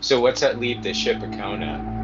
So what's that leave the ship a count at?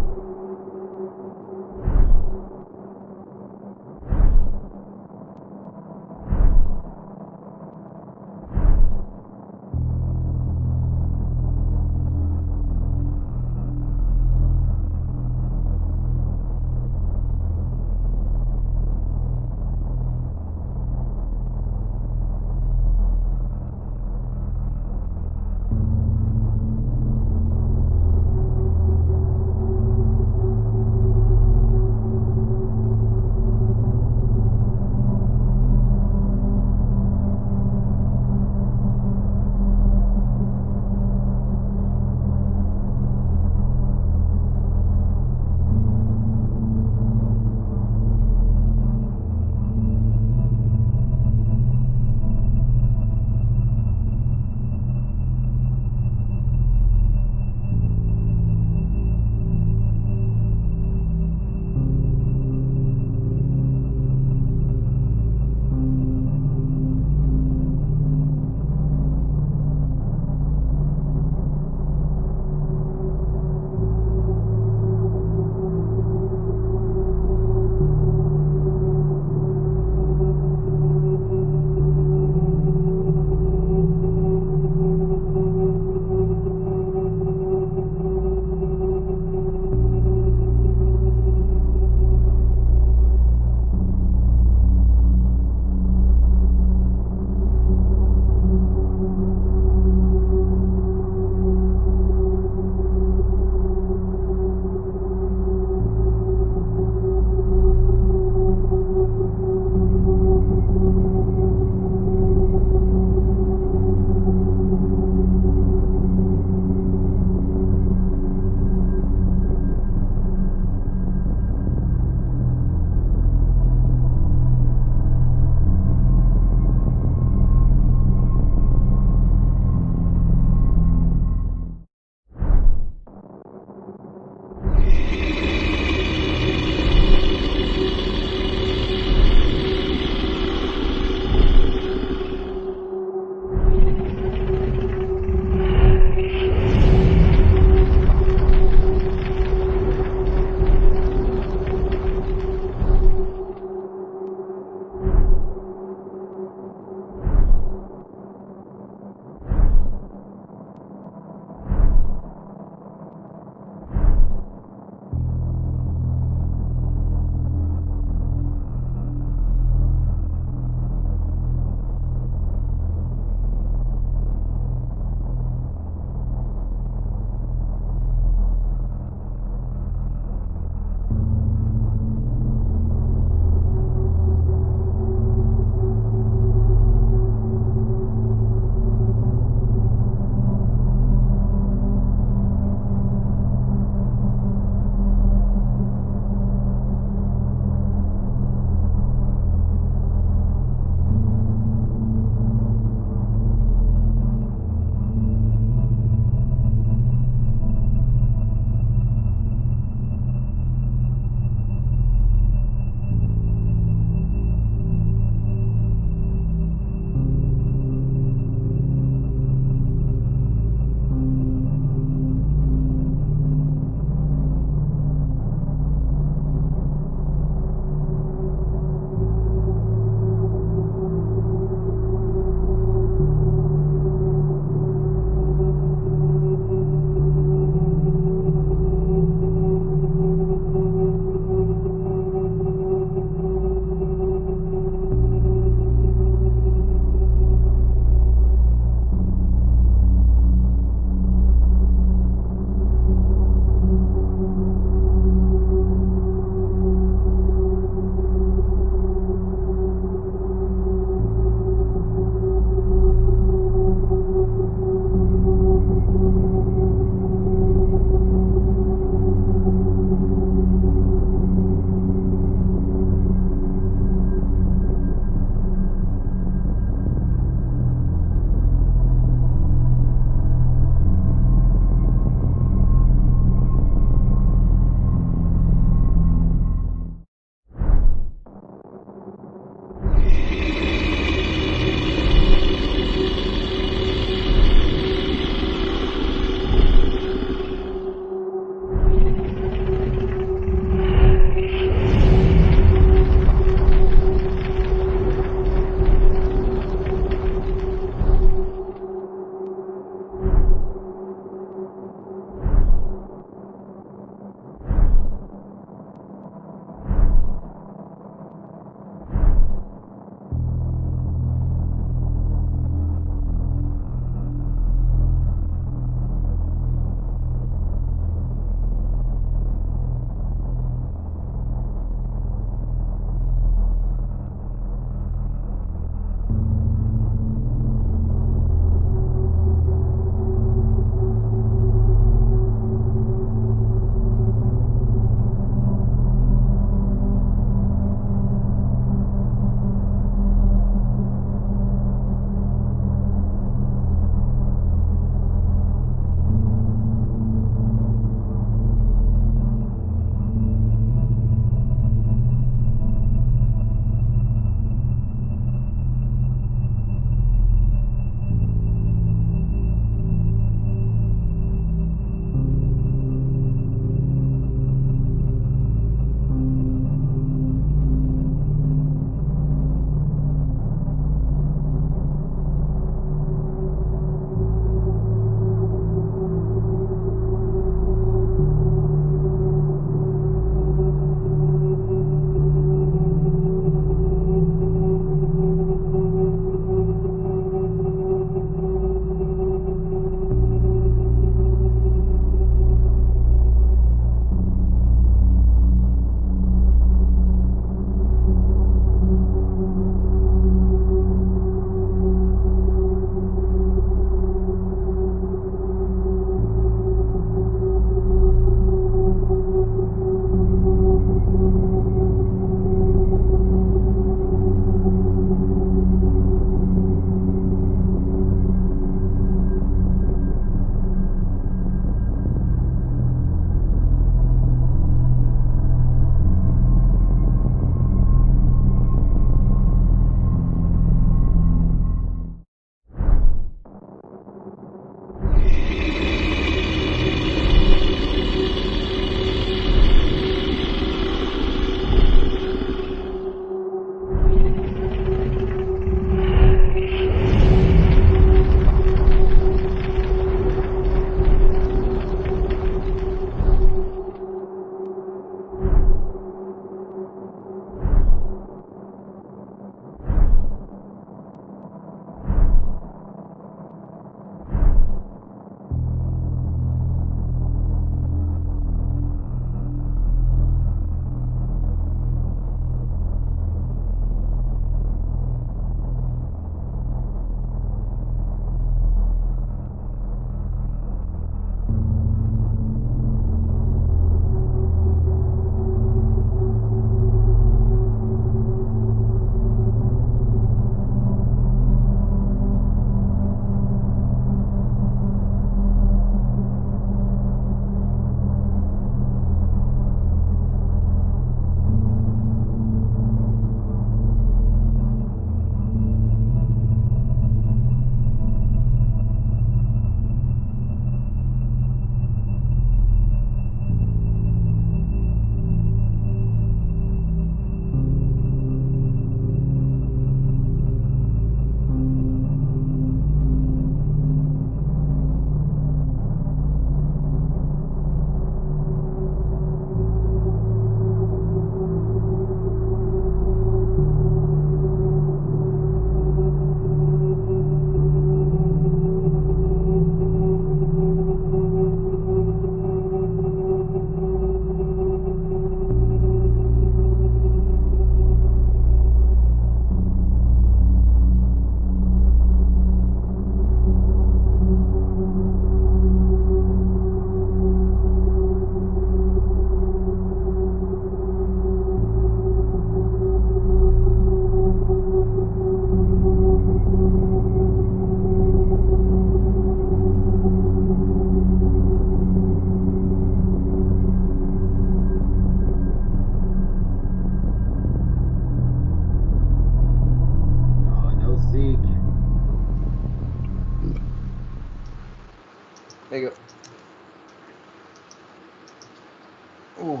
Ooh.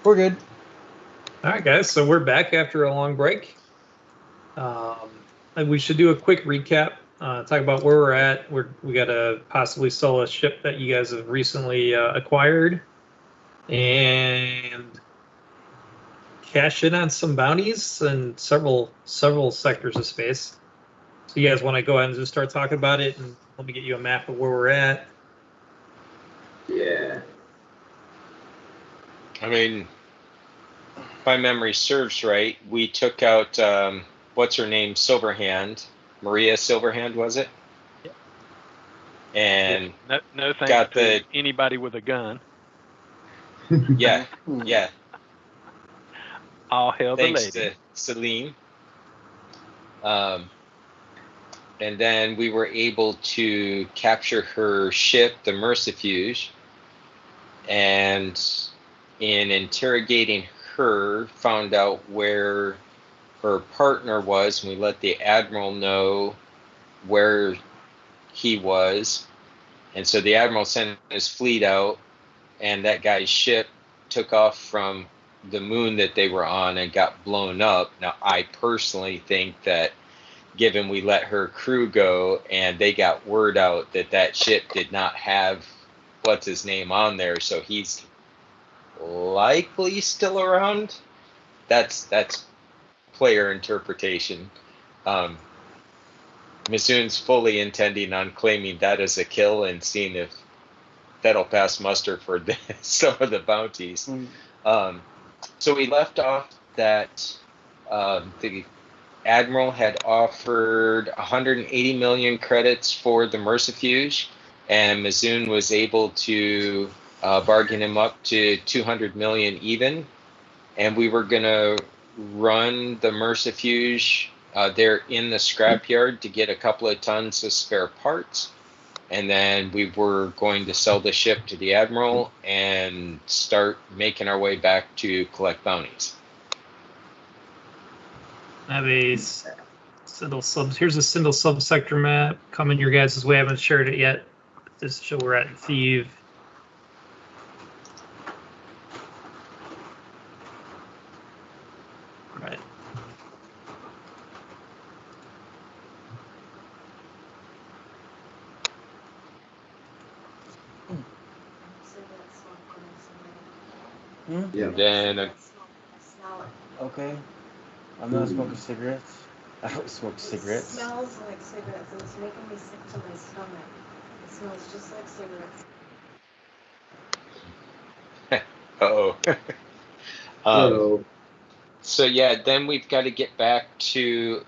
We're good. All right, guys. So we're back after a long break. And we should do a quick recap. Talk about where we're at. We got to possibly sell a ship that you guys have recently acquired, and cash in on some bounties and several sectors of space. So you guys want to go ahead and just start talking about it, and let me get you a map of where we're at. Yeah. I mean, if my memory serves right, we took out what's her name, Silverhand, Maria Silverhand, was it? Yep. And no thanks got to anybody with a gun. Yeah. All hail the Thanks lady. to Celine. And then we were able to capture her ship, the Mercifuge, and in interrogating her, found out where her partner was, and we let the admiral know where he was. And so the admiral sent his fleet out, and that guy's ship took off from the moon that they were on and got blown up. Now, I personally think that given we let her crew go and they got word out that that ship did not have what's his name on there, so he's likely still around. That's player interpretation. Mizoon's fully intending on claiming that as a kill and seeing if that'll pass muster for some of the bounties. So we left off that the Admiral had offered 180 million credits for the Mercifuge, and Mizoon was able to bargain him up to 200 million even. And we were going to run the Mercifuge there in the scrapyard to get a couple of tons of spare parts. And then we were going to sell the ship to the Admiral and start making our way back to collect bounties. I have a Sindel subs. Here's a Sindel subsector map coming your guys' way. I haven't shared it yet. This show we're at in Thieves. Right. Yeah. Then Okay. I'm not smoking cigarettes. I don't smoke cigarettes. It smells like cigarettes. It's making me sick to my stomach. It smells just like cigarettes. Uh-oh. So yeah, then we've got to get back to,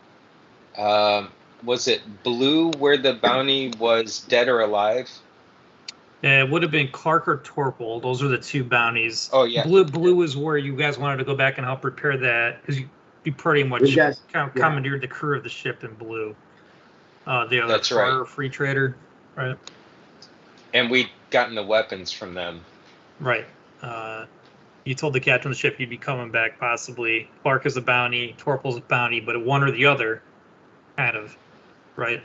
was it Blue where the bounty was dead or alive? Yeah, it would have been Clark or Torpal. Those are the two bounties. Oh yeah. Blue is where you guys wanted to go back and help repair that, because you pretty much commandeered the crew of the ship in Blue. The other That's right. Free Trader, right? And we'd gotten the weapons from them. Right. You told the captain of the ship you'd be coming back possibly. Clark is a bounty, Torpal's a bounty, but one or the other, kind of, right?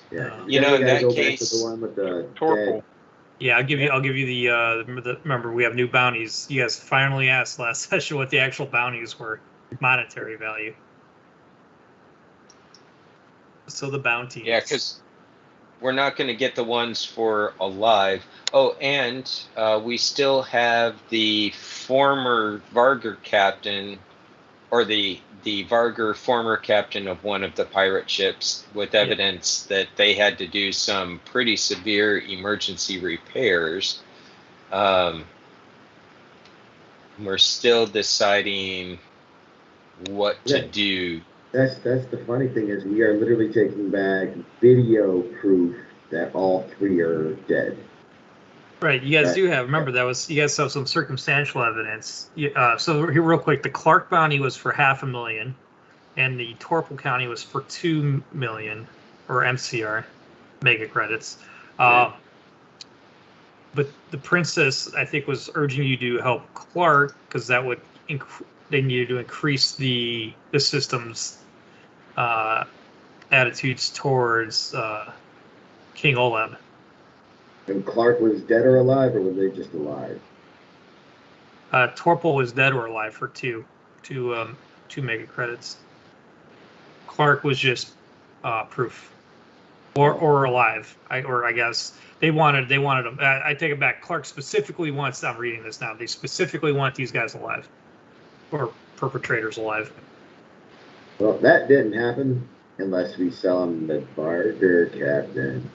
Yeah. You know, in that case, the one with the Torpal. Yeah, I'll give you the remember we have new bounties. You guys finally asked last session what the actual bounties were, monetary value. So the bounties. Yeah, because we're not going to get the ones for alive. Oh, and we still have the former Vargar captain, or the Vargar former captain of one of the pirate ships, with evidence that they had to do some pretty severe emergency repairs. We're still deciding what to do. That's the funny thing is we are literally taking back video proof that all three are dead. Right, you guys do have. Remember you guys have some circumstantial evidence. So here, real quick, the Clark bounty was for $500,000, and the Torpal County was for $2 million, or MCR, mega credits. But the princess, I think, was urging you to help Clark because that would they needed to increase the system's attitudes towards King Oleb. And Clark was dead or alive, or were they just alive? Torpal was dead or alive for two mega credits. Clark was just proof, or alive. I guess they wanted him. I take it back. Clark specifically wants. I'm reading this now. They specifically want these guys alive, or perpetrators alive. Well, that didn't happen unless we sell them the barter, Captain.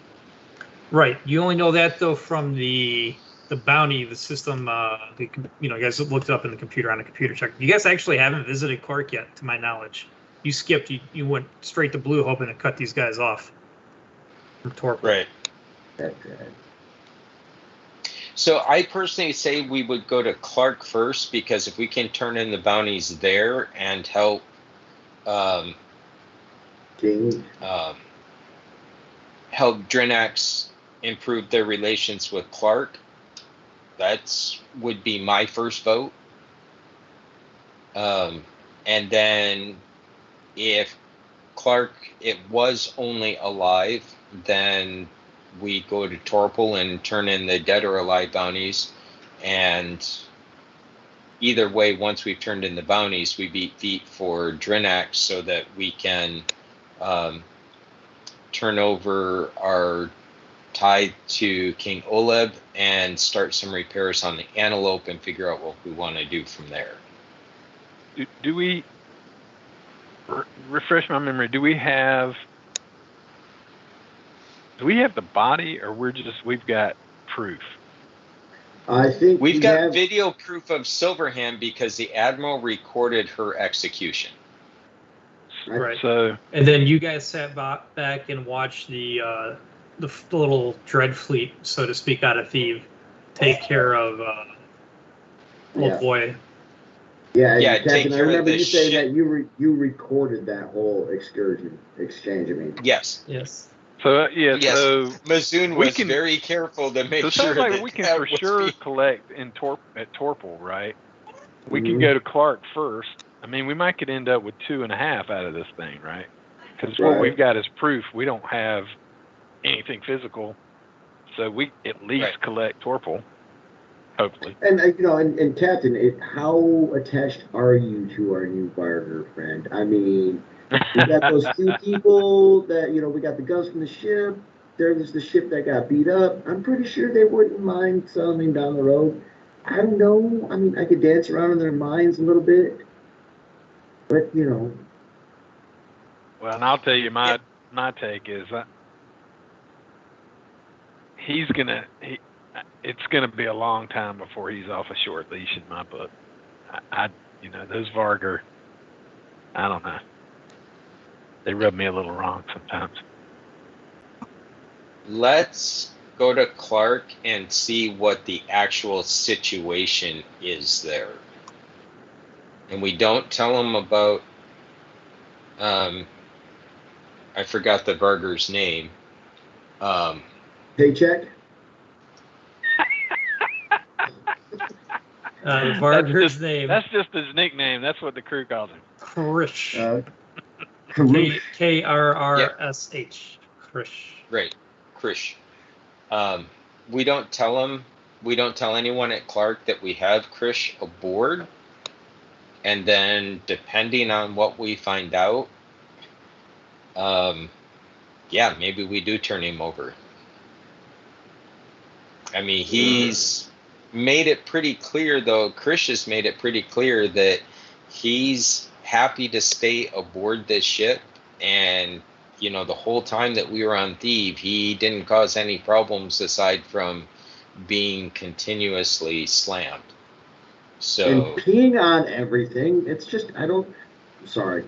Right. You only know that though from the bounty, the system. You guys looked it up in the computer on a computer check. You guys actually haven't visited Clark yet, to my knowledge. You skipped. You went straight to Blue, hoping to cut these guys off from Torpal. Right. That's right. So I personally say we would go to Clark first, because if we can turn in the bounties there and help King. help Drinax improve their relations with Clark, would be my first vote. And then if Clark was only alive, then we go to Torpal and turn in the dead or alive bounties. And either way, once we've turned in the bounties, we beat feet for Drinax so that we can turn over our tithe to King Oleb and start some repairs on the Antelope and figure out what we want to do from there. Do we refresh my memory? Do we have the body, or we've got proof? I think We've got video proof of Silverhand because the Admiral recorded her execution. Right. So, and then you guys sat back and watched the little dread fleet, so to speak, out of Thieves take care of old boy. Yeah, take Captain, I care of remember the you saying ship. that you recorded that whole exchange. I mean, Yes. so yeah, Yes. so Mazoon we was can- very careful to make so it sure sounds like that we can that for was sure being- collect at Torpal, right? We Mhm. can go to Clark first. I mean, we might could end up with 2.5 out of this thing, right? Because what Right. we've got is proof. We don't have anything physical, so we at least Right. collect Torpal, hopefully. And and Captain, how attached are you to our new barter friend? I mean, we got those two people that we got the guns from the ship. There was the ship that got beat up. I'm pretty sure they wouldn't mind selling down the road. I don't know. I mean, I could dance around in their minds a little bit, but Well, and I'll tell you my take is it's gonna be a long time before he's off a short leash in my book. Those Vargar, I don't know. They rub me a little wrong sometimes. Let's go to Clark and see what the actual situation is there. And we don't tell him about I forgot the Vargar's name. paycheck. Vargar's name. That's just his nickname. That's what the crew calls him. Krish. Karush. Krrsh. Krish. Right, Krish. We don't tell anyone at Clark that we have Krish aboard. And then depending on what we find out, maybe we do turn him over. I mean, he's made it pretty clear, though. Krish has made it pretty clear that he's happy to stay aboard this ship. And, the whole time that we were on Thieves, he didn't cause any problems aside from being continuously slammed. So, And peeing on everything. It's just, sorry.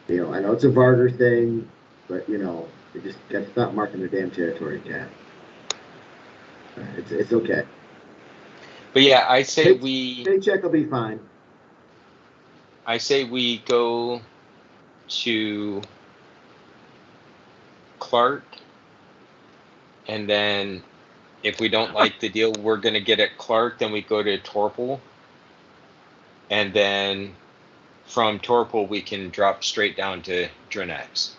I know it's a Vargar thing, but, you just got to stop marking the damn territory, Cat. It's okay. but yeah, I say Paycheck will be fine. I say we go to Clark, and then if we don't like the deal we're going to get at Clark, then we go to Torpal. And then from Torpal, we can drop straight down to Drinax.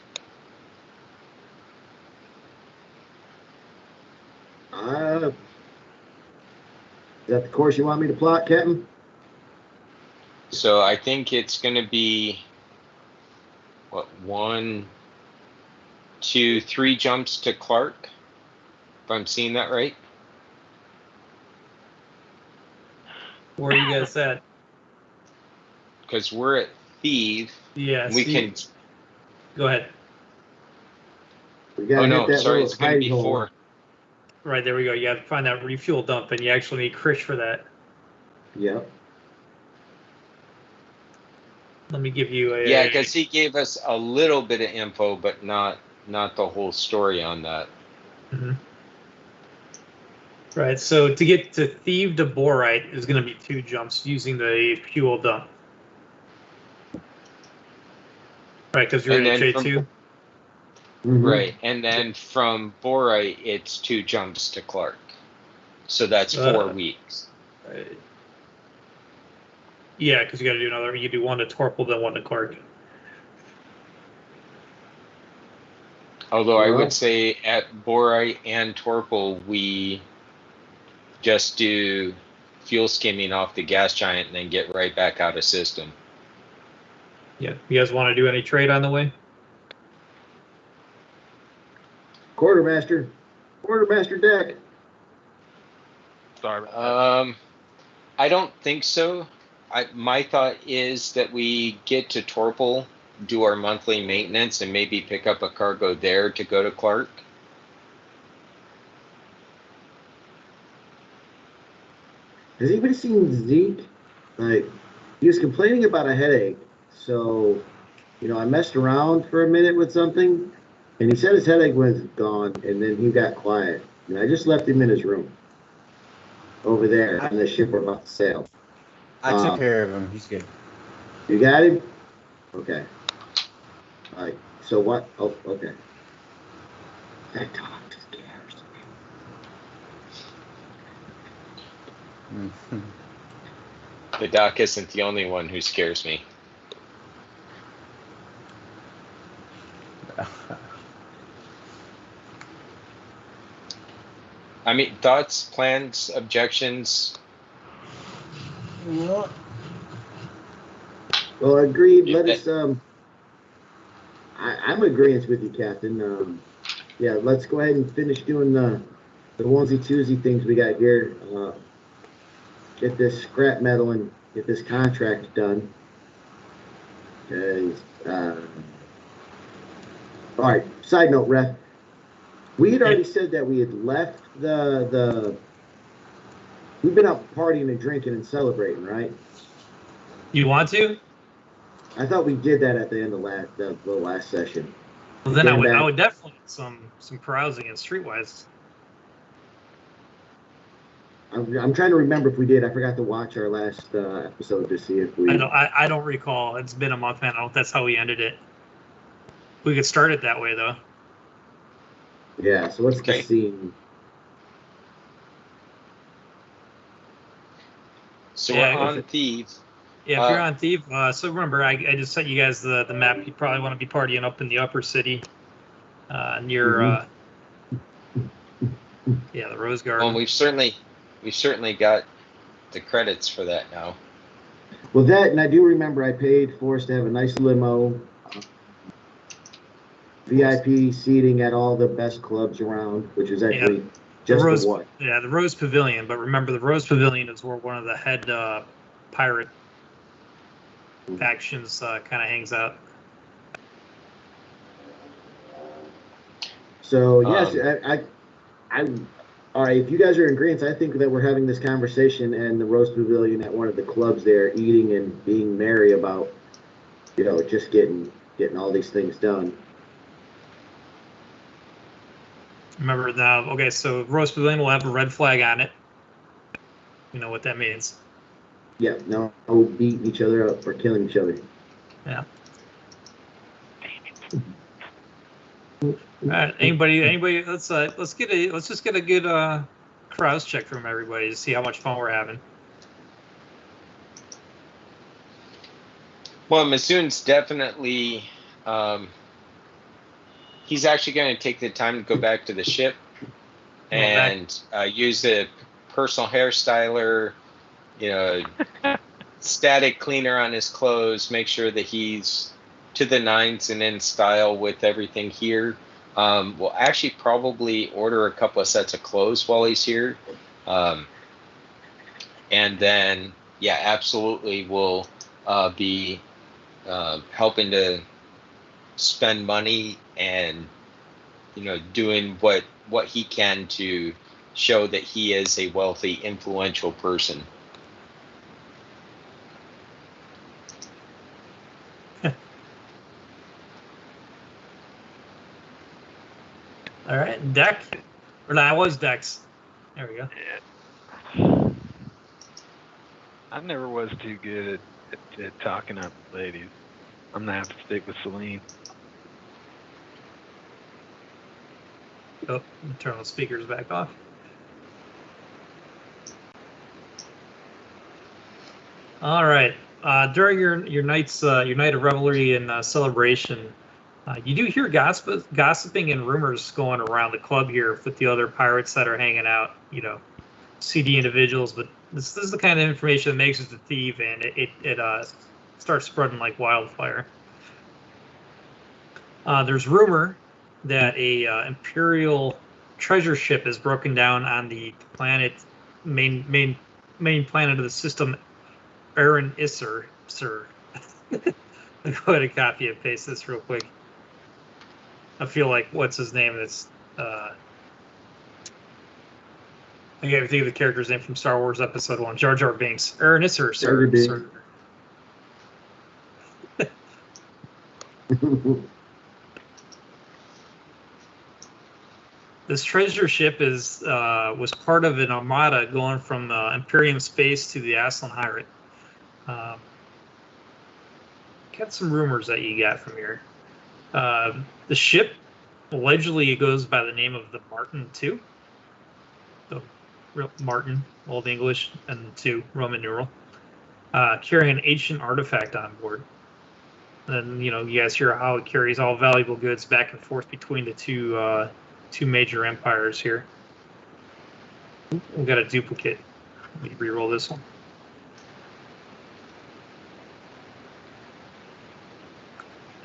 Is that the course you want me to plot, Captain? So I think it's going to be, what, 1, 2, 3 jumps to Clark, if I'm seeing that right. Where are you guys at? Because we're at Thief. Yeah, We can. Go ahead. We gotta Oh hit no, that sorry, little it's going to be hiding hole. 4. Right, there we go. You have to find that refuel dump, and you actually need Krish for that. Yep. Let me give you a... Yeah, because he gave us a little bit of info, but not the whole story on that. Mhm. Right, so to get to Thief to Borite is going to be 2 jumps using the fuel dump. Right, because you're And in then from HA2. right, and then from Borite, it's 2 jumps to Clark. So that's 4 weeks. Yeah, because you got to do another. You do 1 to Torpal, then 1 to Clark. Although I would say at Borite and Torpal, we just do fuel skimming off the gas giant and then get right back out of system. Yeah, you guys want to do any trade on the way? Quartermaster deck. Sorry about that. I don't think so. My thought is that we get to Torpal, do our monthly maintenance, and maybe pick up a cargo there to go to Clark. Has anybody seen Zeke? Like, he was complaining about a headache. So, I messed around for a minute with something, and he said his headache was gone, and then he got quiet. And I just left him in his room over there on the ship we're about to sail. I took care of him. He's good. You got him? Okay. All right. So what? Oh, okay. That dog scares me. The doc isn't the only one who scares me. I mean, thoughts, plans, objections? What? Well, agreed. Let us. I'm in agreement with you, Captain. Yeah, let's go ahead and finish doing the onesie twosie things we got here. Get this scrap metal and get this contract done. All right. Side note, Ref. We had already said that we had left the. We've been out partying and drinking and celebrating, right? You want to? I thought we did that at the end of the last session. Well, then I would definitely some carousing and streetwise. I'm trying to remember if we did. I forgot to watch our last episode to see if we. I don't recall. It's been a month, man. I don't know if that's how we ended it. We could start it that way, though. Yeah. So what's the scene? So we're on Thieves. Yeah, if you're on Thief, so remember, I just sent you guys the map. You probably want to be partying up in the upper city, near, the Rose Garden. Well, we've certainly got the credits for that now. Well, that, and I do remember I paid for us to have a nice limo, VIP seating at all the best clubs around, which is actually just the one. Yeah, the Rose Pavilion. But remember, the Rose Pavilion is where one of the head pirate factions kind of hangs out. So yes, I all right. If you guys are in agreement, I think that we're having this conversation and the Rose Pavilion at one of the clubs there, eating and being merry about, just getting all these things done. Remember now. Okay, so Rose Pavilion will have a red flag on it. You know what that means. Yeah, no beating each other up or killing each other. Yeah. All right. Anybody? Let's just get a good carouse check from everybody to see how much fun we're having. Well, Masoon's definitely. He's actually going to take the time to go back to the ship and use a personal hairstyler, static cleaner on his clothes, make sure that he's to the nines and in style with everything here. We'll actually probably order a couple of sets of clothes while he's here. And then, yeah, absolutely, we'll be helping to spend money and, doing what he can to show that he is a wealthy, influential person. All right, Deck. Or no, that was Dex. There we go. Yeah. I never was too good at talking up ladies. I'm gonna have to stick with Celine. Oh, turn the speakers back off. All right. During your night of revelry and celebration, you do hear gossiping and rumors going around the club here with the other pirates that are hanging out. CD individuals, but this is the kind of information that makes us a thief, and it starts spreading like wildfire. There's rumor that a Imperial treasure ship is broken down on the planet main planet of the system, Aaron Isser, sir. Let me go ahead and copy and paste this real quick. I feel like what's his name? That's I can't think of the character's name from Star Wars Episode 1. Jar Jar Binks. Aaron Isser, sir. This treasure ship was part of an armada going from Imperium space to the Aslan Hyrate. Got some rumors that you got from here. The ship allegedly goes by the name of the Martin II. So Martin, Old English, and II, Roman numeral. Carrying an ancient artifact on board. And you guys hear how it carries all valuable goods back and forth between the two major empires here. We've got a duplicate. Let me re-roll this one.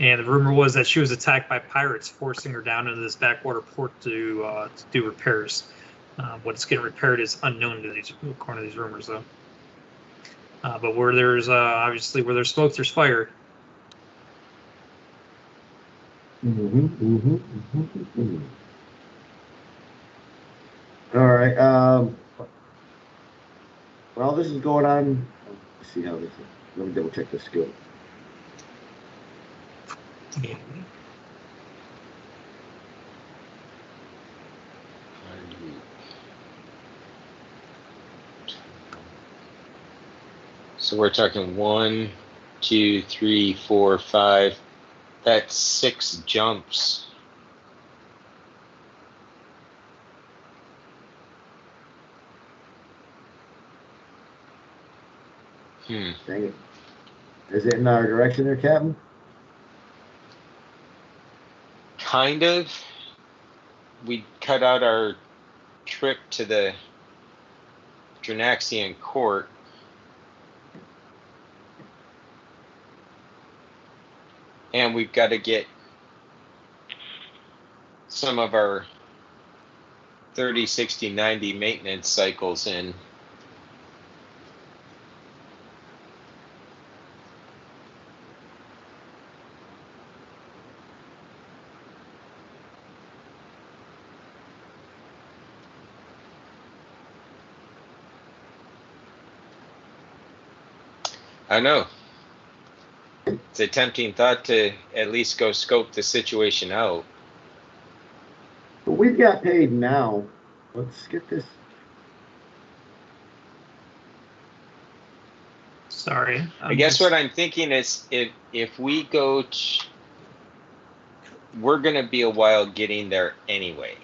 And the rumor was that she was attacked by pirates, forcing her down into this backwater port to do repairs. What's getting repaired is unknown to these, according to these rumors, though. But where there's obviously where there's smoke, there's fire. All right. While this is going on, let's see how this is. Let me double check the skill. Yeah. So we're talking 1, 2, 3, 4, 5. That's 6 jumps. Dang it. Is it in our direction there, Captain? Kind of. We cut out our trip to the Drinaxian court. And we've got to get some of our 30, 60, 90 maintenance cycles in. I know. It's a tempting thought to at least go scope the situation out. But we've got paid now. Let's get this. Sorry. I guess what I'm thinking is if we go, we're going to be a while getting there anyway.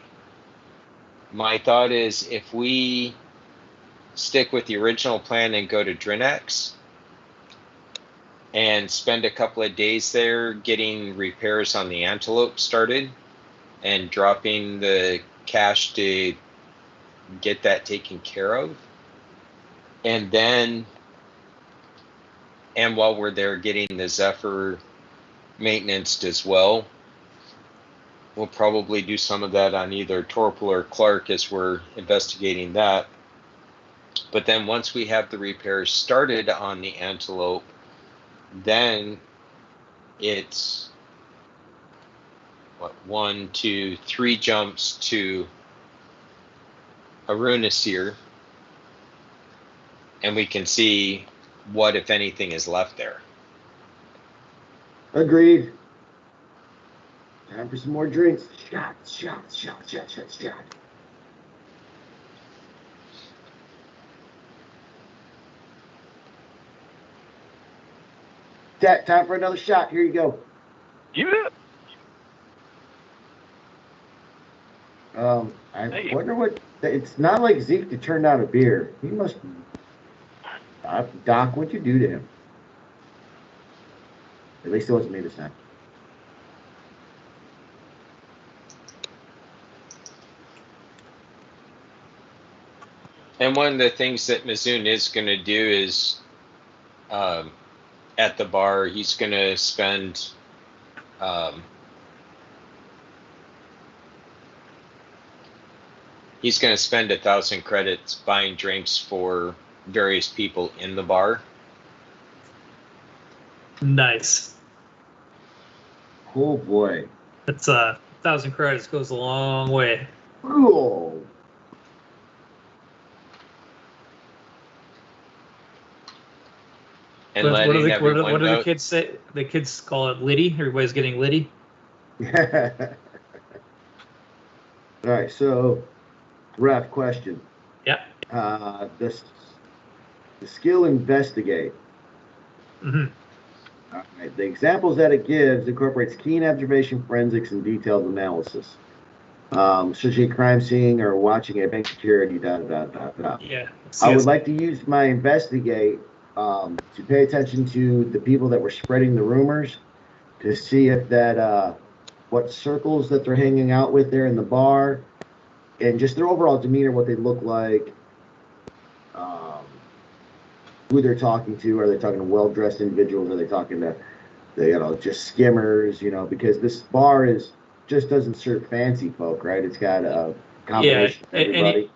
My thought is if we stick with the original plan and go to Drinax and spend a couple of days there getting repairs on the Antelope started and dropping the cash to get that taken care of. And then, and while we're there getting the Zephyr maintenance as well, we'll probably do some of that on either Torpal or Clark as we're investigating that. But then once we have the repairs started on the Antelope, then it's what, 1, 2, 3 jumps to Arunasir, and we can see what, if anything, is left there. Agreed. Time for some more drinks. Shots, shots, shots, shots, shots, shots. Time for another shot. Here you go. Give it up. I Hey. wonder what. It's not like Zeke to turn down a beer. He must. Doc, what'd you do to him? At least it wasn't me this time. And one of the things that Mizoon is going to do is, at the bar, he's going to spend he's going to spend 1,000 credits buying drinks for various people in the bar. Nice. Oh boy. That's 1,000 credits goes a long way. Cool. And What letting do the everyone know. kids say? The kids call it Liddy. Everybody's getting Liddy. All right, so, ref, question. Yeah. The skill investigate. Mm-hmm. All right, the examples that it gives incorporates keen observation, forensics, and detailed analysis. Such a crime scene or watching a bank security, Yeah. I would like to use my investigate to pay attention to the people that were spreading the rumors to see if that what circles that they're hanging out with there in the bar and just their overall demeanor, what they look like, who they're talking to. Are they talking to well-dressed individuals? Are they talking to just skimmers? Because this bar just doesn't serve fancy folk, right? It's got a combination of everybody.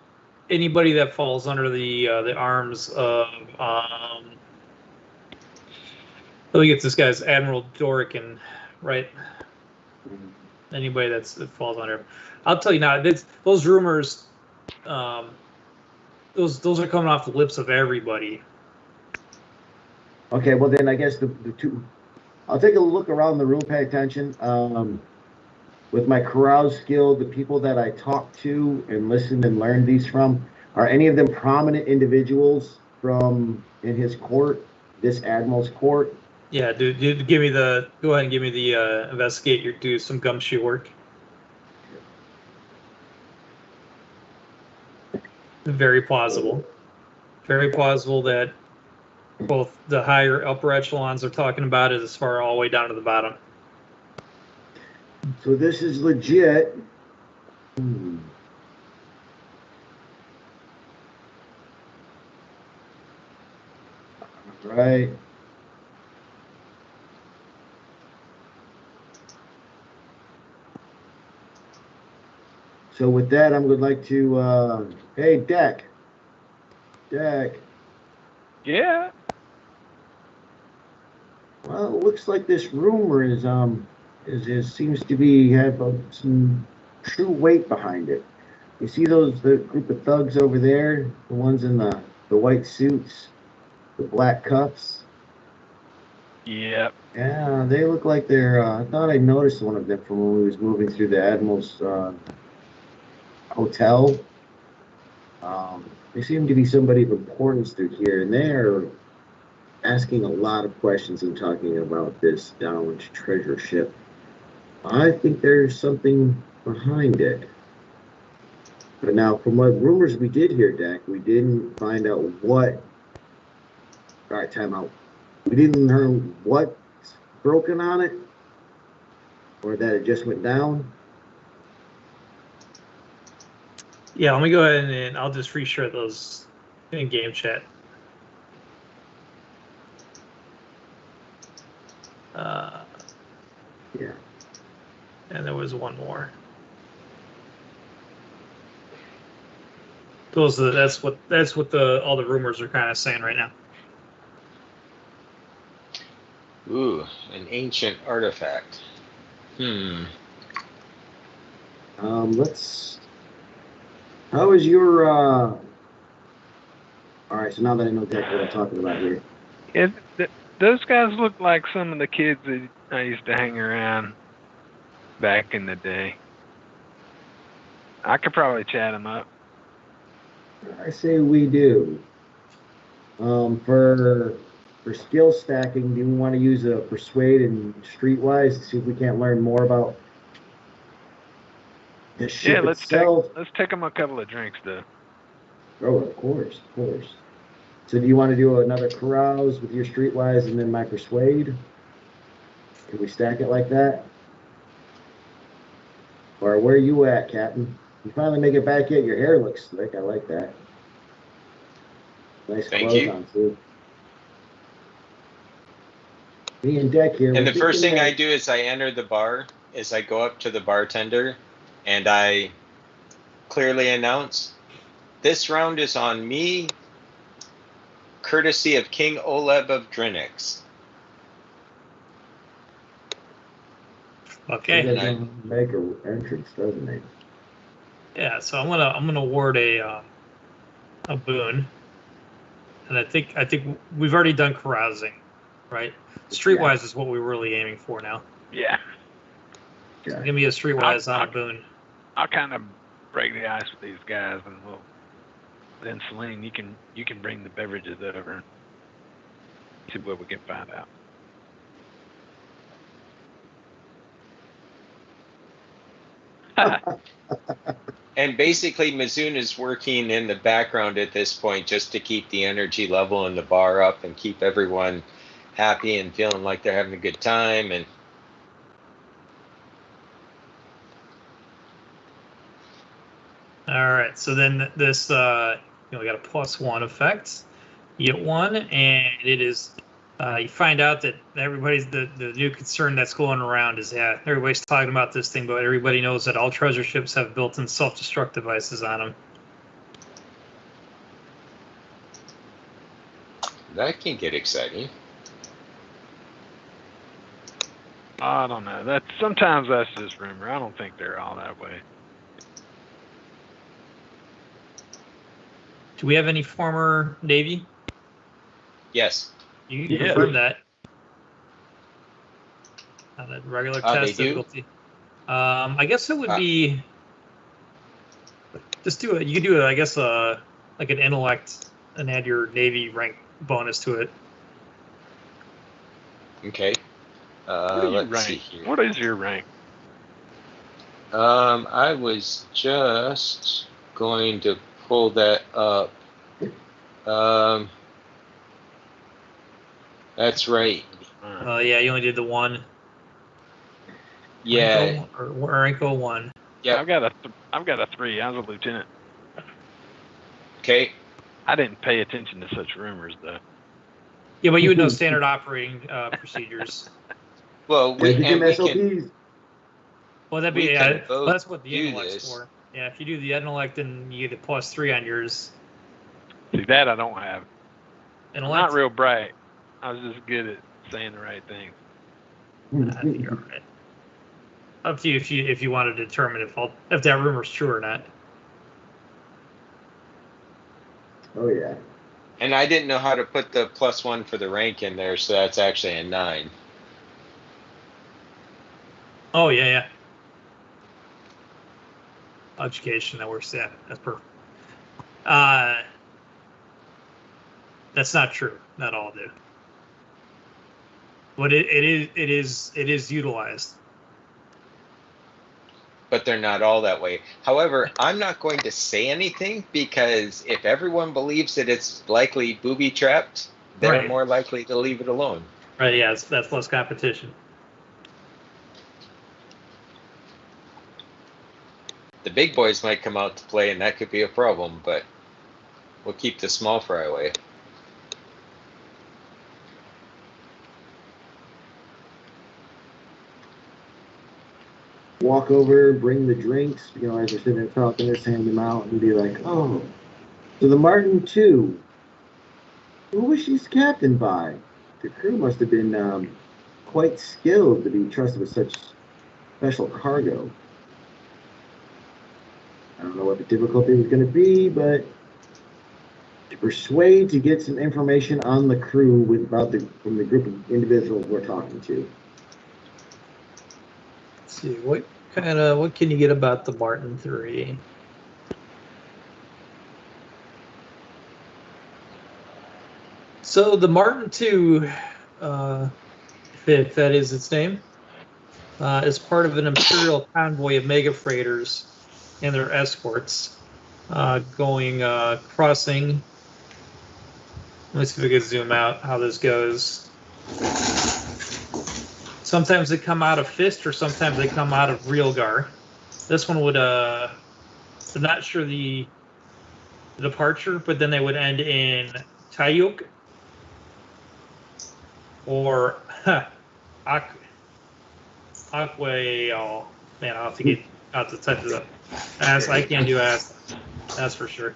Anybody that falls under the arms of I think it's this guy's Admiral Dorican, right? Mhm. Anybody that falls under. I'll tell you now, those rumors, those are coming off the lips of everybody. Okay, well then I guess the two. I'll take a look around the room, pay attention. With my carouse skill, the people that I talk to and listen and learn these from, are any of them prominent individuals from in his court, this admiral's court? Yeah, dude, go ahead and give me the investigate. Do some gumshoe work. Very plausible. Very plausible that both the higher upper echelons are talking about it as far all the way down to the bottom. So this is legit. Right. So with that, I would like to, hey, Deck. Yeah. Well, it looks like this rumor is seems to be have some true weight behind it. You see the group of thugs over there, the ones in the white suits, the black cuffs? Yep. Yeah, they look like they're. I thought I noticed one of them from when we was moving through the Admiral's hotel. They seem to be somebody of importance through here, and they're asking a lot of questions and talking about this downed treasure ship. I think there's something behind it. But now, from what rumors we did hear, Dak, we didn't find out what. All right, time out. We didn't learn what's broken on it, or that it just went down. Yeah, let me go ahead and I'll just reshare those in game chat. Yeah. And there was one more. That's what all the rumors are kind of saying right now. Ooh, an ancient artifact. How is your, all right, so now that I know exactly what I'm talking about here. Those guys look like some of the kids that I used to hang around back in the day. I could probably chat them up. I say we do. For skill stacking, do you want to use a persuade and streetwise to see if we can't learn more about the ship itself? Let's take them a couple of drinks though. Oh, of course, of course. So do you want to do another carouse with your streetwise and then my persuade? Can we stack it like that? Or where are you at, Captain? You finally make it back yet? Your hair looks slick. I like that. Nice Thank clothes you. on too. Me and Deck here. And the first thing I do is I enter the bar, is I go up to the bartender and I clearly announce, this round is on me, courtesy of King Oleb of Drinax. Okay. He doesn't make an entrance, doesn't he? Yeah, so I'm gonna award a boon, and I think we've already done carousing, right? Streetwise is what we're really aiming for now. Yeah. So give me a streetwise on a boon. I'll kind of break the ice with these guys, and then Celine, you can bring the beverages over and see what we can find out. And basically, Mizoon is working in the background at this point just to keep the energy level in the bar up and keep everyone happy and feeling like they're having a good time. And all right, so then this we got a +1 effect. You get one, and it is you find out that everybody's the new concern that's going around is everybody's talking about this thing, but everybody knows that all treasure ships have built-in self-destruct devices on them. that can get exciting. I don't know. Sometimes that's just rumor. I don't think they're all that way. Do we have any former Navy? Yes. You can confirm that. On a regular test difficulty. I guess it would be. Just do it. You could do it. I guess like an intellect and add your Navy rank bonus to it. Okay. Let's see here. What is your rank? I was just going to pull that up. That's right. Yeah, you only did the one. Yeah. Rank 01. Yeah, I've got a 3. I was a lieutenant. Okay. I didn't pay attention to such rumors though. Yeah, but you would know standard operating procedures. Well, we can. Well, that'd be well, that's what the intellect's for. Yeah, if you do the intellect, then you get a +3 on yours. See, that I don't have. Intellect? I'm not real bright. I was just good at saying the right thing. I think you're all right. Up to you if you want to determine if that rumor's true or not. Oh yeah. And I didn't know how to put the +1 for the rank in there, so that's actually a 9. Oh yeah. Education, that works. Yeah, that's perfect. That's not true. Not all do. But it is utilized. But they're not all that way. However, I'm not going to say anything because if everyone believes that it's likely booby trapped, they're more likely to leave it alone. Right. Yeah, that's less competition. the big boys might come out to play, and that could be a problem. But we'll keep the small fry away. Walk over, bring the drinks, as we're sitting there talking, just hand them out and be like, oh, so the Martin II, who was she captained by? The crew must have been quite skilled to be trusted with such special cargo. I don't know what the difficulty was going to be, but to persuade to get some information on the crew from the group of individuals we're talking to. Let's see, what can you get about the Martin III? So the Martin II, if that is its name, is part of an imperial convoy of mega freighters and their escorts crossing. Let me see if we can zoom out how this goes. Sometimes they come out of Fist, or sometimes they come out of Realgar. This one would, I'm not sure the departure, but then they would end in Tayuk or Aquay. Oh man, I'll have to get out to type this up. I can't do ass. That's for sure.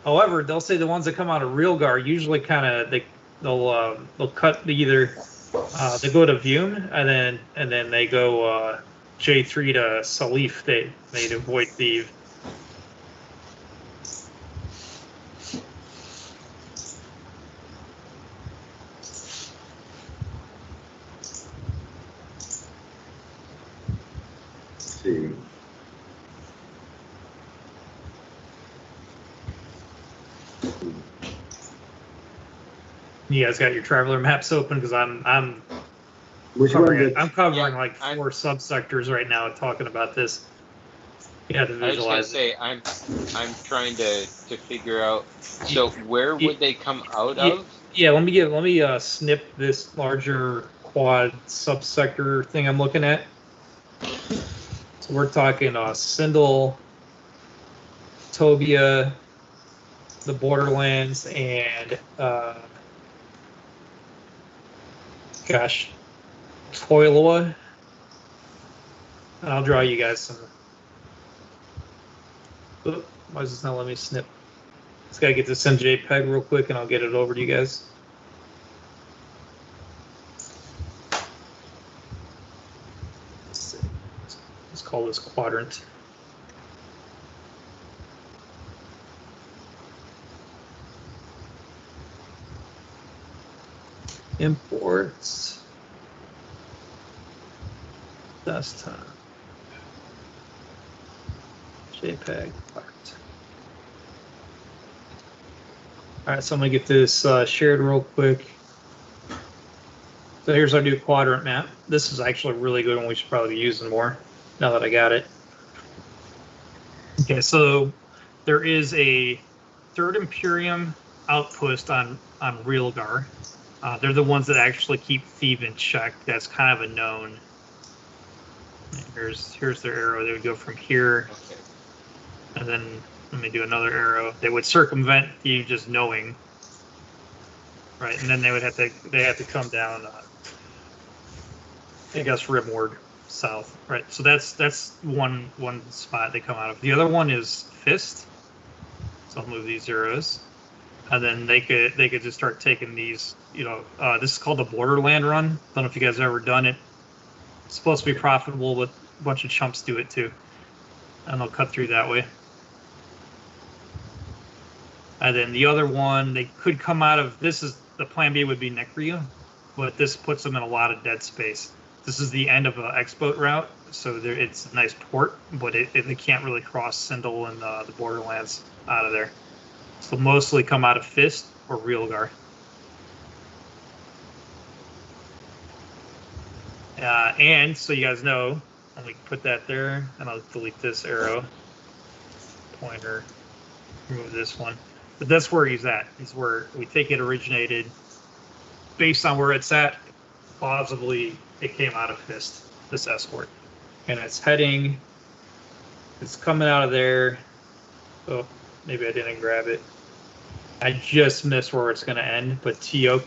However, they'll say the ones that come out of Realgar usually kind of they'll cut either they go to Vume and then they go J3 to Salif. They avoid Thieve. Let's see. You guys got your traveler maps open because I'm Which covering, one? I'm covering Yeah, like 4 subsectors right now talking about this. You have to I was gonna visualize it. say I'm trying to figure out. So where would they come out of? Yeah, let me snip this larger quad subsector thing I'm looking at. So we're talking Sindel, Tobia, the Borderlands, and Toiloa. And I'll draw you guys some. Oop, why does this not let me snip? Just gotta get this in JPEG real quick, and I'll get it over to you guys. Let's call this quadrant. Imports. Desktop. JPEG part. All right, so I'm gonna get this shared real quick. So here's our new quadrant map. This is actually a really good one. We should probably be using more now that I got it. Okay, so there is a 3rd Imperium outpost on Realgar. They're the ones that actually keep Thieve in check. That's kind of a known. Here's their arrow. They would go from here, Okay. and then let me do another arrow. They would circumvent Thieve just knowing, right? And then they have to come down. I guess Rimward south, right? So that's one spot they come out of. The other one is Fist. So I'll move these arrows, and then they could just start taking these. This is called the Borderland Run. Don't know if you guys have ever done it. It's supposed to be profitable, but a bunch of chumps do it too, and they'll cut through that way. And then the other one, they could come out of. This is the plan B would be Necria, but this puts them in a lot of dead space. This is the end of an X-boat route, so it's a nice port, but they can't really cross Sindel and the Borderlands out of there. So mostly come out of Fist or Realgar. And so you guys know, let me put that there, and I'll delete this arrow pointer, remove this one. But that's where he's at. Is where we think it originated. Based on where it's at, plausibly it came out of Fist, this escort. And it's coming out of there. Oh, maybe I didn't grab it. I just missed where it's going to end, but Teok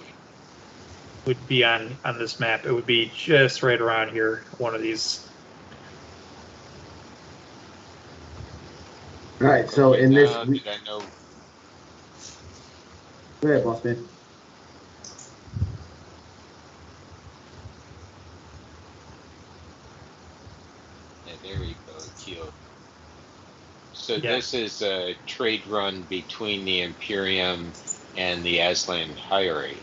would be on this map. It would be just right around here, one of these. All right, so in this, Now, did I know? go ahead, boss man. Yeah, there we go, Teal. So Yeah. this is a trade run between the Imperium and the Aslan Hierarchy.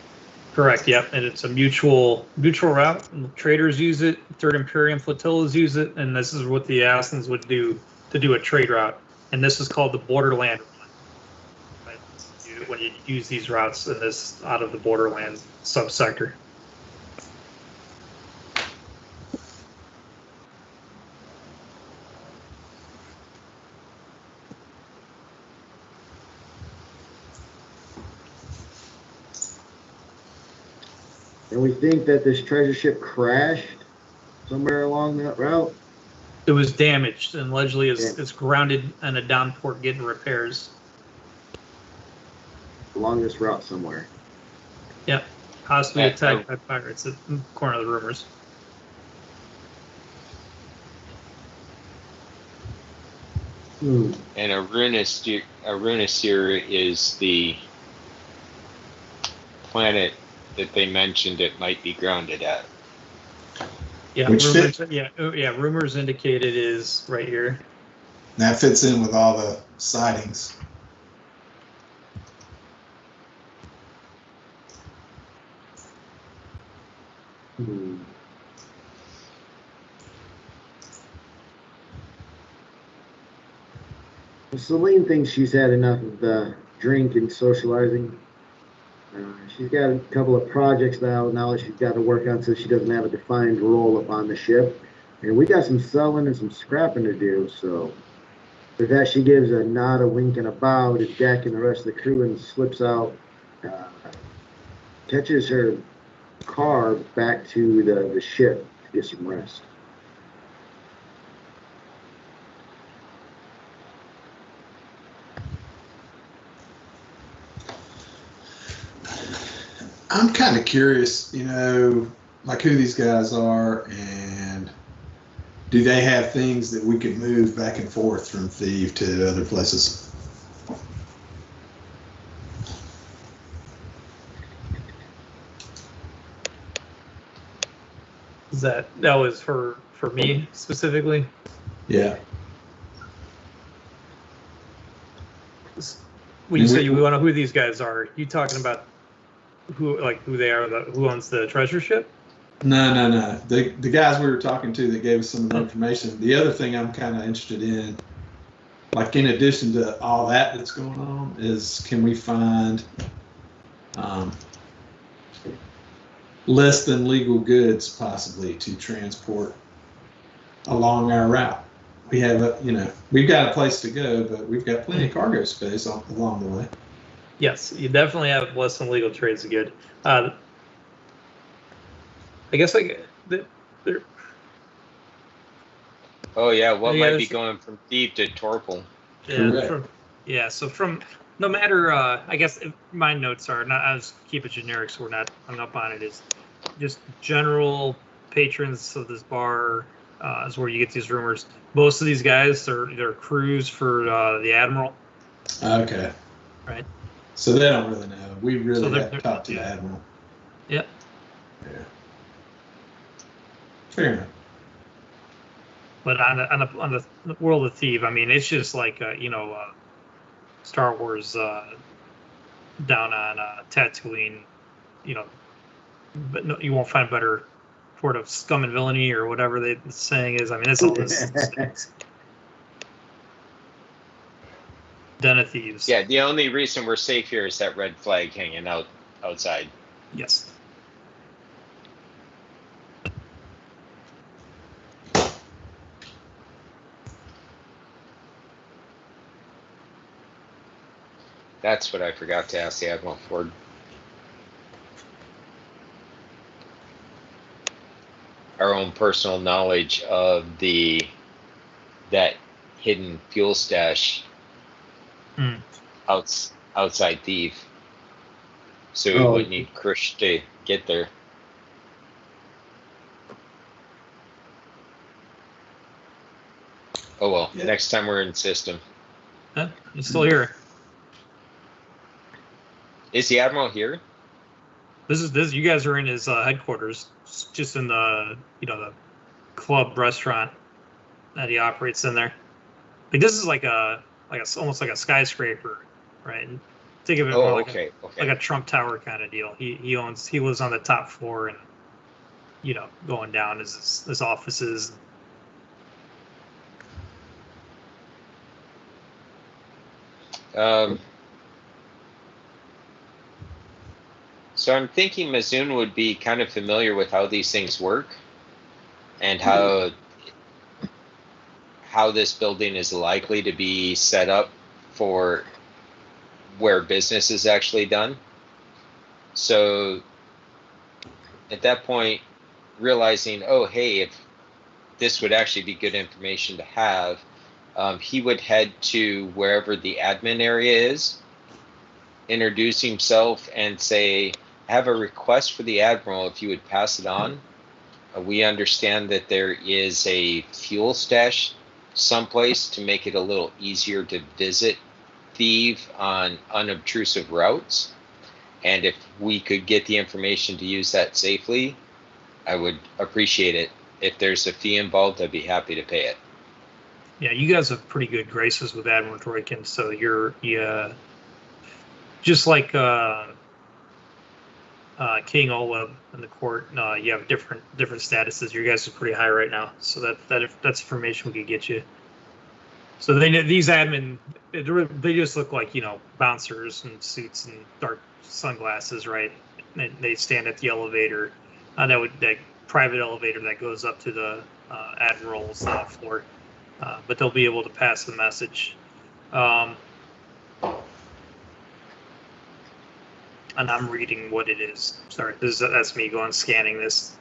Correct. Yep, and it's a mutual route. Traders use it. Third Imperium flotillas use it, and this is what the Aslans would do to do a trade route. And this is called the borderland run. Right? When you use these routes in this out of the borderland subsector. And we think that this treasure ship crashed somewhere along that route. It was damaged and allegedly it's grounded on a down port getting repairs. Along this route somewhere. Yep. Possibly attacked by pirates, according to the rumors. Hmm. And Arunasir is the planet that they mentioned it might be grounded at. Yeah, rumors indicate it is right here. That fits in with all the sightings. Hmm. Well, Celine thinks she's had enough of the drink and socializing. She's got a couple of projects now that she's got to work on, so she doesn't have a defined role up on the ship. And we got some selling and some scrapping to do. So with that, she gives a nod, a wink, and a bow to Deck and the rest of the crew, and slips out. Catches her car back to the ship to get some rest. I'm kind of curious, like who these guys are, and do they have things that we could move back and forth from Thieves to other places? That was for me specifically? Yeah. When you say you want to know who these guys are, you talking about who they are, who owns the treasure ship? No. The guys we were talking to that gave us some of the information. The other thing I'm kind of interested in, like in addition to all that's going on, is can we find less than legal goods possibly to transport along our route? We have we've got a place to go, but we've got plenty of cargo space along the way. Yes, you definitely have less than legal trades good. I guess they're. Oh yeah, what might be going from Thieves to Torpal? Yeah, so from no matter, I guess my notes are not. I was keep it generic, so we're not hung up on it. Is just general patrons of this bar is where you get these rumors. Most of these guys, they're crews for the admiral. Okay. Right. So they don't really know. We really have to talk to the admiral. Yep. Yeah. Fair enough. But on the World of Thieves, I mean, it's just like Star Wars down on Tatooine, but no, you won't find better port of scum and villainy or whatever the saying is. I mean, it's all this den of thieves. Yeah, the only reason we're safe here is that red flag hanging outside. Yes. That's what I forgot to ask the Admiral Ford. our own personal knowledge of that hidden fuel stash outside Thief. So we wouldn't need Krish to get there. Oh well, Yeah. next time we're in system. Huh? He's still here. Is the Admiral here? This. You guys are in his headquarters, just in the the club restaurant that he operates in there. Like this is like almost like a skyscraper, right? And think of it more like like a Trump Tower kind of deal. He lives on the top floor, and going down is his offices. So I'm thinking Mizoon would be kind of familiar with how these things work and how this building is likely to be set up for where business is actually done. So at that point, realizing, oh, hey, if this would actually be good information to have, he would head to wherever the admin area is, introduce himself, and say, I have a request for the Admiral if you would pass it on. We understand that there is a fuel stash someplace to make it a little easier to visit Thief on unobtrusive routes. And if we could get the information to use that safely, I would appreciate it. If there's a fee involved, I'd be happy to pay it. Yeah, you guys have pretty good graces with Admiral Troikin, so you're just like King Oleb in the court. You have different statuses. You guys are pretty high right now, so that's information we could get you. So these admin, they just look like bouncers in suits and dark sunglasses, right? And they stand at the elevator, that private elevator that goes up to the Admiral's floor. But they'll be able to pass the message. And I'm reading what it is. Sorry, that's me going scanning this.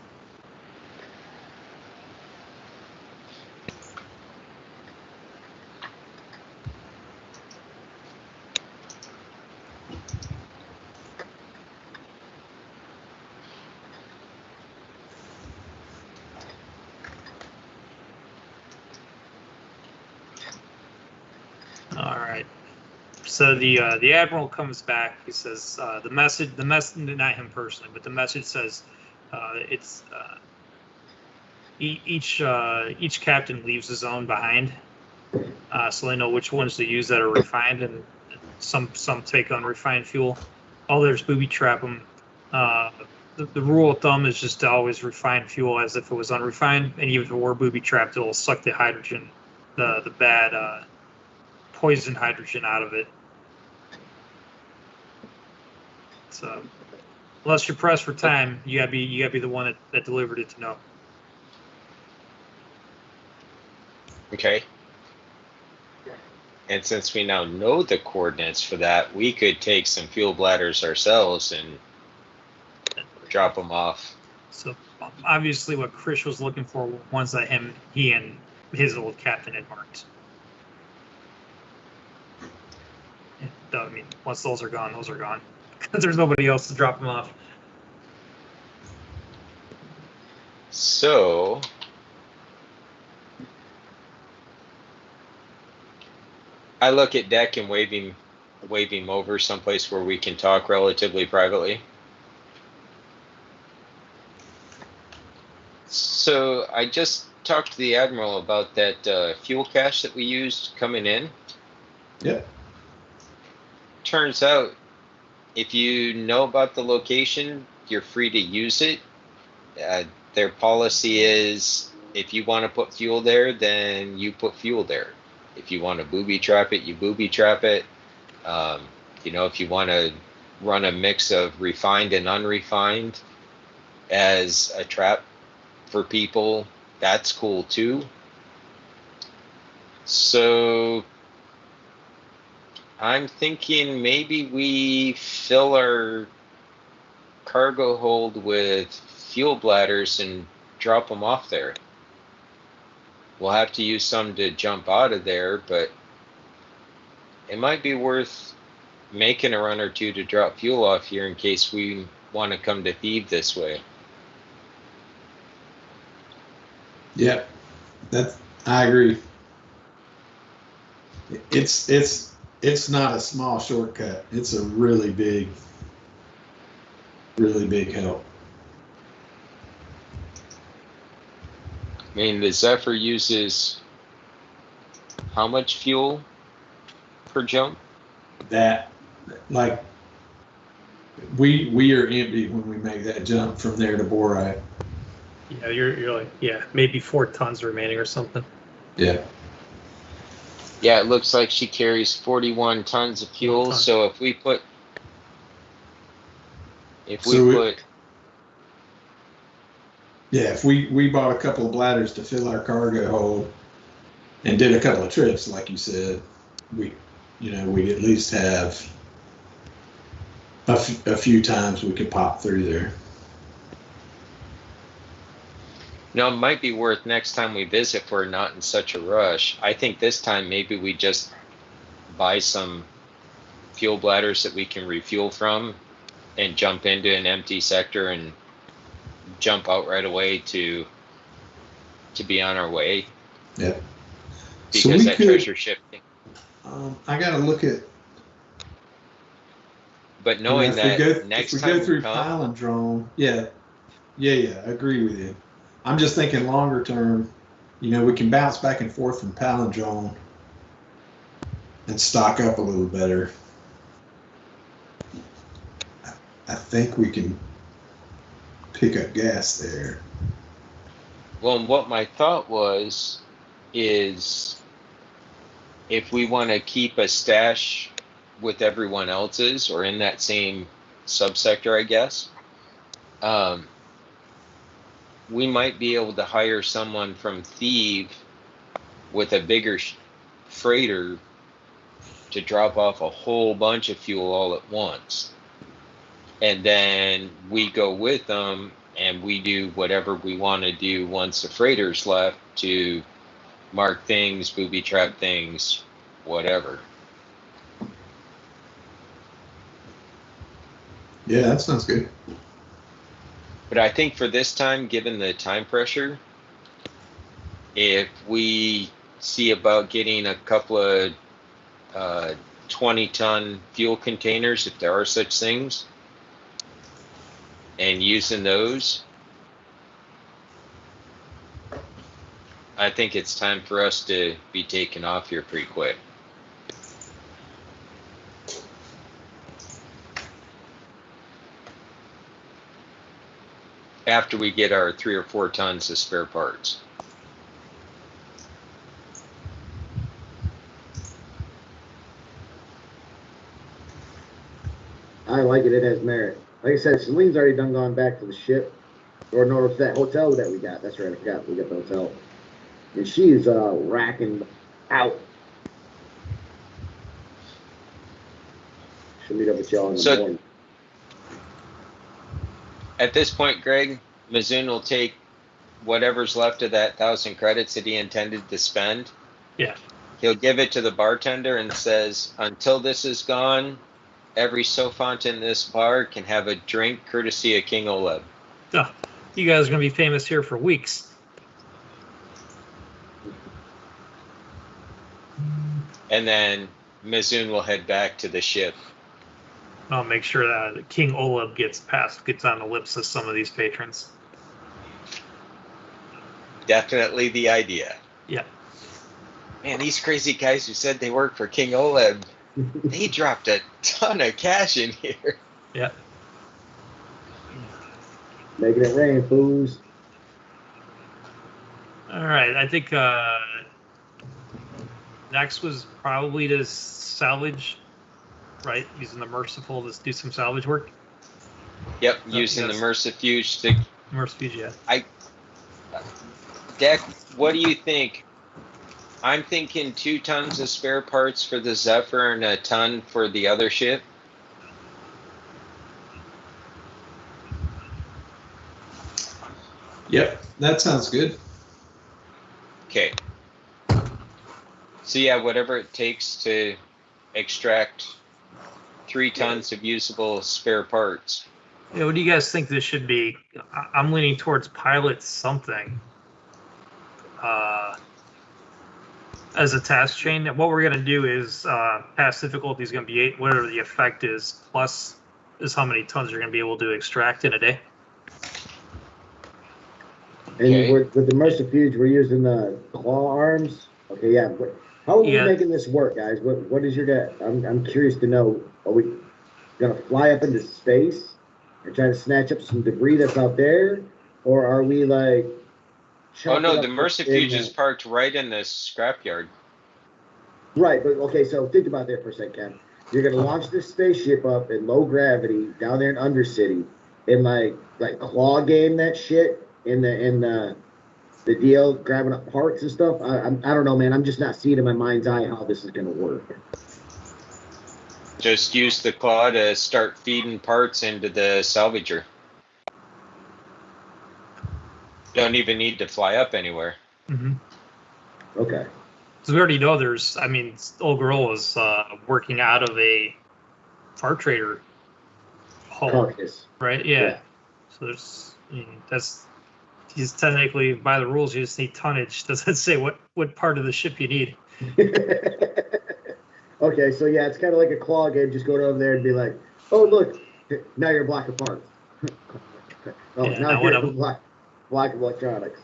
All right. So the Admiral comes back. He says the message, not him personally, but the message says it's each captain leaves his own behind, so they know which ones to use that are refined, and some take unrefined fuel. Others booby trap them. The rule of thumb is just to always refine fuel as if it was unrefined, and even if it were booby trapped, it'll suck the hydrogen, the bad poison hydrogen out of it. So, unless you're pressed for time, you gotta be the one that delivered it to know. Okay. And since we now know the coordinates for that, we could take some fuel bladders ourselves and drop them off. So obviously, what Krish was looking for were ones that he and his old captain had marked. I mean, once those are gone, those are gone. Because there's nobody else to drop them off. So, I look at Deck and wave him over someplace where we can talk relatively privately. So, I just talked to the Admiral about that fuel cache that we used coming in. Yep. Turns out, if you know about the location, you're free to use it. Their policy is, if you want to put fuel there, then you put fuel there. If you want to booby trap it, you booby trap it. If you want to run a mix of refined and unrefined as a trap for people, that's cool too. So I'm thinking maybe we fill our cargo hold with fuel bladders and drop them off there. We'll have to use some to jump out of there, but it might be worth making a run or two to drop fuel off here in case we want to come to Thieves this way. Yep, I agree. It's not a small shortcut. It's a really big help. I mean, the Zephyr uses how much fuel per jump? That, like, we are empty when we make that jump from there to Borite. Yeah, you're like, yeah, maybe 4 tons remaining or something. Yeah. Yeah, it looks like she carries 41 tons of fuel. So if we put, if we bought a couple of bladders to fill our cargo hold and did a couple of trips, like you said, we'd at least have a few times we could pop through there. No, it might be worth next time we visit if we're not in such a rush. I think this time maybe we just buy some fuel bladders that we can refuel from and jump into an empty sector and jump out right away to be on our way. Yep. Because so treasure ship thing. I got to look at. But knowing that next time we go through Palindrome, yeah, I agree with you. I'm just thinking longer term, we can bounce back and forth from Palindrome and stock up a little better. I think we can pick up gas there. Well, and what my thought is if we want to keep a stash with everyone else's or in that same subsector, I guess, we might be able to hire someone from Thieves with a bigger freighter to drop off a whole bunch of fuel all at once. And then we go with them and we do whatever we want to do once the freighter's left to mark things, booby trap things, whatever. Yeah, that sounds good. But I think for this time, given the time pressure, if we see about getting a couple of 20-ton fuel containers, if there are such things, and using those, I think it's time for us to be taking off here pretty quick. After we get our 3 or 4 tons of spare parts. I like it. It has merit. Like I said, Celine's already gone back to the ship. Or no, it's that hotel that we got. That's right, I forgot. We got the hotel. And she's racking out. She'll meet up with y'all in the morning. At this point, Greg, Mizoon will take whatever's left of that 1,000 credits that he intended to spend. Yeah. He'll give it to the bartender and says, until this is gone, every Sofont in this bar can have a drink courtesy of King Oleb. Oh, you guys are going to be famous here for weeks. And then Mizoon will head back to the ship. I'll make sure that King Oleb gets on the lips of some of these patrons. Definitely the idea. Yeah. Man, these crazy guys who said they work for King Oleb, they dropped a ton of cash in here. Yeah. Making it rain, fools. All right. I think next was probably to salvage, right? Using the Merciful to do some salvage work. Yep, using the Mercifuge to... Mercifuge, yeah. Deck, what do you think? I'm thinking 2 tons of spare parts for the Zephyr and a ton for the other ship. Yep, that sounds good. Okay. So yeah, whatever it takes to extract 3 tons of usable spare parts. Yeah, what do you guys think this should be? I'm leaning towards pilot something as a task chain. What we're going to do is past difficulty is going to be 8, whatever the effect is, plus is how many tons you're going to be able to extract in a day. And Okay. with the Mercifuge, we're using the claw arms. Okay, yeah. How are we making this work, guys? What is your guy? I'm curious to know. Are we gonna fly up into space and try to snatch up some debris that's out there, or are we like? Oh no, the Mercifuge is parked right in the scrapyard. Right, but okay, so think about that for a second, Ken. You're gonna launch this spaceship up in low gravity down there in Undercity, and like claw game that shit in the deal, grabbing up parts and stuff. I don't know, man. I'm just not seeing in my mind's eye how this is gonna work. Just use the claw to start feeding parts into the salvager. Don't even need to fly up anywhere. Mm-hmm. Okay. Because we already know there's, I mean, old girl was working out of a far trader hull, Carcass. right? Yeah. So there's, I mean, he's technically, by the rules, you just need tonnage. Doesn't say what part of the ship you need. Okay, so yeah, it's kind of like a claw game. Just go over there and be like, oh, look, now you're a block of parts. Oh, Yeah, now you're a block of electronics.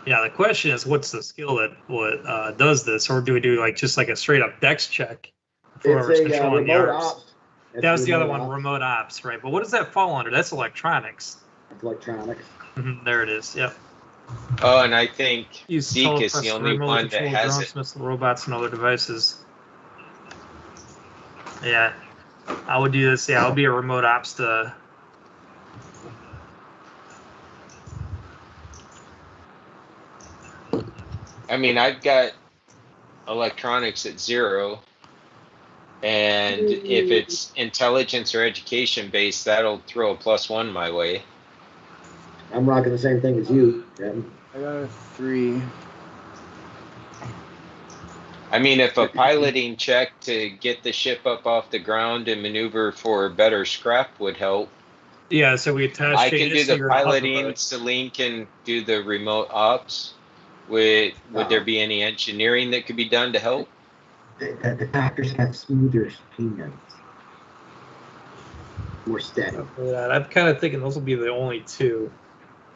Yeah, the question is, what's the skill that does this, or do we do just like a straight up dex check for whoever's controlling the arms? That was the other one, remote ops, right? But what does that fall under? That's electronics. That's electronics. There it is. Yep. Oh, and I think Zeke is the only one that has it. Missile robots and other devices. Yeah, I would do this. Yeah, I'll be a remote ops to. I mean, I've got electronics at 0, and if it's intelligence or education based, that'll throw a +1 my way. I'm rocking the same thing as you, Captain. I got a 3. I mean, if a piloting check to get the ship up off the ground and maneuver for better scrap would help. Yeah, so we attach. I can do the piloting. Celine can do the remote ops. Would there be any engineering that could be done to help? The doctors have smoother hands. More steady. I'm kind of thinking those will be the only 2.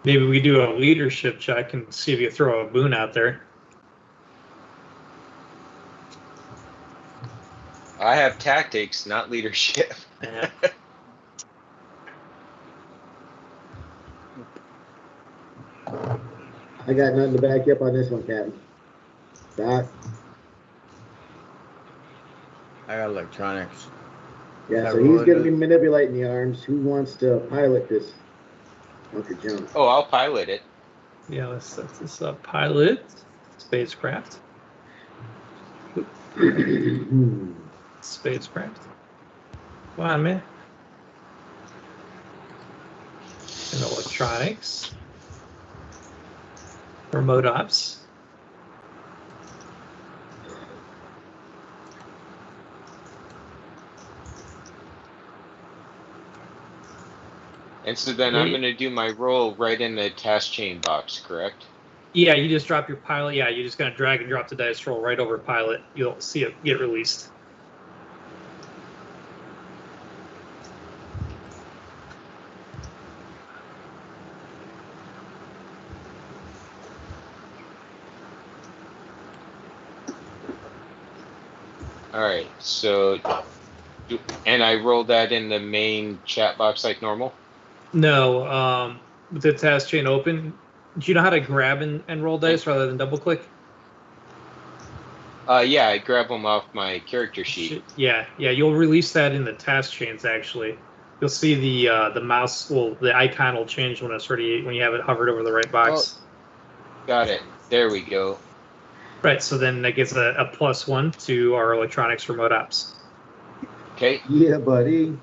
Maybe we do a leadership check and see if you throw a boon out there. I have tactics, not leadership. Yeah. I got nothing to back you up on this one, Captain. Doc? I got electronics. Yeah, so he's going to be manipulating the arms. Who wants to pilot this Uncle John? Oh, I'll pilot it. Yeah, let's set this up. Pilot spacecraft. Spacecraft. Come on, man. And electronics. Remote ops. And so then I'm going to do my roll right in the task chain box, correct? Yeah, you just drop your pilot. Yeah, you're just going to drag and drop the dice roll right over pilot. You'll see it get released. All right, so, and I roll that in the main chat box like normal? No, with the task chain open, do you know how to grab and roll dice rather than double click? Yeah, I grab them off my character sheet. Yeah, you'll release that in the task chains actually. You'll see the mouse the icon will change when you have it hovered over the right box. Oh, got it. There we go. Right, so then that gets a +1 to our electronics remote ops. Okay. Yeah, buddy.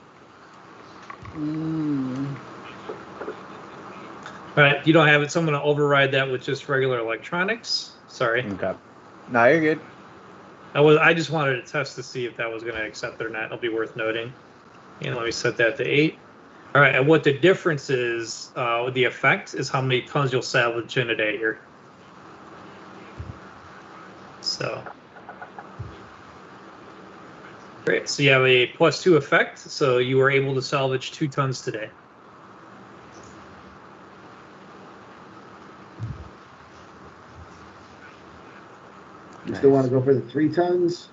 All right, you don't have it, so I'm going to override that with just regular electronics. Sorry. Okay. No, you're good. I just wanted to test to see if that was going to accept it or not. It'll be worth noting. And let me set that to 8. All right, and what the difference is, with the effect, is how many tons you'll salvage in a day here. So, great. So you have a +2 effect, so you were able to salvage 2 tons today. You still want to go for the 3 tons?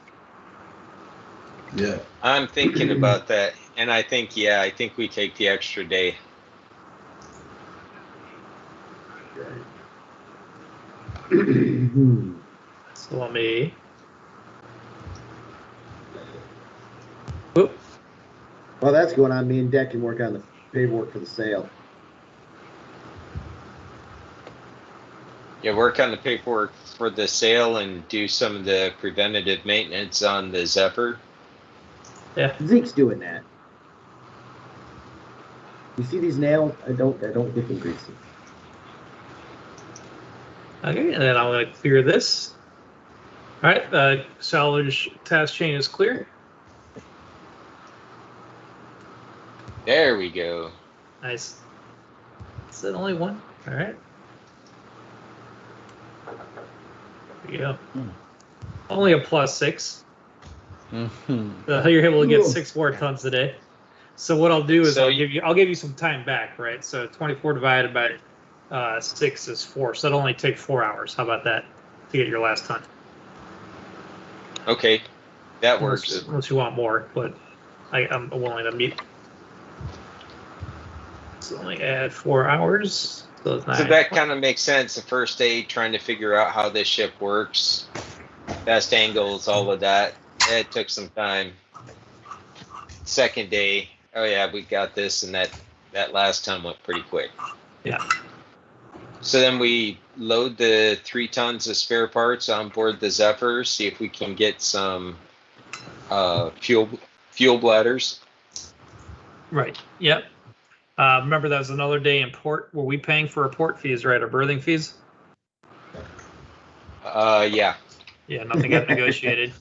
Yeah. I'm thinking about that, and I think we take the extra day. So let me. Oop. Well, that's going on. Me and Deck can work on the paperwork for the sale. Yeah, work on the paperwork for the sale and do some of the preventative maintenance on the Zephyr. Yeah. Zeke's doing that. You see these nails? I don't get them greasy. Okay, and then I'm going to clear this. All right, salvage task chain is clear. There we go. Nice. Is it only one? All right. There you go. Only a +6. You're able to get 6 more tons a day. So what I'll do is So I'll give you some time back, right? So 24 divided by 6 is 4. So that'll only take 4 hours. How about that to get your last ton? Okay, that works. Unless you want more, but I'm willing to meet. So only add 4 hours. So that kind of makes sense. The first day, trying to figure out how this ship works, best angles, all of that. It took some time. Second day, oh yeah, we got this, and that last ton went pretty quick. Yeah. So then we load the 3 tons of spare parts on board the Zephyr, see if we can get some fuel bladders. Right. Yep. Remember, that was another day in port. Were we paying for our port fees, right? Our berthing fees? Yeah. Yeah, nothing got negotiated.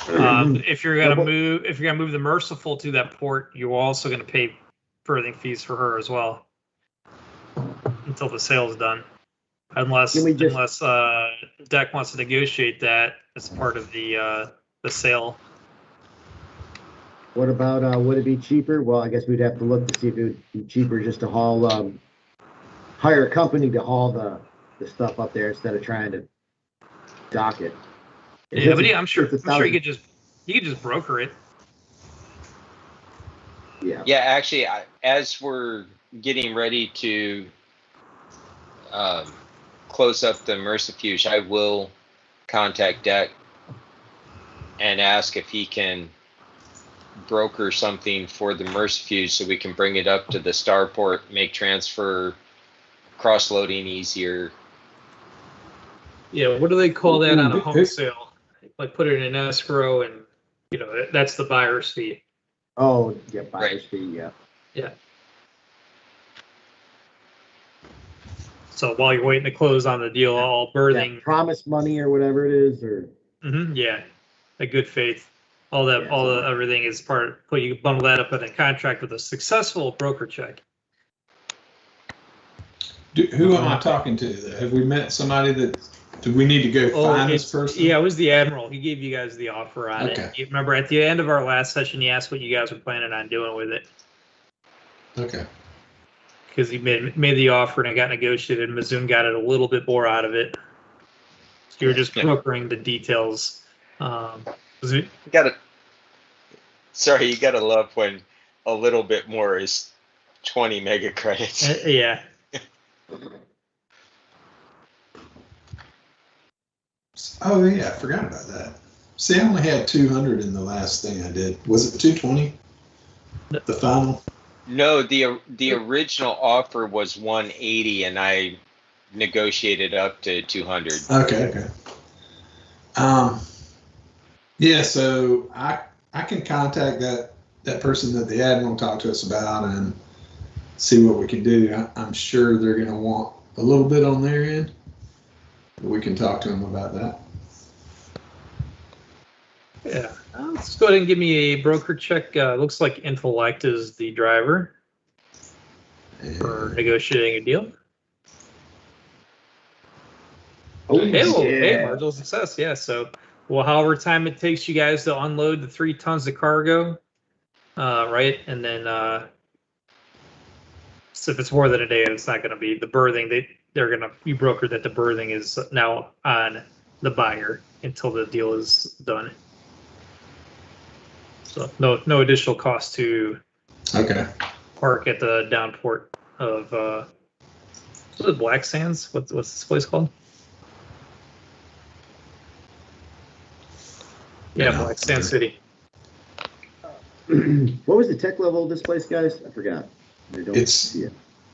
If you're gonna move the Merciful to that port, you're also gonna pay berthing fees for her as well until the sale's done. Unless Deck wants to negotiate that as part of the sale. What about, would it be cheaper? Well, I guess we'd have to look to see if it would be cheaper just to haul, hire a company to haul the stuff up there instead of trying to dock it. Yeah, but I'm sure you could just broker it. Yeah. Yeah, actually, as we're getting ready to close up the Mercifuge, I will contact Deck and ask if he can broker something for the Mercifuge so we can bring it up to the starport, make transfer, cross-loading easier. Yeah, what do they call that on a home sale? Like put it in escrow, and that's the buyer's fee. Oh, yeah, buyer's fee, yeah. Yeah. So while you're waiting to close on the deal, all berthing. Yeah, promise money or whatever it is, or. Yeah, a good faith. Everything is part. You bundle that up in a contract with a successful broker check. Who am I talking to? Have we met somebody that? Do we need to go find this person? Yeah, it was the Admiral. He gave you guys the offer on it. You remember at the end of our last session, he asked what you guys were planning on doing with it. Okay. Because he made the offer and it got negotiated, and Mizoon got it a little bit more out of it. So you were just brokering the details. You gotta love when a little bit more is 20 mega credits. Yeah. Oh yeah, I forgot about that. See, I only had 200 in the last thing I did. Was it 220? The final? No, the original offer was 180, and I negotiated up to 200. Okay. Yeah, so I can contact that person that the Admiral talked to us about, and see what we can do. I'm sure they're going to want a little bit on their end. We can talk to them about that. Yeah. Let's go ahead and give me a broker check. Looks like Intellect is the driver for negotiating a deal. Oh, Hey, marginal success. Yeah. So, well, however time it takes you guys to unload the 3 tons of cargo, right? And then, so if it's more than a day, it's not going to be the berthing. You broker that the berthing is now on the buyer until the deal is done. So no additional cost to park at the downport of what is it, Black Sands? What's this place called? Yeah, Black Sands City. What was the tech level of this place, guys? I forgot. It's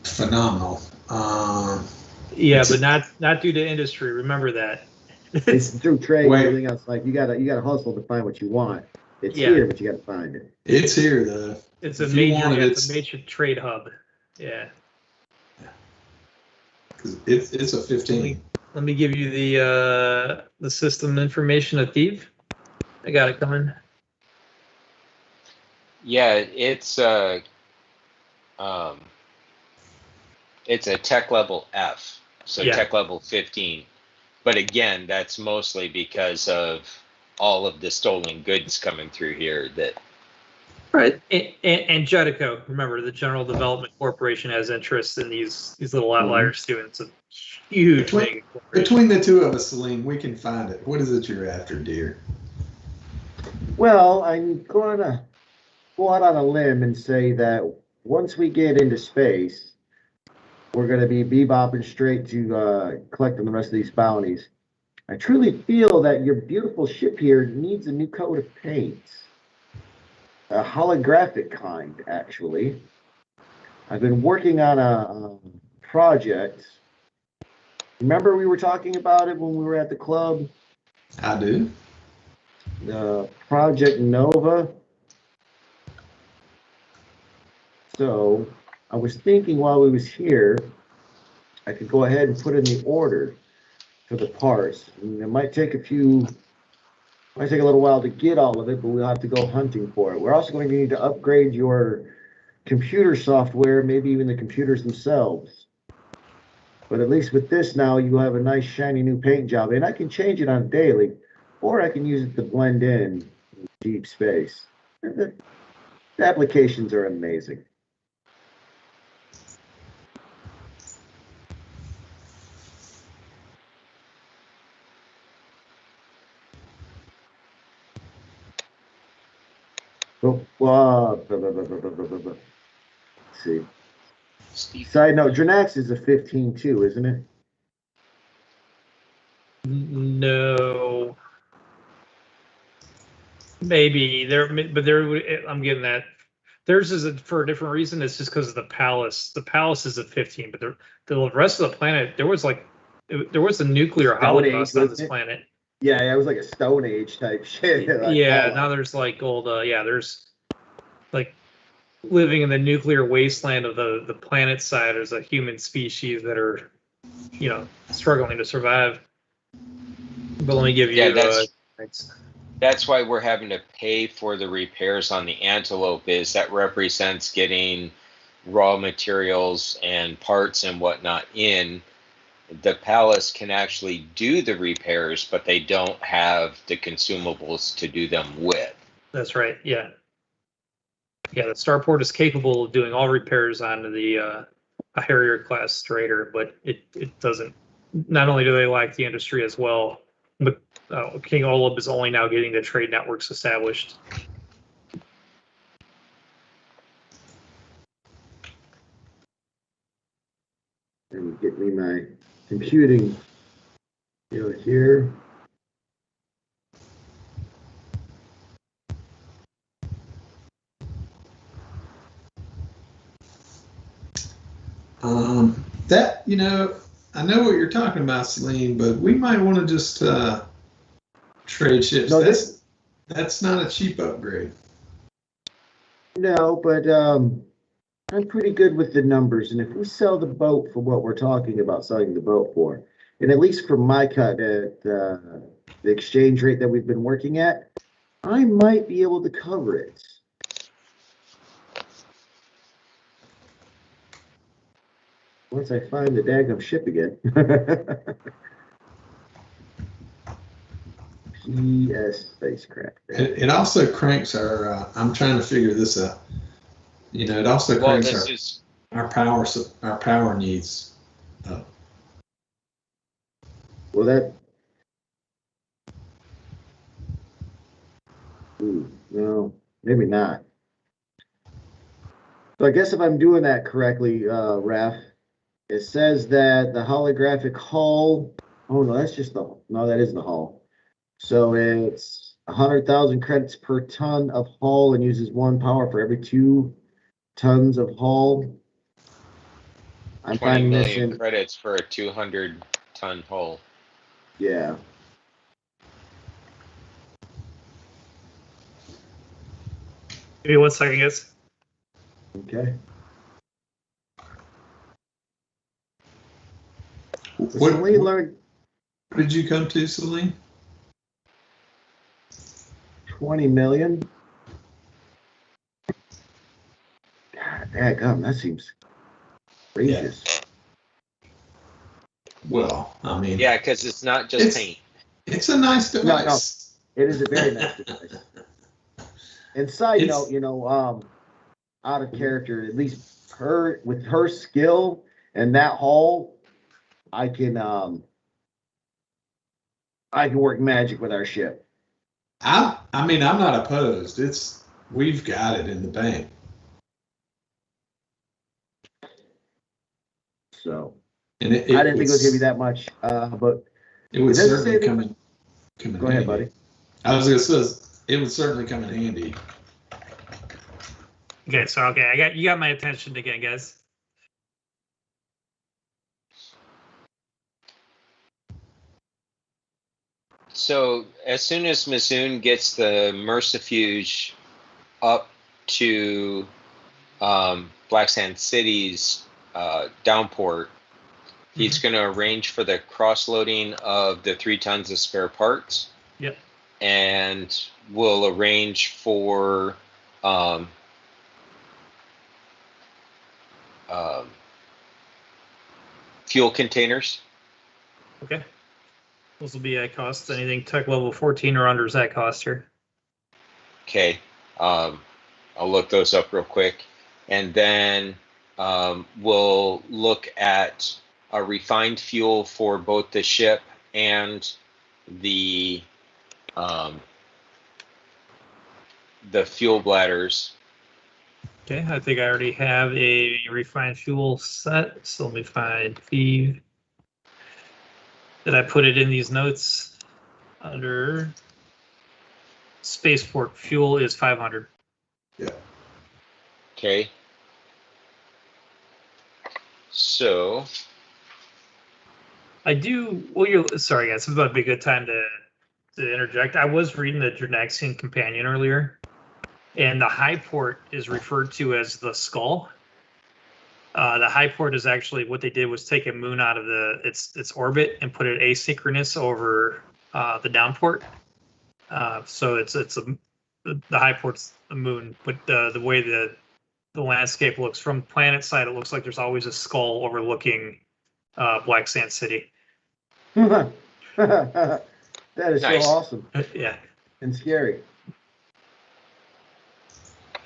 phenomenal. Yeah, but not due to industry. Remember that. It's through trade and everything else. Like you gotta hustle to find what you want. It's here, but you gotta find it. It's here though. It's a major trade hub. Yeah. It's a 15. Let me give you the system information of Thief. I got it coming. Yeah, it's a tech level F, so tech level 15. But again, that's mostly because of all of the stolen goods coming through here. That right, and Jetico. Remember, the General Development Corporation has interest in these little outliers too. It's a huge thing. Between the two of us, Celine, we can find it. What is it you're after, dear? Well, I'm going to go out on a limb and say that once we get into space, we're going to be bebopping straight to collecting the rest of these bounties. I truly feel that your beautiful ship here needs a new coat of paint. A holographic kind, actually. I've been working on a project. Remember we were talking about it when we were at the club? I do. The Project Nova. So I was thinking while we was here, I could go ahead and put in the order for the parts. And it might take a little while to get all of it, but we'll have to go hunting for it. We're also going to need to upgrade your computer software, maybe even the computers themselves. But at least with this now, you have a nice shiny new paint job, and I can change it on daily, or I can use it to blend in deep space. The applications are amazing. Let's see. Side note, Drinax is a 15 too, isn't it? No. Maybe but I'm getting that. Theirs is for a different reason. It's just because of the palace. The palace is a 15, but the rest of the planet, there was a nuclear holocaust on this planet. Yeah, it was like a Stone Age type shit. Now there's like old, there's like living in the nuclear wasteland of the planet side. There's a human species that are, struggling to survive. But let me give you. That's why we're having to pay for the repairs on the Antelope. Is that represents getting raw materials and parts and whatnot in. The Palace can actually do the repairs, but they don't have the consumables to do them with. That's right. Yeah. Yeah, the Starport is capable of doing all repairs on the a Harrier class Strader, but it doesn't. Not only do they lack the industry as well, but King Oleb is only now getting the trade networks established. And get me my computing here. That, I know what you're talking about, Celine, but we might want to just trade ships. No, that's not a cheap upgrade. No, but I'm pretty good with the numbers, and if we sell the boat for what we're talking about selling the boat for, and at least for my cut at the exchange rate that we've been working at, I might be able to cover it. Once I find the daggum ship again. PS spacecraft. It also cranks our. I'm trying to figure this out. You know, it also Well, cranks this is our power needs up. Well, that. No, maybe not. So I guess if I'm doing that correctly, Raph, it says that the holographic hull. Oh no, that's just the. No, that is the hull. So it's 100,000 credits per ton of hull and uses 1 power for every 2 tons of hull. I'm 20 finding this million in. credits for a 200-ton hull. Yeah. Give me 1 second, guys. Okay. What learned did you come to, Celine? 20 million. God, daggum, that seems outrageous. Well, I mean, Yeah, because it's not just paint. It's a nice device. No, it is a very nice device. And side note, out of character, at least with her skill and that hull, I can work magic with our ship. I mean, I'm not opposed. We've got it in the bank. So, And I didn't think it was gonna be that much, but it would it doesn't certainly say come in Go ahead, handy. buddy. I was gonna say it would certainly come in handy. Okay, so you got my attention again, guys. So as soon as Mizoon gets the Mercifuge up to Black Sand City's downport, he's going to arrange for the cross-loading of the 3 tons of spare parts. Yep. And we'll arrange for fuel containers. Okay. Those will be at cost. Anything tech level 14 or under is at cost here. Okay. I'll look those up real quick. And then we'll look at a refined fuel for both the ship and the fuel bladders. Okay, I think I already have a refined fuel set. So let me find Steve. Did I put it in these notes? Under spaceport fuel is 500. Yeah. Okay. So I do. Well, sorry, guys. This would be a good time to interject. I was reading the Drinaxian Companion earlier, and the high port is referred to as the skull. The high port is actually what they did was take a moon out of its orbit and put it asynchronous over the down port. So the high port's the moon, but the way the landscape looks from planet side, it looks like there's always a skull overlooking Black Sand City. That is Nice. so awesome Yeah. and scary.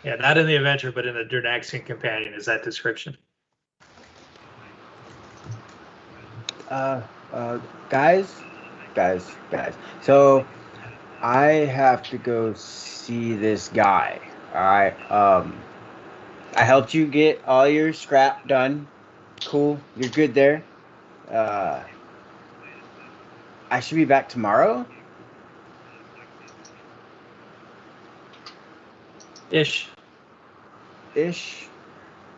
Yeah, not in the adventure, but in the Drinaxian Companion is that description. Guys. So I have to go see this guy. All right. I helped you get all your scrap done. Cool. You're good there. I should be back tomorrow. Ish. I'm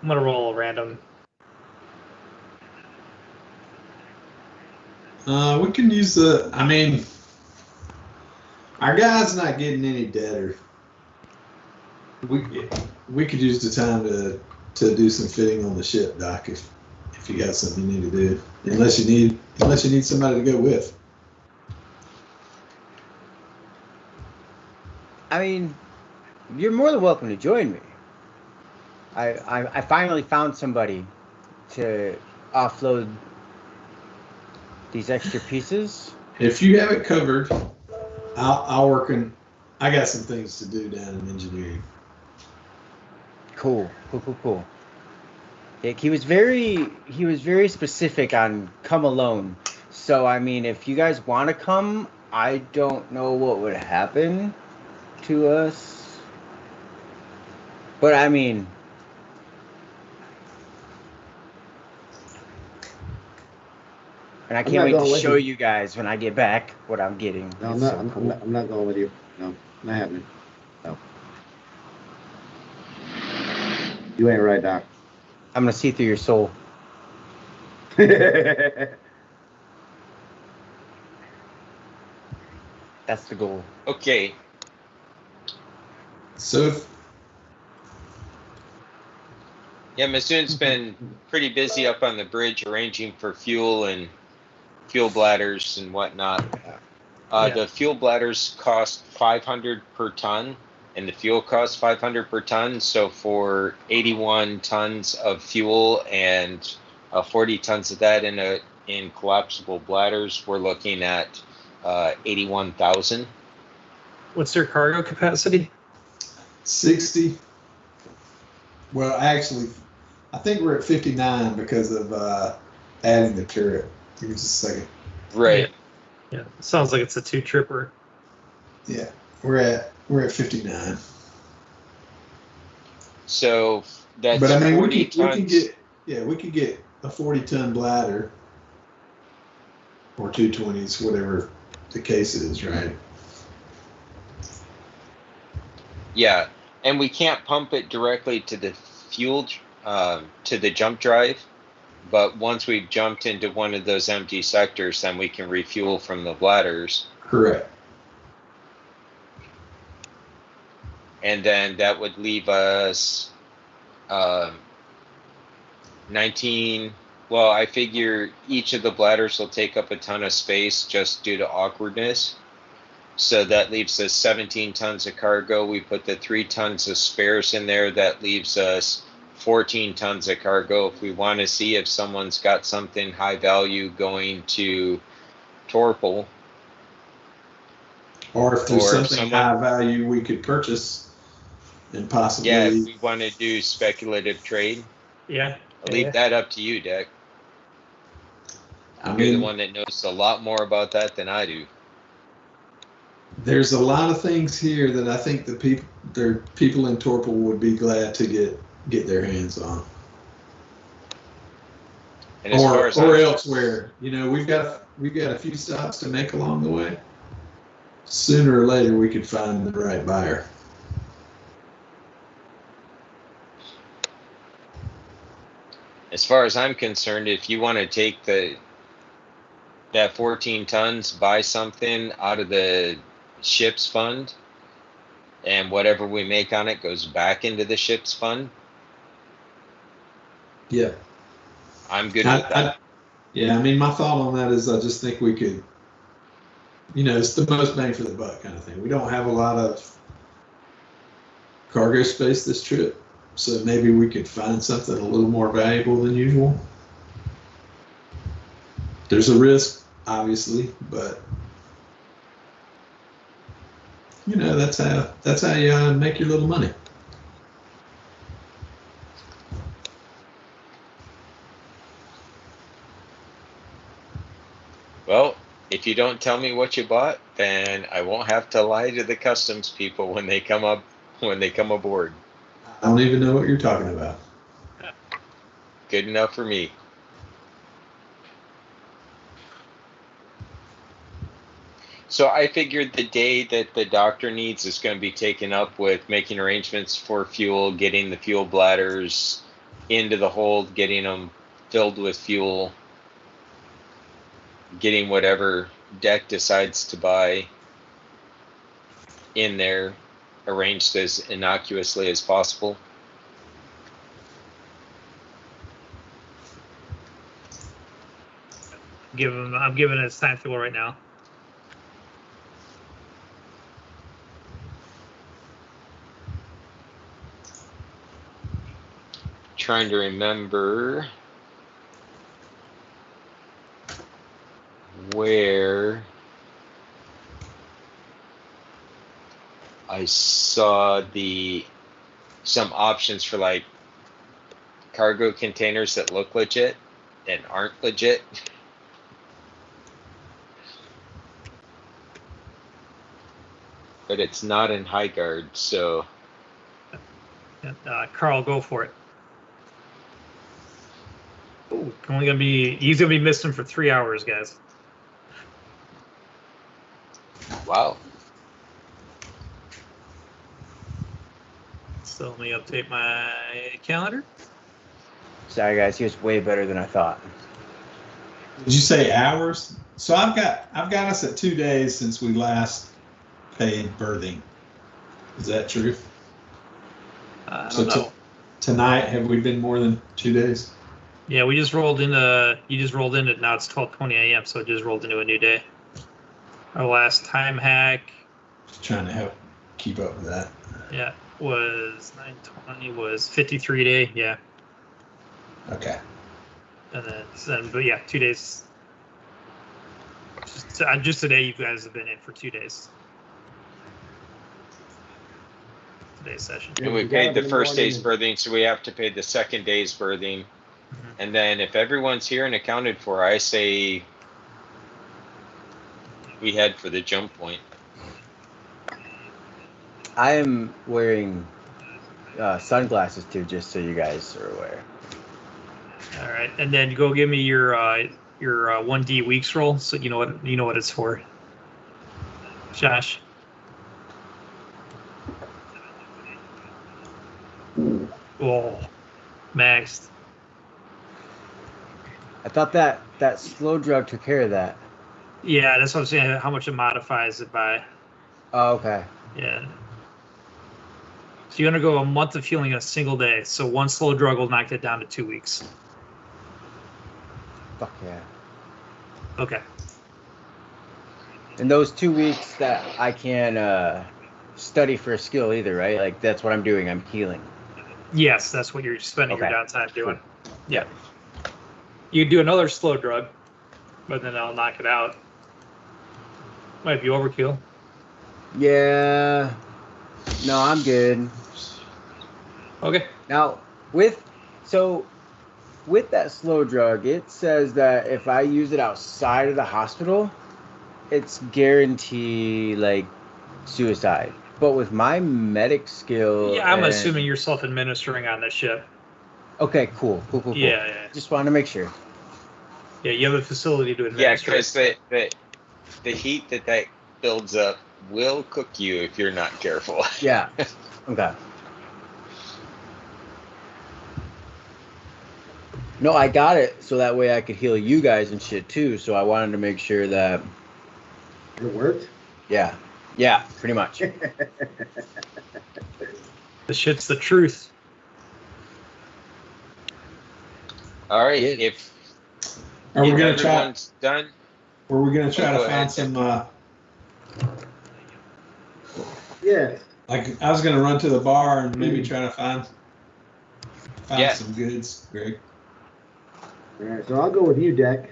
gonna roll a random. We can use I mean, our guy's not getting any deader. We could use the time to do some fitting on the ship, Doc. If you got something you need to do, unless you need somebody to go with. I mean, you're more than welcome to join me. I finally found somebody to offload these extra pieces. If you have it covered, I'll work on. I got some things to do down in engineering. Cool. He was very specific on come alone. So I mean, if you guys want to come, I don't know what would happen to us. But I mean, and I can't wait to show you guys when I get back what I'm getting. No, I'm not going with you. No, not happening. No. You ain't right, Doc. I'm gonna see through your soul. That's the goal. Okay. So Yeah, Masoon's been pretty busy up on the bridge arranging for fuel and fuel bladders and whatnot. The fuel bladders cost $500 per ton, and the fuel costs $500 per ton. So for 81 tons of fuel and 40 tons of that in collapsible bladders, we're looking at 81,000. What's their cargo capacity? 60. Well, actually, I think we're at 59 because of adding the turret. Give me just a second. Right. Yeah. Sounds like it's a 2-tripper. Yeah, we're at 59. So that's but I mean, 40 we tons. could get a 40-ton bladder or 220s, whatever the case is, right? Yeah, and we can't pump it directly to the fuel, to the jump drive, but once we've jumped into one of those empty sectors, then we can refuel from the bladders. Correct. And then that would leave us 19. Well, I figure each of the bladders will take up a ton of space just due to awkwardness. So that leaves us 17 tons of cargo. We put the 3 tons of spares in there. That leaves us 14 tons of cargo. If we want to see if someone's got something high value going to Torpal. Or if there's something high value we could purchase and possibly. Yeah, if we want to do speculative trade. Yeah. I'll leave that up to you, Dick. You're the one that knows a lot more about that than I do. There's a lot of things here that I think the people in Torpal would be glad to get their hands on. And as far as or elsewhere, we've got a few stops to make along the way. Sooner or later, we could find the right buyer. As far as I'm concerned, if you want to take that 14 tons, buy something out of the ship's fund, and whatever we make on it goes back into the ship's fund. Yeah. I'm good with that. I mean, my thought on that is I just think we could, it's the most bang for the buck kind of thing. We don't have a lot of cargo space this trip, so maybe we could find something a little more valuable than usual. There's a risk, obviously, but that's how you make your little money. Well, if you don't tell me what you bought, then I won't have to lie to the customs people when they come aboard. I don't even know what you're talking about. Good enough for me. So I figured the day that the doctor needs is going to be taken up with making arrangements for fuel, getting the fuel bladders into the hold, getting them filled with fuel, getting whatever Deck decides to buy in there arranged as innocuously as possible. I'm giving it its time fuel right now. Trying to remember where I saw some options for like cargo containers that look legit and aren't legit. But it's not in high guard, so Carl, go for it. Ooh, he's gonna be missing for 3 hours, guys. wow. So let me update my calendar. Sorry, guys. He was way better than I thought. Did you say hours? So I've got us at 2 days since we last paid berthing. Is that true? I don't know. Tonight, have we been more than 2 days? Yeah, we just rolled into. You just rolled into. Now it's 12:20 a.m. So it just rolled into a new day. Our last time hack. Just trying to help keep up with that. Yeah, was 9:20. Was 53 day. Yeah. Okay. And then, but yeah, 2 days. Just today, you guys have been in for 2 days. Today's session. And we paid the first day's berthing, so we have to pay the second day's berthing. Mm-hmm. And then if everyone's here and accounted for, I say we head for the jump point. I am wearing sunglasses too, just so you guys are aware. All right, and then go give me your 1D weeks roll, so you know what it's for. Josh. Oh, maxed. I thought that slow drug took care of that. Yeah, that's what I'm saying. How much it modifies it by. Oh, okay. Yeah. So you're gonna go a month of healing in a single day. So one slow drug will knock that down to 2 weeks. Fuck yeah. Okay. In those 2 weeks that I can study for a skill either, right? Like that's what I'm doing. I'm healing. Yes, that's what you're spending your Okay. downtime doing. Yeah. You do another slow drug, but then I'll knock it out. Might be overkill. Yeah. No, I'm good. Okay. Now, with that slow drug, it says that if I use it outside of the hospital, it's guaranteed like suicide. But with my medic skill, Yeah, I'm assuming you're self-administering on the ship. Okay, cool. Yeah. Just wanted to make sure. Yeah, you have a facility to Yeah, administer. because the heat that builds up will cook you if you're not careful. Yeah. Okay. No, I got it so that way I could heal you guys and shit too. So I wanted to make sure that It worked. Yeah, pretty much. The shit's the truth. All right, Yeah. if Are we gonna try? everyone's done, Or we're gonna try Go to ahead. find some. Yeah. Like I was gonna run to the bar and maybe try to find Yeah. some goods, Greg. All right. So I'll go with you, Deck.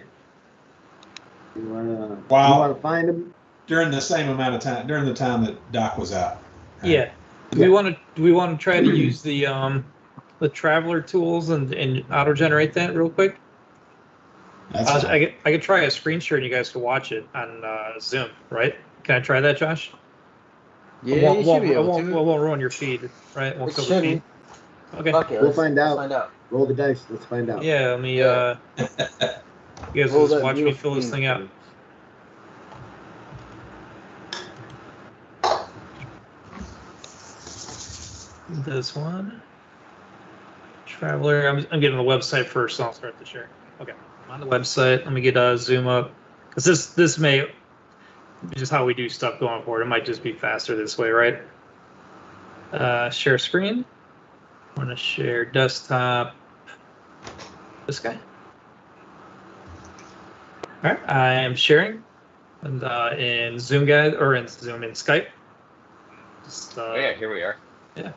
You wanna find them? During the same amount of time, during the time that Doc was out. Right? Yeah. Do we want to try to use the traveler tools and auto generate that real quick? That's fine. I could try a screen share and you guys can watch it on Zoom, right? Can I try that, Josh? Yeah, you should be It able to. won't ruin your feed, right? It won't It kill the feed. shouldn't. Okay. Fuck it, We'll let's find out. Find out. Roll the dice. Let's find out. Yeah, let me. Yeah. You guys Roll just that watch me wheel fill this thing. thing out. This one. Traveler. I'm getting the website first, so I'll start the share. Okay. I'm on the website. Let me get Zoom up. Because this may be just how we do stuff going forward. It might just be faster this way, right? Share screen. I want to share desktop. This guy. All right, I am sharing, and in Zoom guys or in Skype. Just, Oh yeah, here we are. Yeah.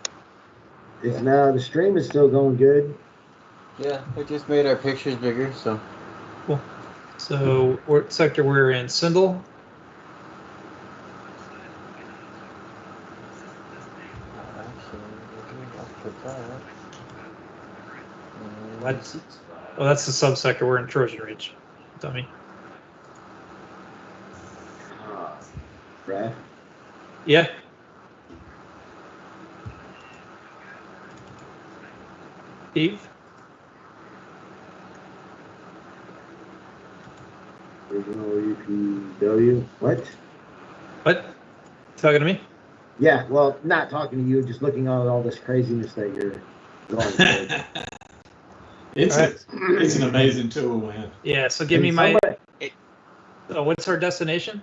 Is now the stream is still going good? Yeah, I just made our pictures bigger, so. Cool. So, what sector we're in? Sindel. What? Oh, that's the subsector. We're in Trojan Ridge. Dummy. Right. Yeah. Steve? Original UPW. What? What? Talking to me? Yeah, well, not talking to you, just looking at all this craziness that you're going through. It's an amazing tool, man. Yeah, so give me my... Oh, what's our destination?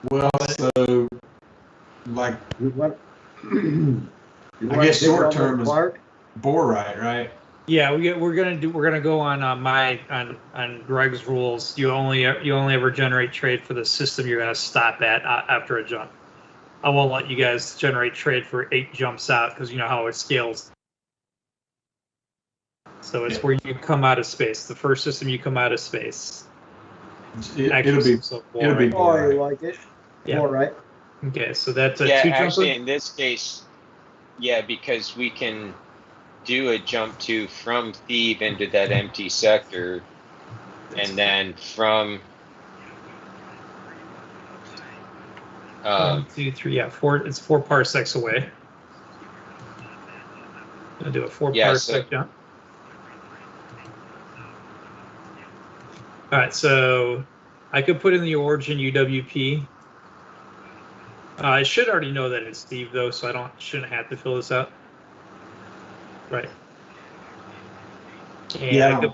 Well, so, like, What? I guess short term is Borite, right? Yeah, we're gonna go on on Greg's rules. You only ever generate trade for the system you're gonna stop at after a jump. I won't let you guys generate trade for 8 jumps out because you know how it scales. So it's where you come out of space. The first system you come out of space. It'll be Oh, you like it? Yeah. All right. Okay, so that's a 2 actually, jumper? in this case, yeah, because we can do a jump to from Thebe into that empty sector, and then from 1, 2, 3, yeah, 4. It's 4 parsecs away. Gonna do a 4 parsec jump. All right, so I could put in the origin UWP. I should already know that it's Steve though, so I shouldn't have to fill this out. Right. And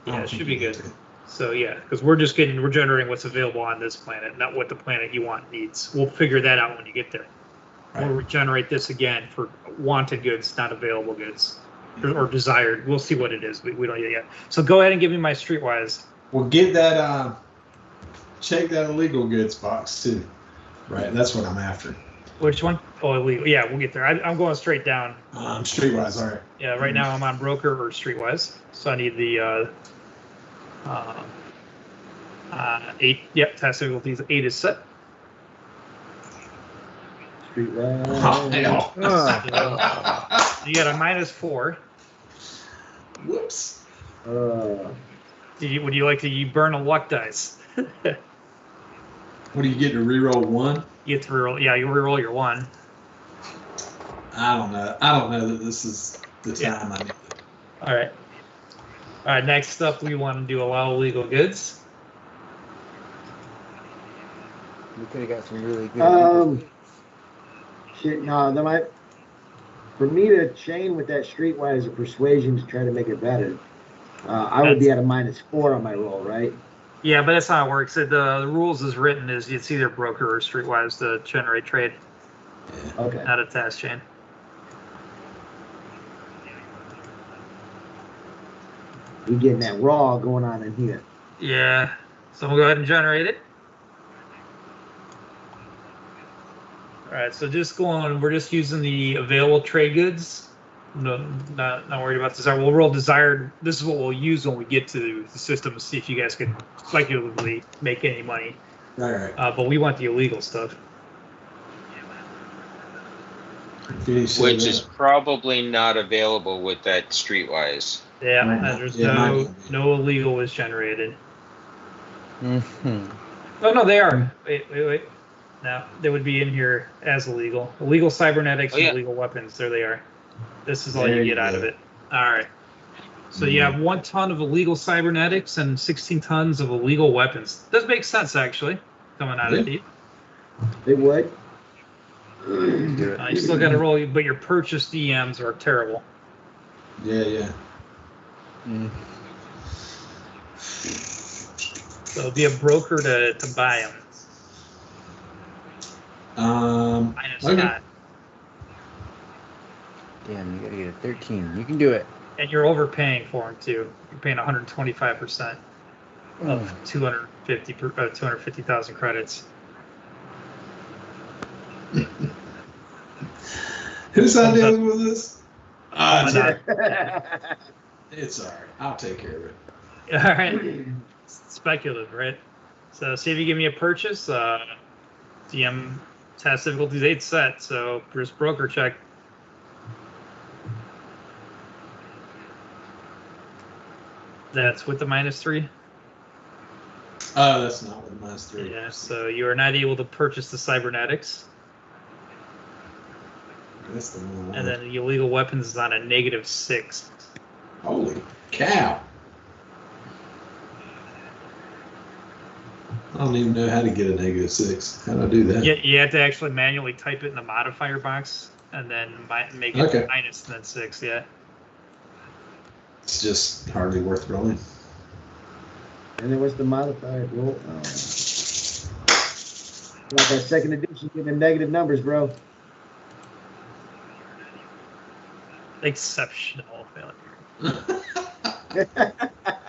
it should be good. So yeah, because we're generating what's available on this planet, not what the planet you want needs. We'll figure that out when you get there. Right. We'll generate this again for wanted goods, not available goods, or desired. We'll see what it is. We don't yet. So go ahead and give me my streetwise. Well, get that. Check that illegal goods box too. Right, that's what I'm after. Which one? Oh, illegal. Yeah, we'll get there. I'm going straight down. Streetwise, all right. Yeah, right now I'm on broker or streetwise, so I need the 8. Yep, task difficulties 8 is set. Streetwise. You got a -4. Whoops. Would you like to burn a luck dice? What do you get to reroll 1? You get to reroll. Yeah, you reroll your 1. I don't know. I don't know that this is the time I need it. All right. All right. Next up, we want to do allow illegal goods. We could have got some really good. Shit, no, that might. For me to chain with that streetwise or persuasion to try to make it better, I would be at a -4 on my roll, right? Yeah, but that's not how it works. The rules is written is it's either broker or streetwise to generate trade. Okay. Not a task chain. You're getting that raw going on in here. Yeah. So we'll go ahead and generate it. All right. So just going. We're just using the available trade goods. No, not worried about this. We'll roll desired. This is what we'll use when we get to the system to see if you guys can speculatively make any money. Right. But we want the illegal stuff. which is probably not available with that streetwise. Yeah, there's no illegal was generated. Mm-hmm. Oh no, they are. Wait. No, they would be in here as illegal. Illegal cybernetics and illegal weapons. There they are. This is all you get out of it. All right. So you have 1 ton of illegal cybernetics and 16 tons of illegal weapons. Does make sense actually, coming out of it. It would. You still got to roll, but your purchase DMs are terrible. Yeah. So it'd be a broker to buy them. Minus okay. that. Damn, you gotta get a 13. You can do it. And you're overpaying for them too. You're paying 125%. of 250,000 credits. Whose idea was this? Oh, It's my all God. right. It's all right. I'll take care of it. All right. Speculative, right? So see if you give me a purchase. DM task difficulties 8 set. So Bruce broker check. That's with the -3. Oh, that's not with -3. Yeah. So you are not able to purchase the cybernetics, That's the one. and then the illegal weapons is on a -6. Holy cow! I don't even know how to get a -6. How do I do that? Yeah, you have to actually manually type it in the modifier box, and then make it Okay. minus and then 6. Yeah. It's just hardly worth rolling. And then what's the modified roll? Oh. Like that second edition giving negative numbers, bro. Exceptional failure.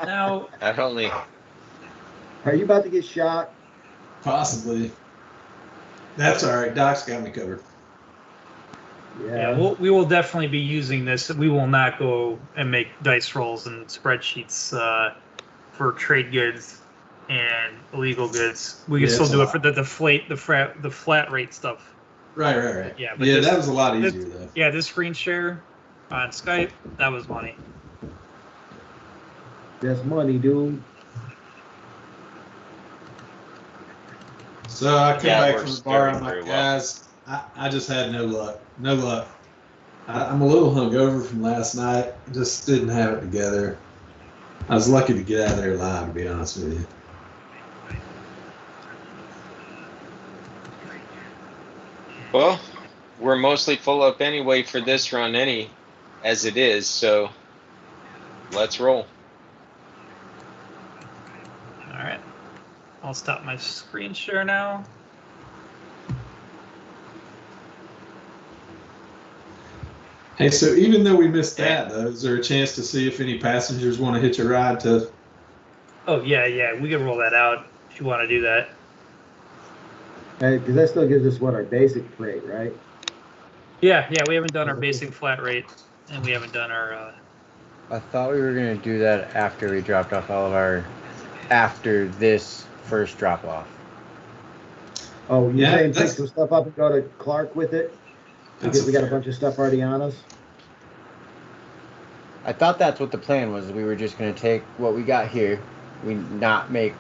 Now, Not only Are you about to get shot? Possibly. That's all right. Doc's got me covered. yeah, we will definitely be using this. We will not go and make dice rolls and spreadsheets for trade goods and illegal goods. We can Yeah, still it's do a it for the flat rate stuff. Right. Yeah, but Yeah, this- that was a lot this- easier though. Yeah, this screen share on Skype, that was money. That's money, dude. So I come Yeah, back we're from the bar. I'm starting like, very well. guys, I just had no luck. No luck. I'm a little hungover from last night. Just didn't have it together. I was lucky to get out of there alive, to be honest with you. Well, we're mostly full up anyway for this run, as it is. So let's roll. All right. I'll stop my screen share now. Hey, so even though we missed that, though, is there a chance to see if any passengers want to hitch a ride to? Oh, yeah, we can roll that out if you want to do that. Because that still gives us what, our basic rate, right? Yeah, we haven't done our basic flat rate, and we haven't done our. I thought we were gonna do that after we dropped off all of our, after this first drop off. Oh, you're Yeah, saying pick that's- some stuff up and go to Clark with it? Because we got a bunch of stuff already on us? I thought that's what the plan was. We were just gonna take what we got here. We not make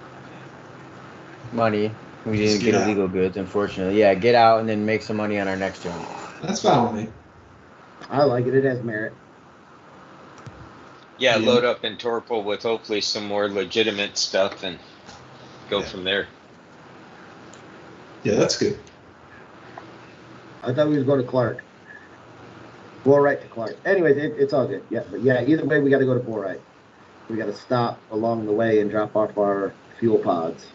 money. We Just didn't get get out. illegal goods, unfortunately. Yeah, get out and then make some money on our next jump. That's fine with me. I like it. It has merit. Yeah, Yeah. load up in Torpal with hopefully some more legitimate stuff and go Yeah. from there. Yeah, that's good. I thought we was going to Clark. Borite to Clark. Anyways, it's all good. Yeah, but yeah, either way, we got to go to Borite. We got to stop along the way and drop off our fuel pods.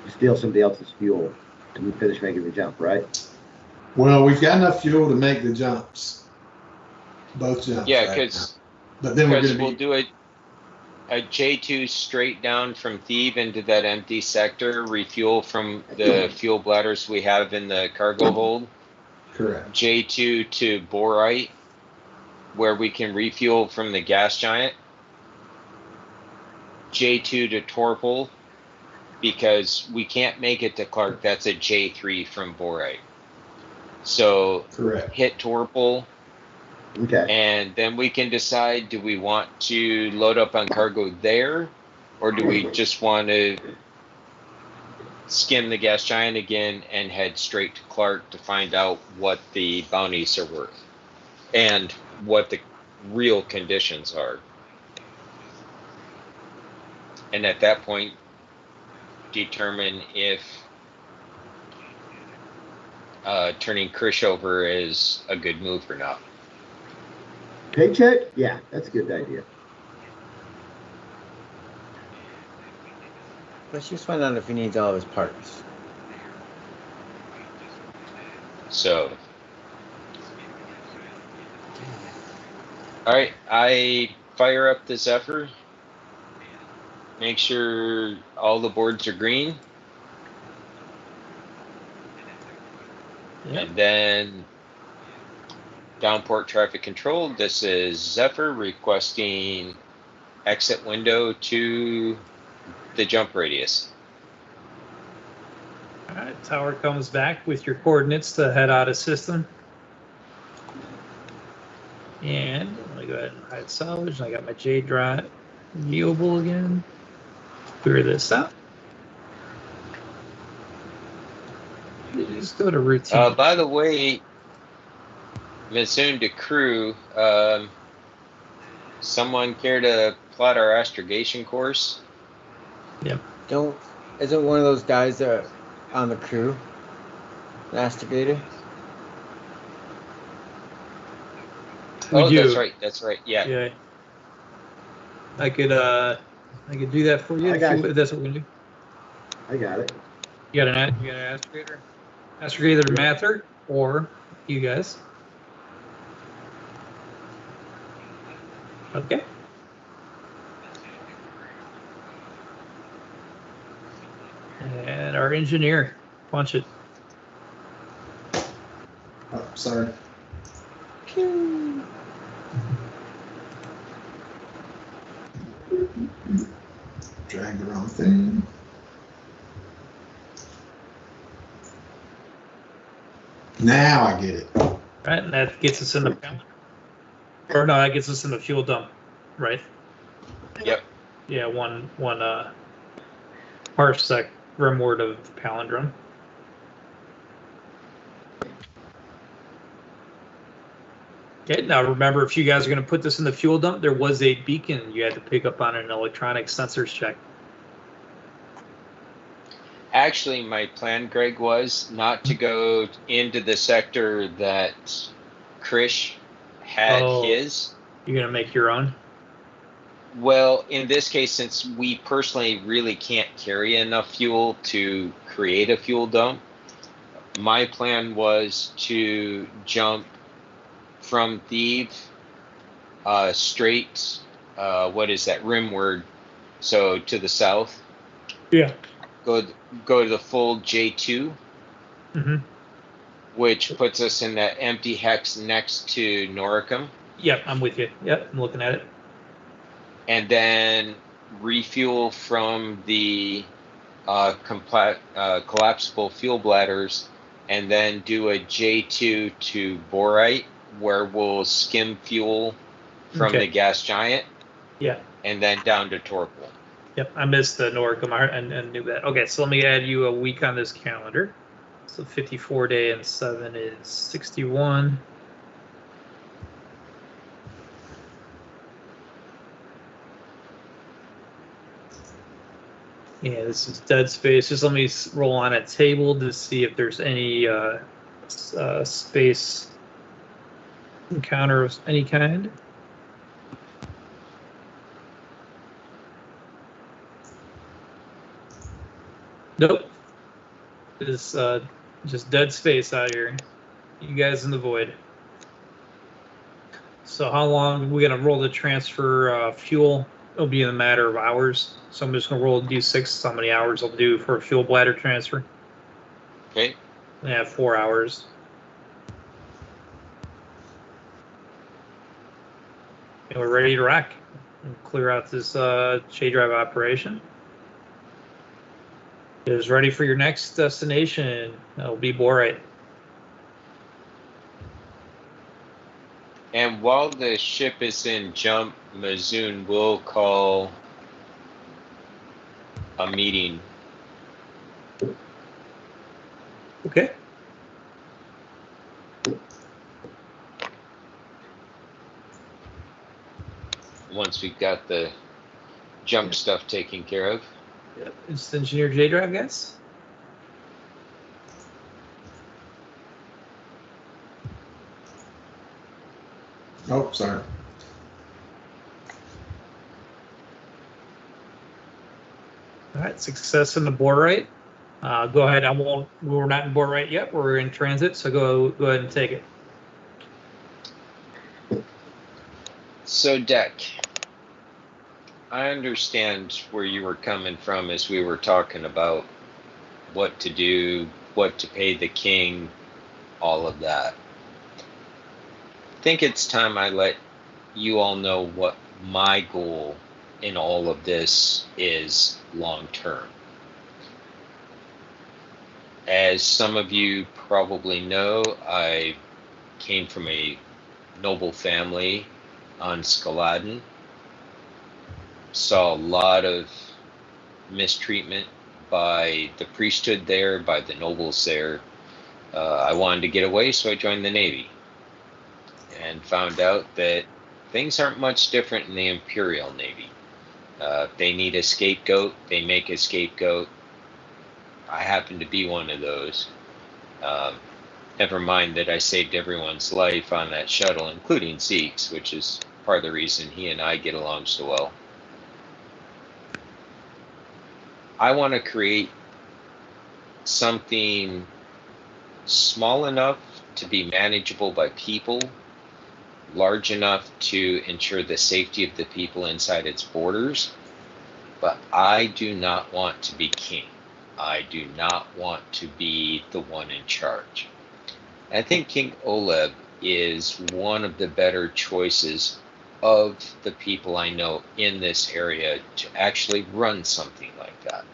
Steal somebody else's fuel to finish making the jump, right? Well, we've got enough fuel to make the jumps. Both jumps. Yeah, right because now. But then we're going to we'll be. do a J2 straight down from Thebe into that empty sector, refuel from the fuel bladders we have in the cargo hold. Correct. J2 to Borite, where we can refuel from the gas giant. J2 to Torpal, because we can't make it to Clark. That's a J3 from Borite. So Correct. hit Torpal, Okay. and then we can decide, do we want to load up on cargo there, or do we just want to skim the gas giant again and head straight to Clark to find out what the bounties are worth and what the real conditions are? And at that point, determine if turning Krish over is a good move or not. Paycheck? Yeah, that's a good idea. Let's just find out if he needs all of his parts. So, all right, I fire up the Zephyr. Make sure all the boards are green. Yep. And then downport traffic control. This is Zephyr requesting exit window to the jump radius. All right, tower comes back with your coordinates to head out of system. And I'm gonna go ahead and hide salvage. I got my J drive viewable again. Clear this out. Just go to routine. By the way, Mizoon to crew, someone care to plot our astrogation course? Isn't one of those guys that on the crew an astrogator? Oh, do. That's right. Yeah. Yeah. I could do that for you I if, got if that's what we're gonna do. I got it. You got an astrogator? Astrogator Mather or you guys? Okay. And our engineer, punch it. Oh, sorry. Drag the wrong thing. Now I get it. Right, and that gets us in the or no, that gets us in the fuel dump, right? Yep. Yeah, one parsec rimward of palindrome. Okay, now remember, if you guys are going to put this in the fuel dump, there was a beacon you had to pick up on an electronic sensors check. Actually, my plan, Greg, was not to go into the sector that Krish had his. You're going to make your own? Well, in this case, since we personally really can't carry enough fuel to create a fuel dump, my plan was to jump from Thebe straight, what is that, rimward, so to the south. Yeah. Go to the full J2, which puts us in that empty hex next to Noricum. Yep, I'm with you. Yep, I'm looking at it. And then refuel from the collapsible fuel bladders, and then do a J2 to Borite, where we'll skim fuel from the gas giant. Yeah. And then down to Torpal. Yep, I missed the Noricum and knew that. Okay, so let me add you a week on this calendar. So 54 day and 7 is 61. Yeah, this is dead space. Just let me roll on a table to see if there's any space encounter of any kind. Nope. It's just dead space out here. You guys in the void. So how long we gonna roll the transfer fuel? It'll be in a matter of hours. So I'm just gonna roll d6. How many hours I'll do for a fuel bladder transfer? Okay. I have 4 hours. And we're ready to rock. And clear out this J drive operation. It is ready for your next destination. That'll be Borite. And while the ship is in jump, Mizoon will call a meeting. Okay. Once we've got the jump stuff taken care of. Yep. It's Engineer J drive, guys. Oh, sorry. All right, success in the Borite. Go ahead. We're not in Borite yet. We're in transit, so go ahead and take it. So, Deck, I understand where you were coming from as we were talking about what to do, what to pay the king, all of that. I think it's time I let you all know what my goal in all of this is long term. As some of you probably know, I came from a noble family on Skaladen. Saw a lot of mistreatment by the priesthood there, by the nobles there. I wanted to get away, so I joined the Navy and found out that things aren't much different in the Imperial Navy. They need a scapegoat, they make a scapegoat. I happen to be one of those. Never mind that I saved everyone's life on that shuttle, including Zeke's, which is part of the reason he and I get along so well. I want to create something small enough to be manageable by people, large enough to ensure the safety of the people inside its borders, but I do not want to be king. I do not want to be the one in charge. I think King Oleb is one of the better choices of the people I know in this area to actually run something like that.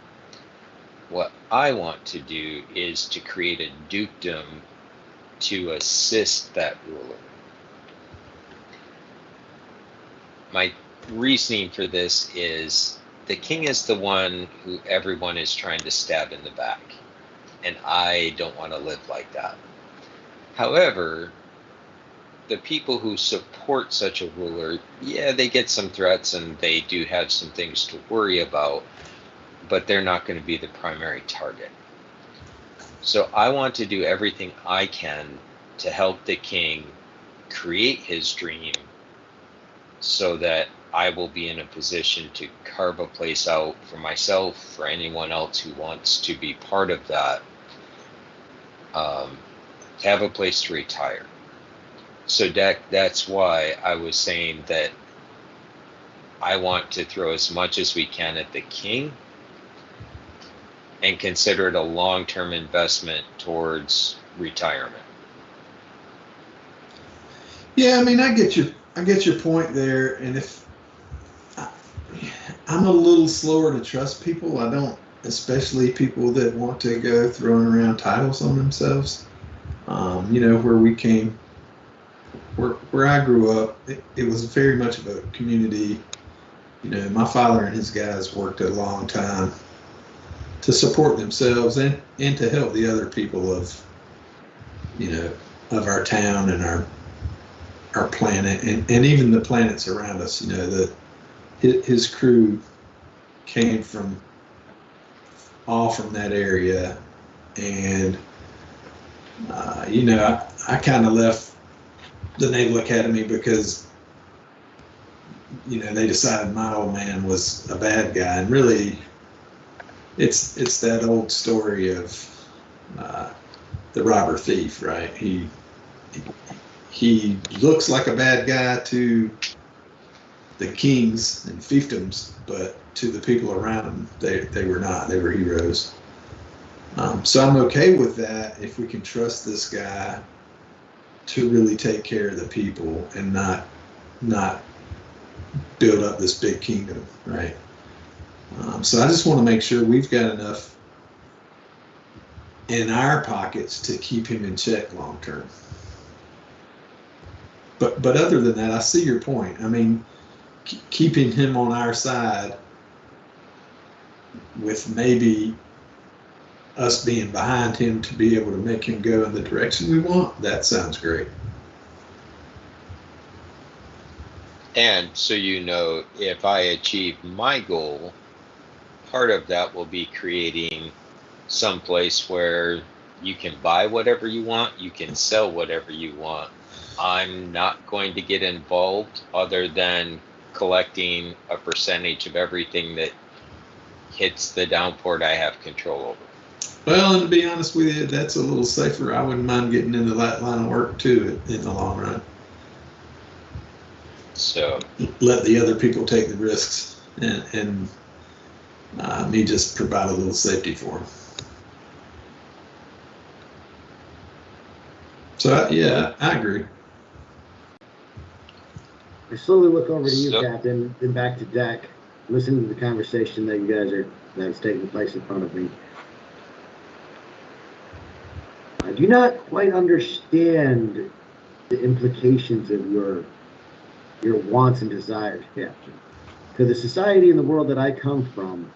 What I want to do is to create a dukedom to assist that ruler. My reasoning for this is the king is the one who everyone is trying to stab in the back, and I don't want to live like that. However, the people who support such a ruler, yeah, they get some threats and they do have some things to worry about, but they're not going to be the primary target. So I want to do everything I can to help the king create his dream so that I will be in a position to carve a place out for myself, for anyone else who wants to be part of that, have a place to retire. So that's why I was saying that I want to throw as much as we can at the king and consider it a long-term investment towards retirement. Yeah, I mean, I get your point there, and if I'm a little slower to trust people, I don't, especially people that want to go throwing around titles on themselves. Where we came, where I grew up, it was very much of a community. My father and his guys worked a long time to support themselves and to help the other people of our town and our planet and even the planets around us. His crew came all from that area, and I kind of left the Naval Academy because they decided my old man was a bad guy, and really it's that old story of the robber thief, right? He looks like a bad guy to the kings and fiefdoms, but to the people around him, they were not. They were heroes. So I'm okay with that if we can trust this guy to really take care of the people and not build up this big kingdom, right? So I just want to make sure we've got enough in our pockets to keep him in check long term. But other than that, I see your point. I mean, keeping him on our side with maybe us being behind him to be able to make him go in the direction we want, that sounds great. And so if I achieve my goal, part of that will be creating some place where you can buy whatever you want, you can sell whatever you want. I'm not going to get involved other than collecting a percentage of everything that hits the downport I have control over. Well, and to be honest with you, that's a little safer. I wouldn't mind getting into that line of work too in the long run. So let the other people take the risks and me just provide a little safety for them. So yeah, I agree. I slowly look over to you, So- Captain, then back to deck, listening to the conversation that's taking place in front of me. I do not quite understand the implications of your wants and desires, Captain. For the society and the world that I come from,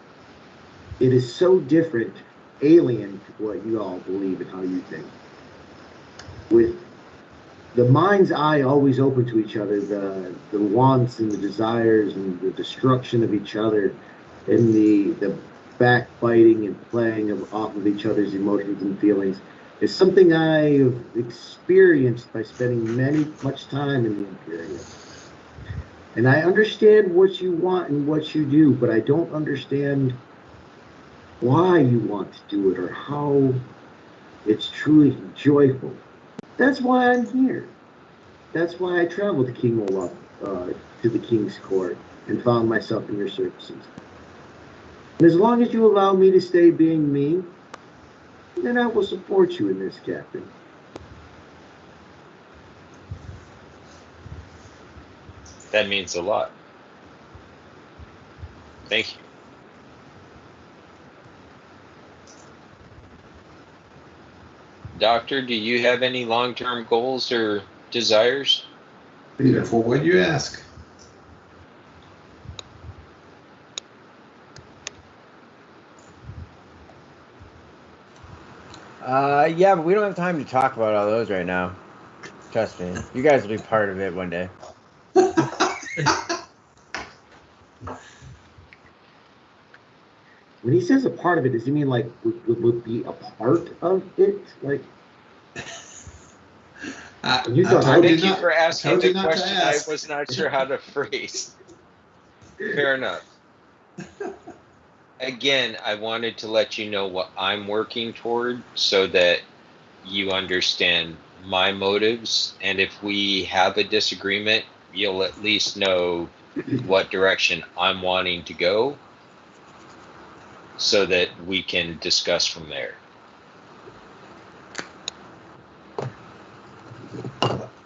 it is so different, alien to what you all believe and how you think. With the mind's eye always open to each other, the wants and the desires and the destruction of each other, and the backbiting and playing off of each other's emotions and feelings is something I've experienced by spending much time in the Imperium. And I understand what you want and what you do, but I don't understand why you want to do it or how it's truly joyful. That's why I'm here. That's why I traveled to King Olaf, to the King's Court, and found myself in your services. And as long as you allow me to stay being me, then I will support you in this, Captain. That means a lot. Thank you. Doctor, do you have any long-term goals or desires? Beautiful. What you ask? Yeah, but we don't have time to talk about all those right now. Trust me. You guys will be part of it one day. When he says a part of it, does he mean like would be a part of it? Like, you thought- told Thank you not- for asking told you the not to question I ask. was not sure how to phrase. Fair enough. Again, I wanted to let you know what I'm working toward so that you understand my motives. And if we have a disagreement, you'll at least know what direction I'm wanting to go so that we can discuss from there.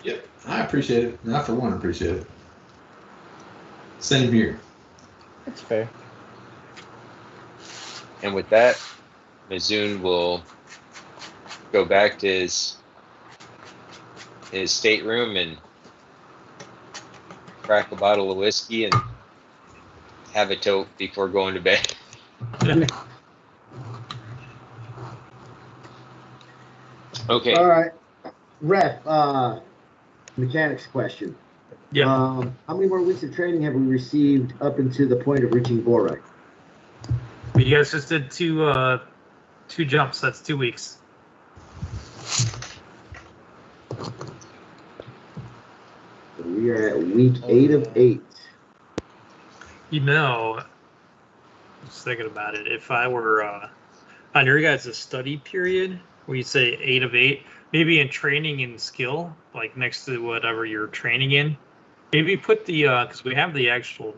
Yep, I appreciate it. I, for one, appreciate it. Same here. That's fair. And with that, Mizoon will go back to his stateroom and crack a bottle of whiskey and have a toke before going to bed. Okay. All right, Ref. Mechanics question. Yeah. How many more weeks of training have we received up until the point of reaching Borak? You guys just did two jumps. That's 2 weeks. So we are at week 8 of 8. You know, just thinking about it, if I were on your guys' study period, where you say 8 of 8, maybe in training and skill, like next to whatever you're training in, maybe put the because we have the actual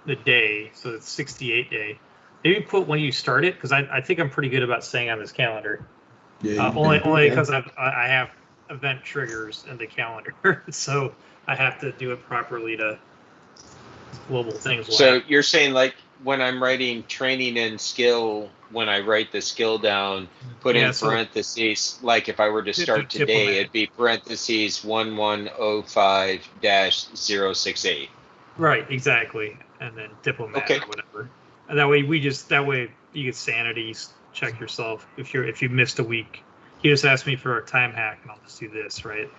the day, so it's 68 day. Maybe put when you start it, because I think I'm pretty good about staying on this calendar. Yeah, Only Okay. because I have event triggers in the calendar, so I have to do it properly to global things. So you're saying like when I'm writing training and skill, when I write the skill down, put Yeah, in so- parentheses, like if I were to start to today, implement. it'd be parentheses 1105-068. Right, exactly, and then diplomat Okay. or whatever. And that way you get sanity check yourself if you missed a week. He just asked me for a time hack, and I'll just do this, right?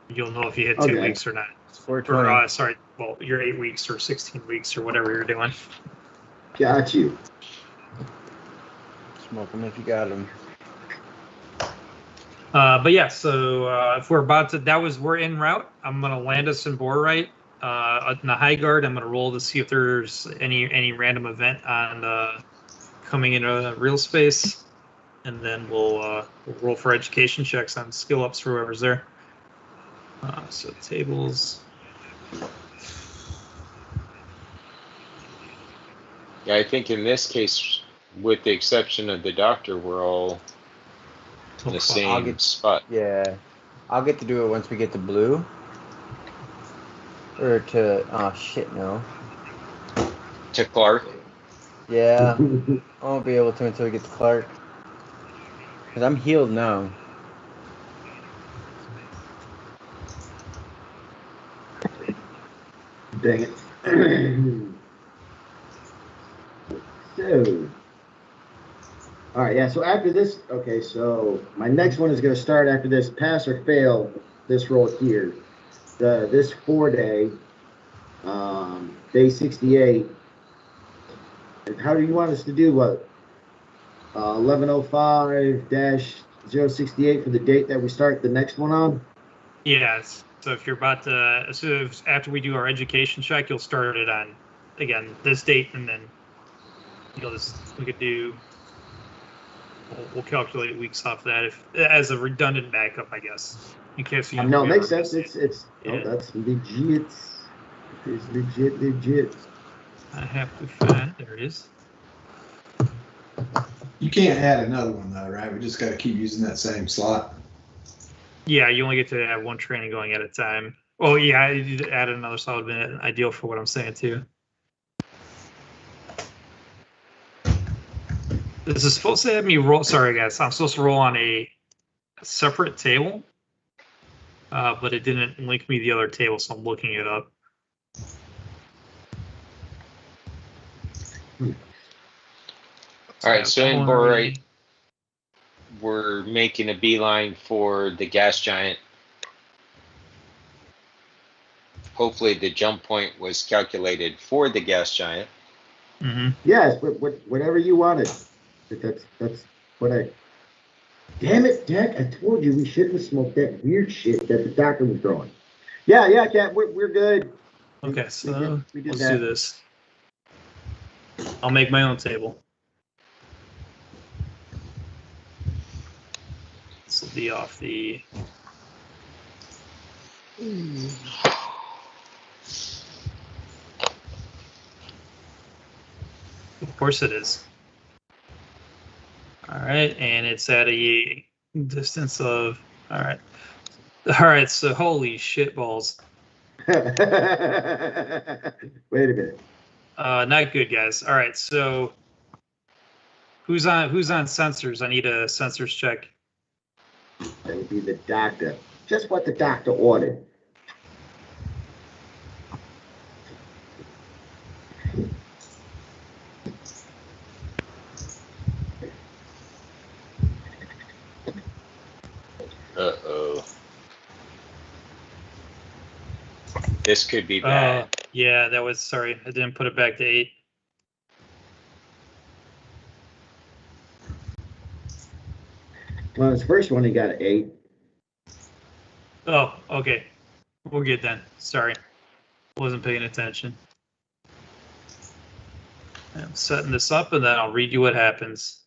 You'll know if you hit 2 Okay. weeks or not. It's Or 420. well, you're 8 weeks or 16 weeks or whatever you're doing. Got you. Smoke them if you got them. But yeah, so if we're about to, we're en route. I'm gonna land us in Borite. In the high guard, I'm gonna roll to see if there's any random event on coming into real space, and then we'll roll for education checks on skill ups for whoever's there. So tables. Yeah, I think in this case, with the exception of the doctor, we're all in the same spot. Yeah, I'll get to do it once we get to blue. Or to oh shit no. To Clark. Yeah, I won't be able to until we get to Clark. Cause I'm healed now. Dang it. So, all right, yeah. So after this, okay. So my next one is going to start after this. Pass or fail this roll here. This 4-day, day 68. How do you want us to do what? 1105-068 for the date that we start the next one on. Yes. So if you're about to, after we do our education check, you'll start it on, again, this date, and then we could do, we'll calculate weeks off that if as a redundant backup, I guess. In case you no, it makes sense. It's yeah. No, that's legit. It's legit. I have to find, there it is. You can't add another one though, right? We just got to keep using that same slot. Yeah, you only get to have one training going at a time. Oh yeah, add another slot would have been ideal for what I'm saying too. This is supposed to have me roll. Sorry guys, I'm supposed to roll on a separate table, but it didn't link me the other table, so I'm looking it up. All right, so in Borite, we're making a beeline for the gas giant. Hopefully the jump point was calculated for the gas giant. Mm-hmm. Yes, whatever you wanted. That's what I... Damn it, Dak, I told you we shouldn't have smoked that weird shit that the doctor was throwing. Yeah, Cat, we're good. Okay, so let's do this. I'll make my own table. This will be off the... Of course it is. All right, and it's at a distance of... All right, so holy shit balls. Wait a minute. Not good, guys. All right, so who's on sensors? I need a sensors check. That would be the doctor. Just what the doctor ordered. Uh-oh. This could be bad. Yeah, that was, sorry, I didn't put it back to 8. Well, his first one, he got an 8. Oh, okay. We're good then. Sorry. Wasn't paying attention. I'm setting this up, and then I'll read you what happens.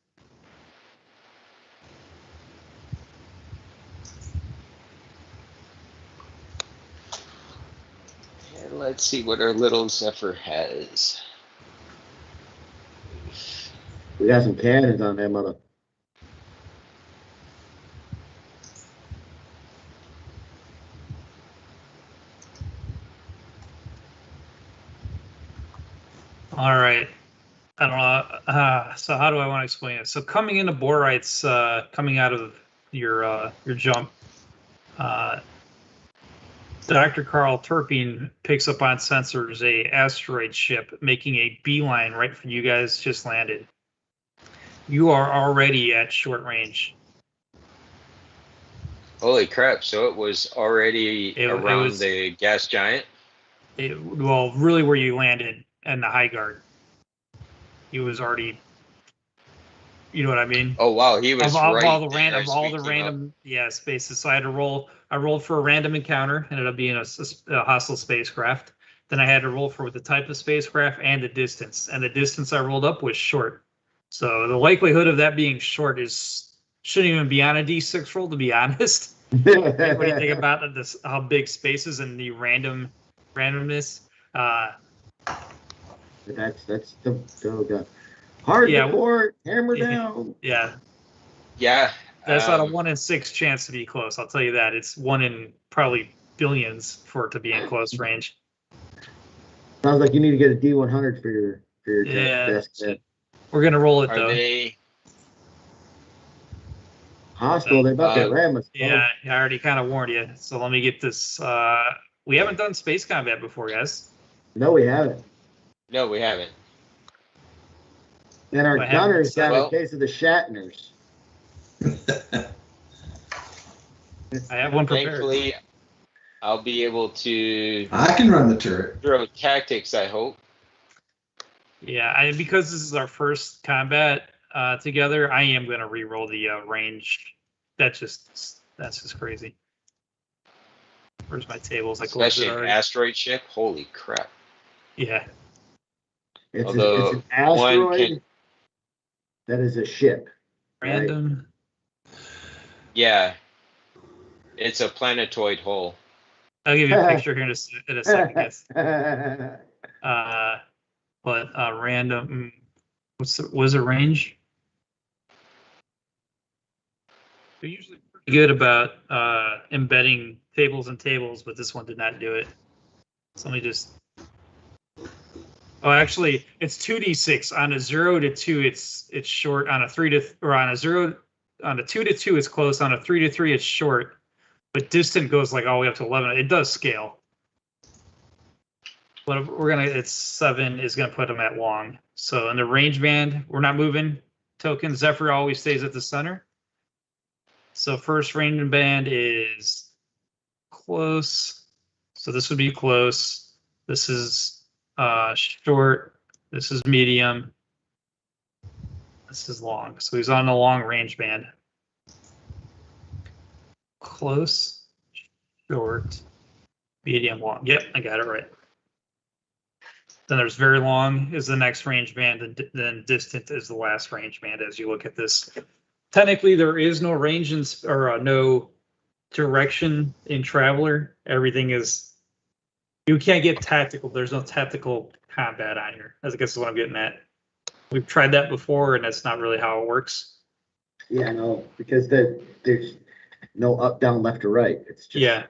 And let's see what our little Zephyr has. We got some cannons on that mother. All right. I don't know. So how do I want to explain it? So coming into Borites, coming out of your jump, Dr. Carl Turpin picks up on sensors a asteroid ship making a beeline right for you guys just landed. You are already at short range. Holy crap, so it was already around the gas giant? Well, really where you landed and the high guard. He was already, you know what I mean? Oh wow, he was right all the random spaces. So I had to roll. I rolled for a random encounter, ended up being a hostile spacecraft. Then I had to roll for the type of spacecraft and the distance. And the distance I rolled up was short. So the likelihood of that being short shouldn't even be on a D6 roll, to be honest. What do you think about this? How big spaces and the randomness? That's the hard Yeah. report, hammer Yeah. down. Yeah, Yeah. that's not a 1 in 6 chance to be close. I'll tell you that. It's 1 in probably billions for it to be in close range. Sounds like you need to get a D100 for your Yeah. desk. We're gonna roll it Are though. they? Hostile. They about to ram us. Yeah, I already kind of warned you. So let me get this. We haven't done space combat before, guys. No, we haven't. No, we haven't. And our I haven't gunner's got Well- a case of the Shatners. I have one prepared. Thankfully, I'll be able to I can run the turret. throw tactics. I hope. Yeah, because this is our first combat together, I am gonna re-roll the range. That's just crazy. Where's my tables? I closed Especially it an already. asteroid ship. Holy crap! Yeah, It's Although an asteroid. one can- That is a ship. Right. random. Yeah, it's a planetoid hole. I'll give you a picture here in a second. Yes. But random. Was it range? They're usually pretty good about embedding tables and tables, but this one did not do it. So let me just. Oh, actually, it's 2d6 on a 0 to 2. It's short on a 3 to or on a 2 to 2. It's close on a 3 to 3. It's short, but distant goes like all the way up to 11. It does scale. But it's 7 is gonna put them at long. So in the range band, we're not moving token. Zephyr always stays at the center. So first range band is close. So this would be close. This is short. This is medium. This is long. So he's on the long range band. Close, short, medium, long. Yep, I got it right. Then there's very long is the next range band, and then distant is the last range band as you look at this. Technically, there is no range or no direction in Traveler. Everything is, you can't get tactical. There's no tactical combat on here. I guess is what I'm getting at. We've tried that before, and that's not really how it works. Yeah, no, because there's no up, down, left, or right. It's just Yeah,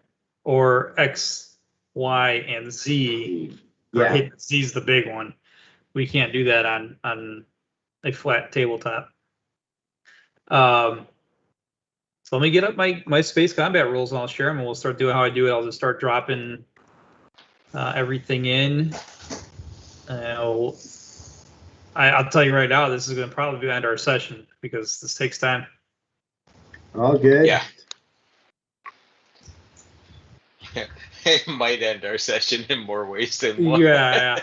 or X, Y, and Z. Yeah. Right? Z's the big one. We can't do that on a flat tabletop. So let me get up my space combat rules and I'll share them and we'll start doing how I do it. I'll just start dropping everything in. I'll tell you right now, this is going to probably end our session because this takes time. All good. Yeah. It might end our session in more ways than one. Yeah.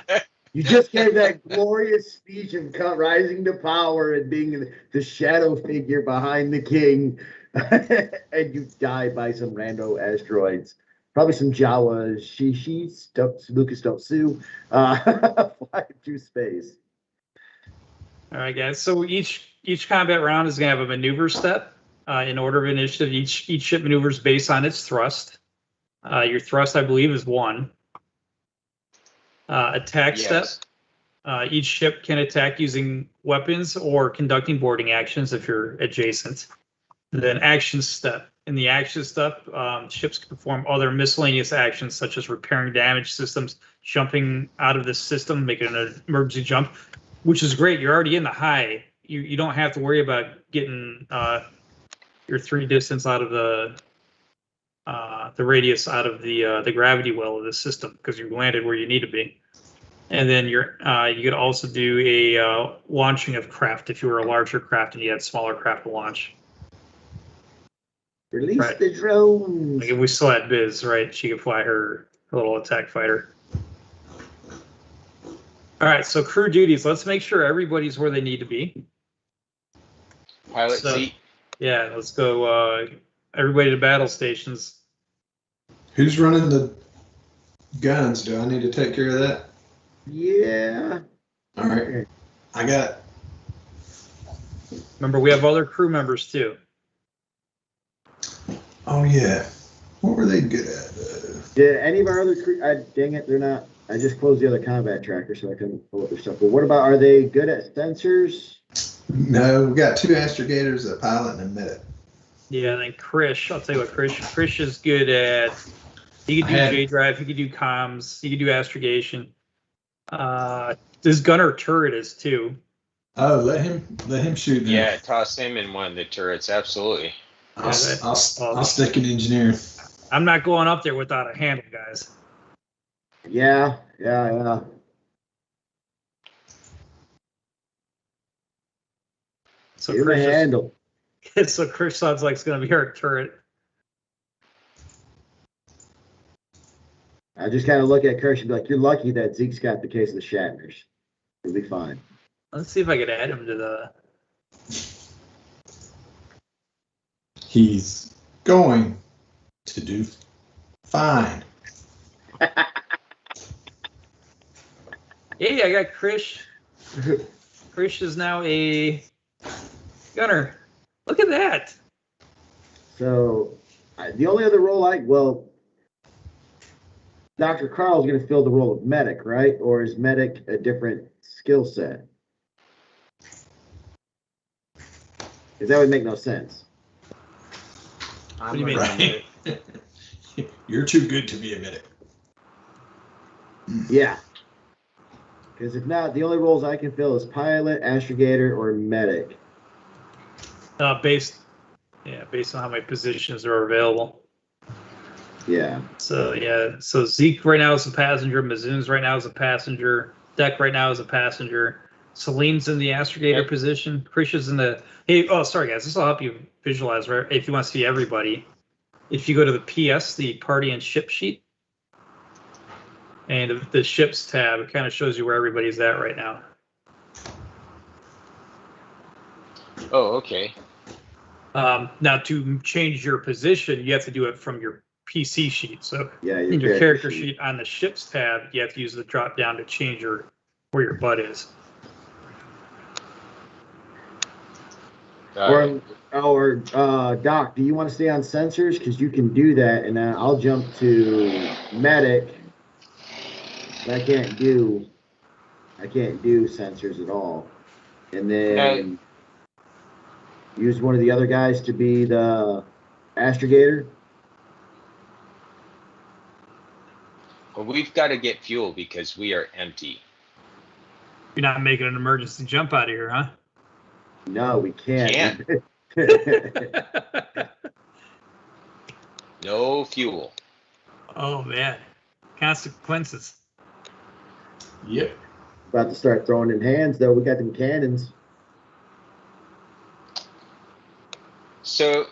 You just gave that glorious speech of rising to power and being the shadow figure behind the king, and you die by some rando asteroids. Probably some Jawas, Shishis, Lucas don't sue, fly through space. All right, guys. So each combat round is going to have a maneuver step in order of initiative. Each ship maneuvers based on its thrust. Your thrust, I believe, is 1. Attack step. Each ship can attack using weapons or conducting boarding actions if you're adjacent. Then action step. In the action step, ships can perform other miscellaneous actions such as repairing damaged systems, jumping out of the system, making an emergency jump, which is great. You're already in the high. You don't have to worry about getting your 3 distance out of the radius out of the gravity well of the system because you landed where you need to be. And then you could also do a launching of craft if you were a larger craft and you had smaller craft to launch. Release the drones. Like if we still had Biz, right? She could fly her little attack fighter. All right, so crew duties. Let's make sure everybody's where they need to be. Pilot seat. Yeah, let's go. Everybody to battle stations. Who's running the guns? Do I need to take care of that? Yeah. All right. I got it. Remember, we have other crew members too. Oh, yeah. What were they good at? Yeah, any of our other crew, dang it, they're not. I just closed the other combat tracker so I can pull up their stuff. But what about, are they good at sensors? No, we got 2 astrogators, a pilot, and a medic. Yeah, and then Krish. I'll tell you what, Krish is good at. He could do J drive. He could do comms. He could do astrogation. This gunner turret is too. Oh, let him shoot them. Yeah, toss him in one of the turrets. Absolutely. I'll stick an engineer. I'm not going up there without a handle, guys. Yeah. So Give him a handle. So Krish sounds like it's going to be our turret. I just kind of look at Kirsch and be like, "You're lucky that Zeke's got the case of the Shatners. He'll be fine." Let's see if I could add him to the. He's going to do fine. Hey, I got Krish. Krish is now a gunner. Look at that. So the only other role Dr. Carl's going to fill the role of medic, right? Or is medic a different skill set? Because that would make no sense. What do you mean? Right. You're too good to be a medic. Yeah. Because if not, the only roles I can fill is pilot, astrogator, or medic. Based on how many positions are available. Yeah. So Zeke right now is a passenger. Mizoon's right now is a passenger. Deck right now is a passenger. Celine's in the astrogator position. Krish is in the. Hey, sorry guys, this will help you visualize, right? If you want to see everybody, if you go to the PS, the party and ship sheet, and the ships tab, it kind of shows you where everybody's at right now. Oh, okay. Now to change your position, you have to do it from your PC sheet. So Yeah, in your character sheet on the ships tab, you have to use the drop down to change where your butt is. Or Doc, do you want to stay on sensors? Because you can do that, and then I'll jump to medic. I can't do sensors at all. And then use one of the other guys to be the astrogator. Well, we've got to get fuel because we are empty. You're not making an emergency jump out of here, huh? No, we can't. No fuel. Oh man, consequences. Yep. About to start throwing in hands, though. We got them cannons. So,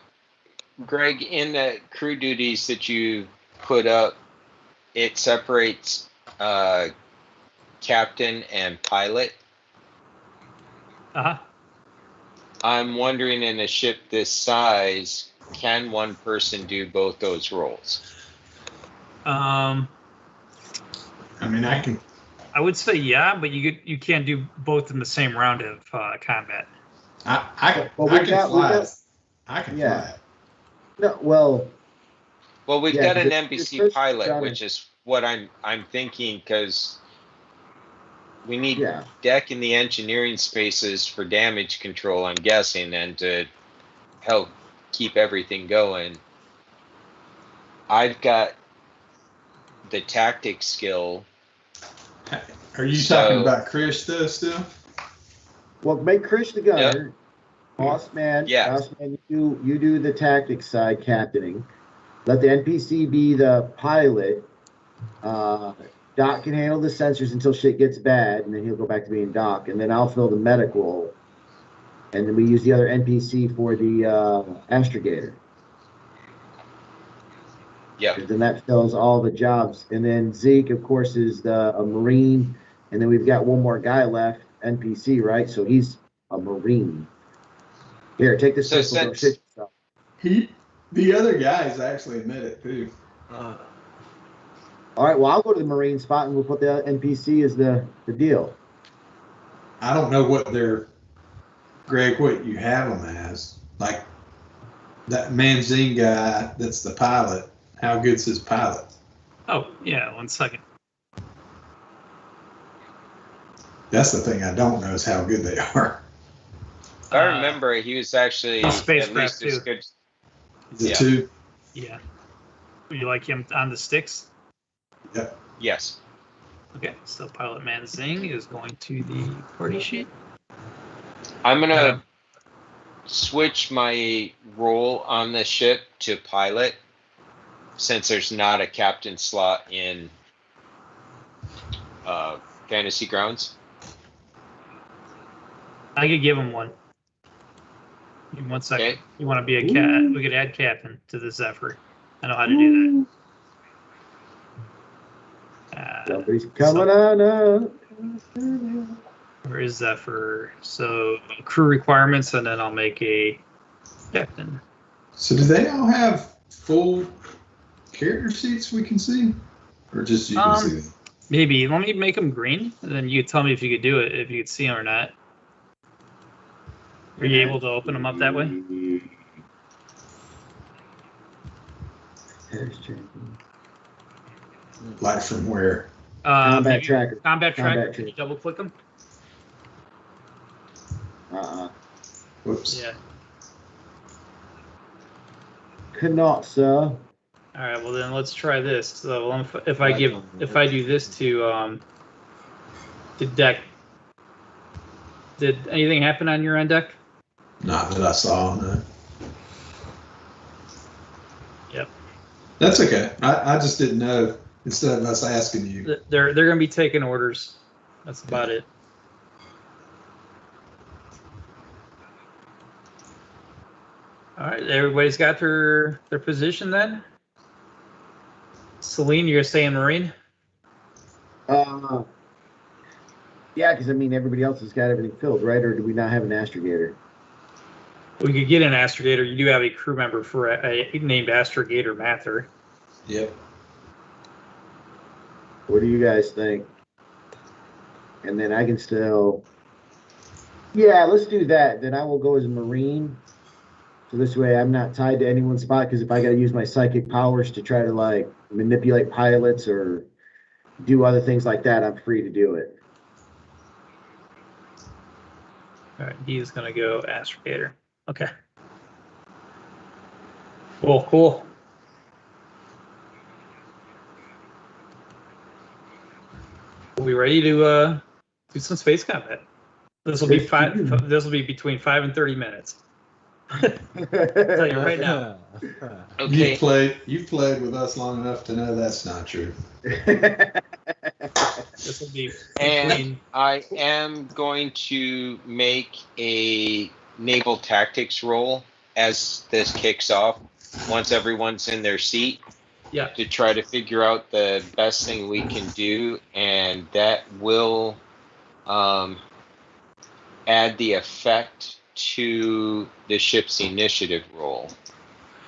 Greg, in the crew duties that you put up, it separates captain and pilot. Uh-huh. I'm wondering, in a ship this size, can one person do both those roles? I mean, I can. I would say yeah, but you can't do both in the same round of combat. I can fly. No, well, we've got an NPC pilot, which is what I'm thinking, because we need deck in the engineering spaces for damage control, I'm guessing, and to help keep everything going. I've got the tactics skill. Are you talking about Krish though still? Well, make Krish the gunner. Yep. Boss man, you do the tactics side, captaining. Let the NPC be the pilot. Doc can handle the sensors until shit gets bad, and then he'll go back to being Doc, and then I'll fill the medic role. And then we use the other NPC for the astrogator. Yeah. Then that fills all the jobs. And then Zeke, of course, is a Marine. And then we've got one more guy left, NPC, right? So he's a Marine. Here, take this pistol. The other guy is actually a medic too. All right, well, I'll go to the Marine spot and we'll put the NPC as the deal. I don't know what what you have them as. Like that Manzine guy that's the pilot. How good's his pilot? Oh, yeah, 1 second. That's the thing I don't know is how good they are. I remember he was actually at spacecraft least as too. good. The Yeah. two. Yeah. Would you like him on the sticks? Yep. Yes. Okay, so Pilot Man Zing is going to the party sheet. I'm gonna switch my role on the ship to pilot, since there's not a captain slot in Fantasy Grounds. I could give him one. Give him 1 second. Okay. You want to be a cat? We could add captain to this effort. I know how to do that. Somebody's coming on up. Where is Zephyr? So crew requirements, and then I'll make a captain. So do they all have full character sheets we can see? Or just you can see them? Maybe. Let me make them green, and then you could tell me if you could do it, if you could see them or not. Are you able to open them up that way? Like from where? Combat tracker. Combat tracker. Combat Can you double click them? Whoops. Yeah. Cannot, sir. All right. Well, then let's try this. So if I do this to deck, did anything happen on your end, deck? Not that I saw. No. Yep. That's okay. I just didn't know. Instead of us asking you. They're going to be taking orders. That's about it. All right, everybody's got their position then. Celine, you're saying Marine? Yeah, because I mean everybody else has got everything filled, right? Or do we not have an astrogator? We could get an astrogator. You do have a crew member for a named Astrogator Mather. Yep. What do you guys think? And then I can still. Yeah, let's do that. Then I will go as a Marine. So this way I'm not tied to anyone's spot, because if I got to use my psychic powers to try to like manipulate pilots or do other things like that, I'm free to do it. All right, he's going to go Astrogator. Okay. Cool. We'll be ready to do some space combat. This will be between 5 and 30 minutes. I'll tell you right now. Okay. You've played with us long enough to know that's not true. This will be And I am going to make a naval tactics roll as this kicks off, once everyone's in their seat. Yeah. To try to figure out the best thing we can do, and that will add the effect to the ship's initiative roll.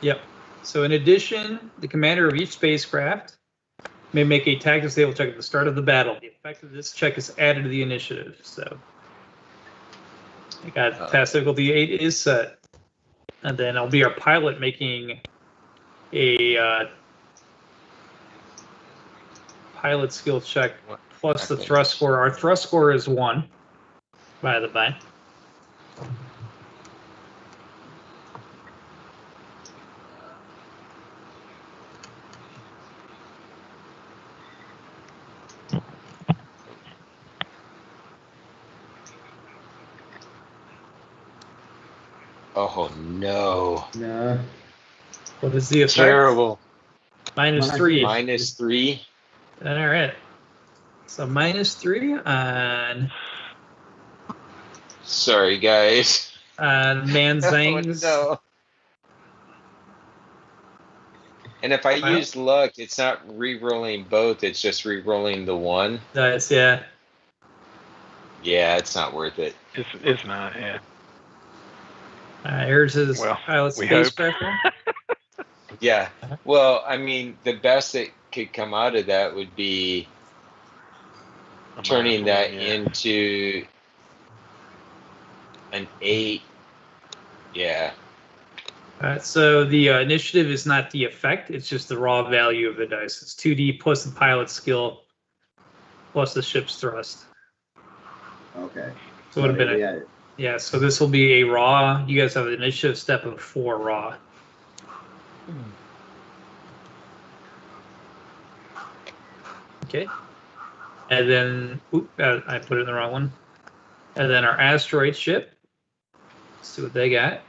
Yep. So in addition, the commander of each spacecraft may make a tactics naval check at the start of the battle. The effect of this check is added to the initiative. So I got task difficulty 8 is set. And then I'll be our pilot making a pilot skill check plus the thrust score. Our thrust score is 1, by the by. Oh no. Nah. What is the effect? Terrible. -3. -3. All right. So -3 on Sorry, guys. Manzang's. Oh, no. And if I use luck, it's not re-rolling both, it's just re-rolling the one. That's, yeah. Yeah, it's not worth it. It's not, yeah. Here's his pilot spacecraft. Yeah. Well, I mean, the best that could come out of that would be turning that into an 8. Yeah. So the initiative is not the effect, it's just the raw value of the dice. It's 2D plus the pilot skill plus the ship's thrust. Okay. So it would have been yeah. yeah. So this will be a raw. You guys have an initiative step of 4 raw. Okay. And then, I put it in the wrong one. And then our asteroid ship. Let's see what they got.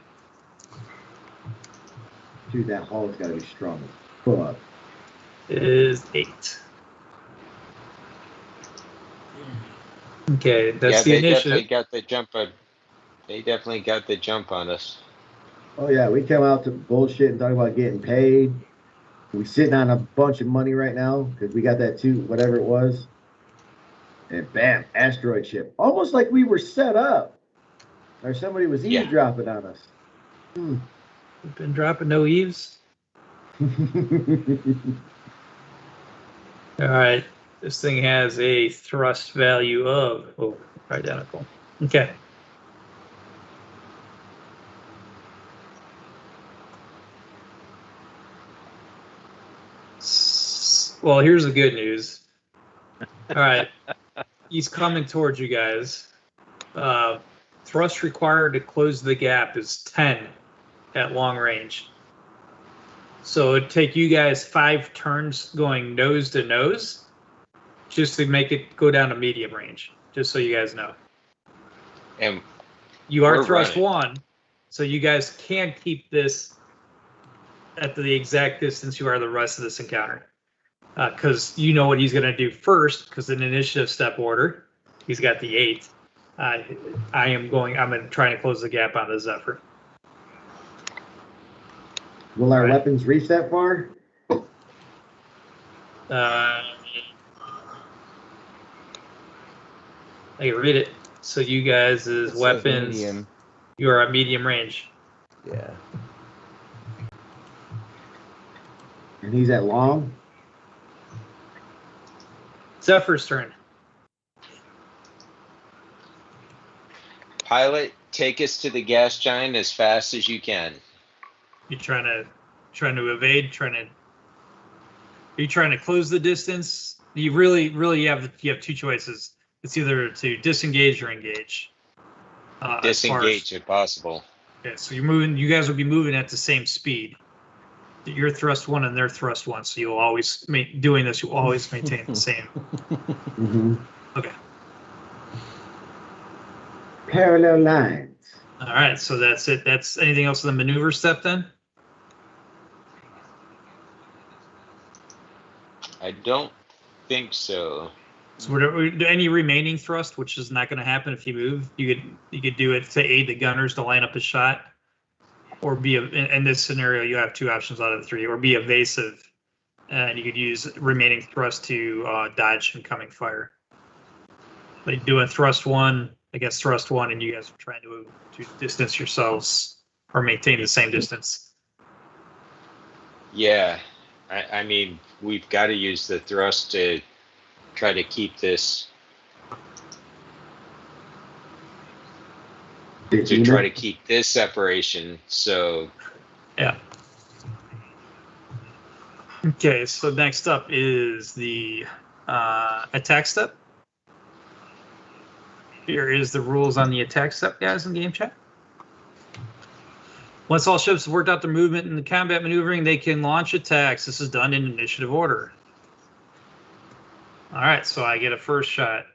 Dude, that hull's got to be strong. Pull up. Is 8. Okay, that's the they initiative. definitely got the jump on. They definitely got the jump on us. Oh yeah, we came out to bullshit and talking about getting paid. We sitting on a bunch of money right now because we got that too, whatever it was. And bam, asteroid ship. Almost like we were set up. Or somebody was Yeah. eavesdropping on us. We've been dropping no eaves. All right. This thing has a thrust value of identical. Okay. Well, here's the good news. All right. He's coming towards you guys. Thrust required to close the gap is 10 at long range. So it'd take you guys 5 turns going nose to nose just to make it go down to medium range, just so you guys know. And you are we're thrust running. 1, so you guys can keep this at the exact distance you are the rest of this encounter. Because you know what he's going to do first, because in initiative step order, he's got the 8. I'm going to try to close the gap on the Zephyr. Will our weapons reach that far? I can read it. So you guys' weapons, medium. you are at medium range. Yeah. And he's at long? Zephyr's turn. Pilot, take us to the gas giant as fast as you can. You trying to evade? Are you trying to close the distance? You really have 2 choices. It's either to disengage or engage. Disengage if possible. Okay, so you're moving. You guys will be moving at the same speed. You're thrust 1 and they're thrust 1, so you'll always doing this. You'll always maintain the same. Mm-hmm. Okay. Parallel lines. All right, so that's it. That's anything else in the maneuver step then? I don't think so. So any remaining thrust, which is not going to happen if you move, you could do it to aid the gunners to line up a shot, or be in this scenario you have 2 options out of the 3, or be evasive, and you could use remaining thrust to dodge incoming fire. Like doing thrust 1 against thrust 1, and you guys are trying to distance yourselves or maintain the same distance. Yeah, I mean, we've got to use the thrust to try to keep this. To try to keep this separation. So. Yeah. Okay, so next up is the attack step. Here is the rules on the attack step, guys, in game chat. Once all ships have worked out their movement and the combat maneuvering, they can launch attacks. This is done in initiative order. All right, so I get a first shot.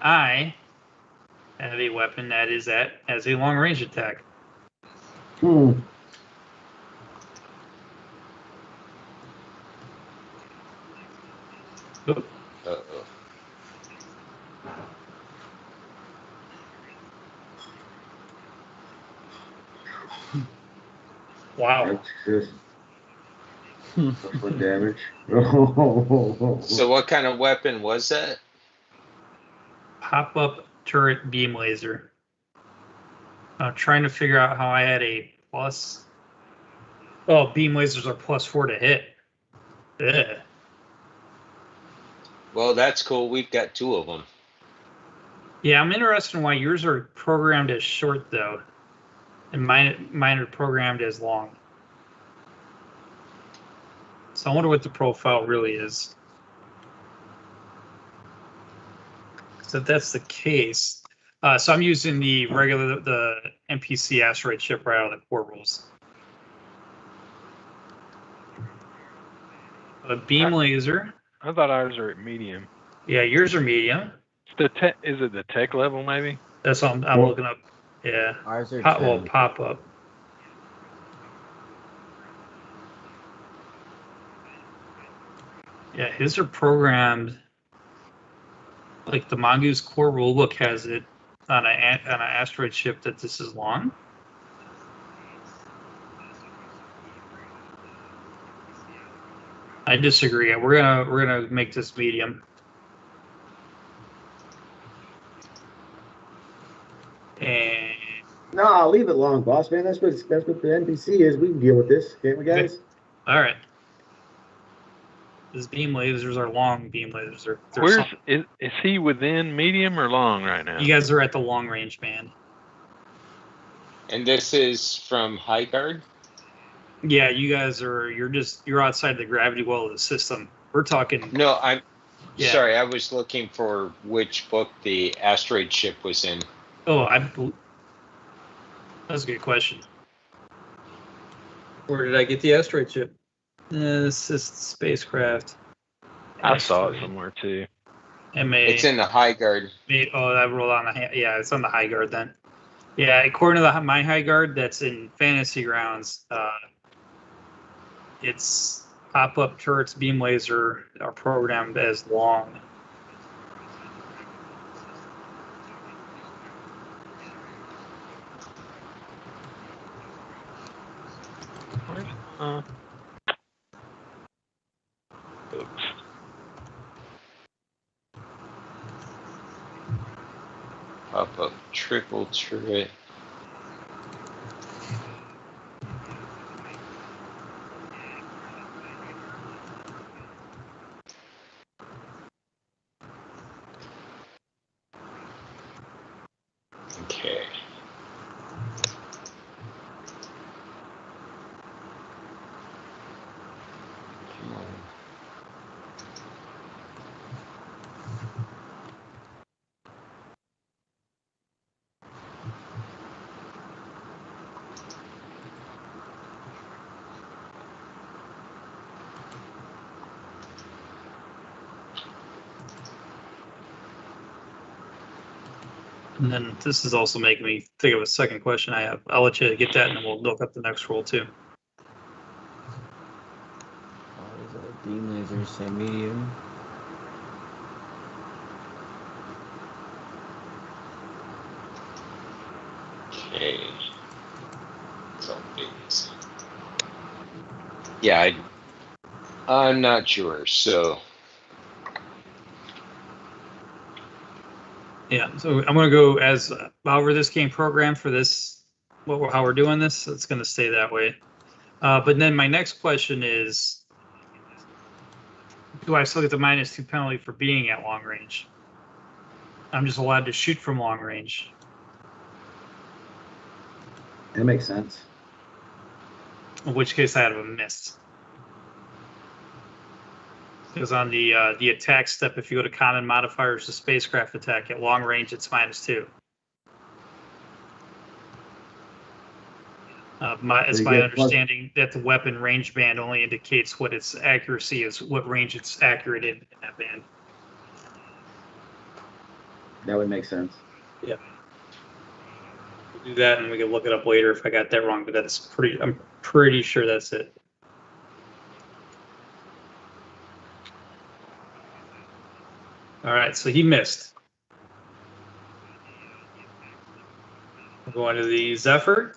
I have a weapon that is as a long range attack. Hmm. Uh-oh. Wow. That's just damage. So what kind of weapon was that? Pop-up turret beam laser. I'm trying to figure out how I had a plus. Oh, beam lasers are +4 to hit. Ugh. Well, that's cool. We've got 2 of them. Yeah, I'm interested in why yours are programmed as short, though, and mine are programmed as long. So I wonder what the profile really is. So if that's the case, so I'm using the NPC asteroid ship right out of the core rules. A beam laser. I thought ours are at medium. Yeah, yours are medium. Is it the tech level maybe? That's what I'm Well, looking up. Yeah. Ours are 10. Pop up. Yeah, his are programmed like the Mongoose core rulebook has it on an asteroid ship that this is long. I disagree. We're gonna make this medium. And No, I'll leave it long, boss man. That's what the NPC is. We can deal with this, can't we, guys? all right. His beam lasers are long beam lasers. Is he within medium or long right now? You guys are at the long range band. And this is from High Guard? Yeah, you guys are. You're outside the gravity well of the system. We're talking. No, I'm Yeah. sorry. I was looking for which book the asteroid ship was in. Oh, that's a good question. Where did I get the asteroid ship? This is spacecraft. I saw it somewhere too. It's in the High Guard. That rolled on the yeah, it's on the High Guard then. Yeah, according to my High Guard, that's in Fantasy Grounds. Its pop-up turrets, beam laser are programmed as long. Oops. Pop-up triple turret. Okay. Come on. And then this is also making me think of a second question I have. I'll let you get that, and then we'll look up the next roll too. Ours are beam lasers, say medium. Okay. Zombies. Yeah, I'm not sure. So Yeah, so I'm going to go as however this came programmed for this, how we're doing this, it's going to stay that way. But then my next question is, do I still get the -2 penalty for being at long range? I'm just allowed to shoot from long range. That makes sense. In which case I have a miss. Because on the attack step, if you go to common modifiers to spacecraft attack at long range, it's -2. It's my understanding that the weapon range band only indicates what its accuracy is, what range it's accurate in that band. That would make sense. Yeah. We'll do that, and we can look it up later if I got that wrong. But I'm pretty sure that's it. All right, so he missed. We're going to the Zephyr.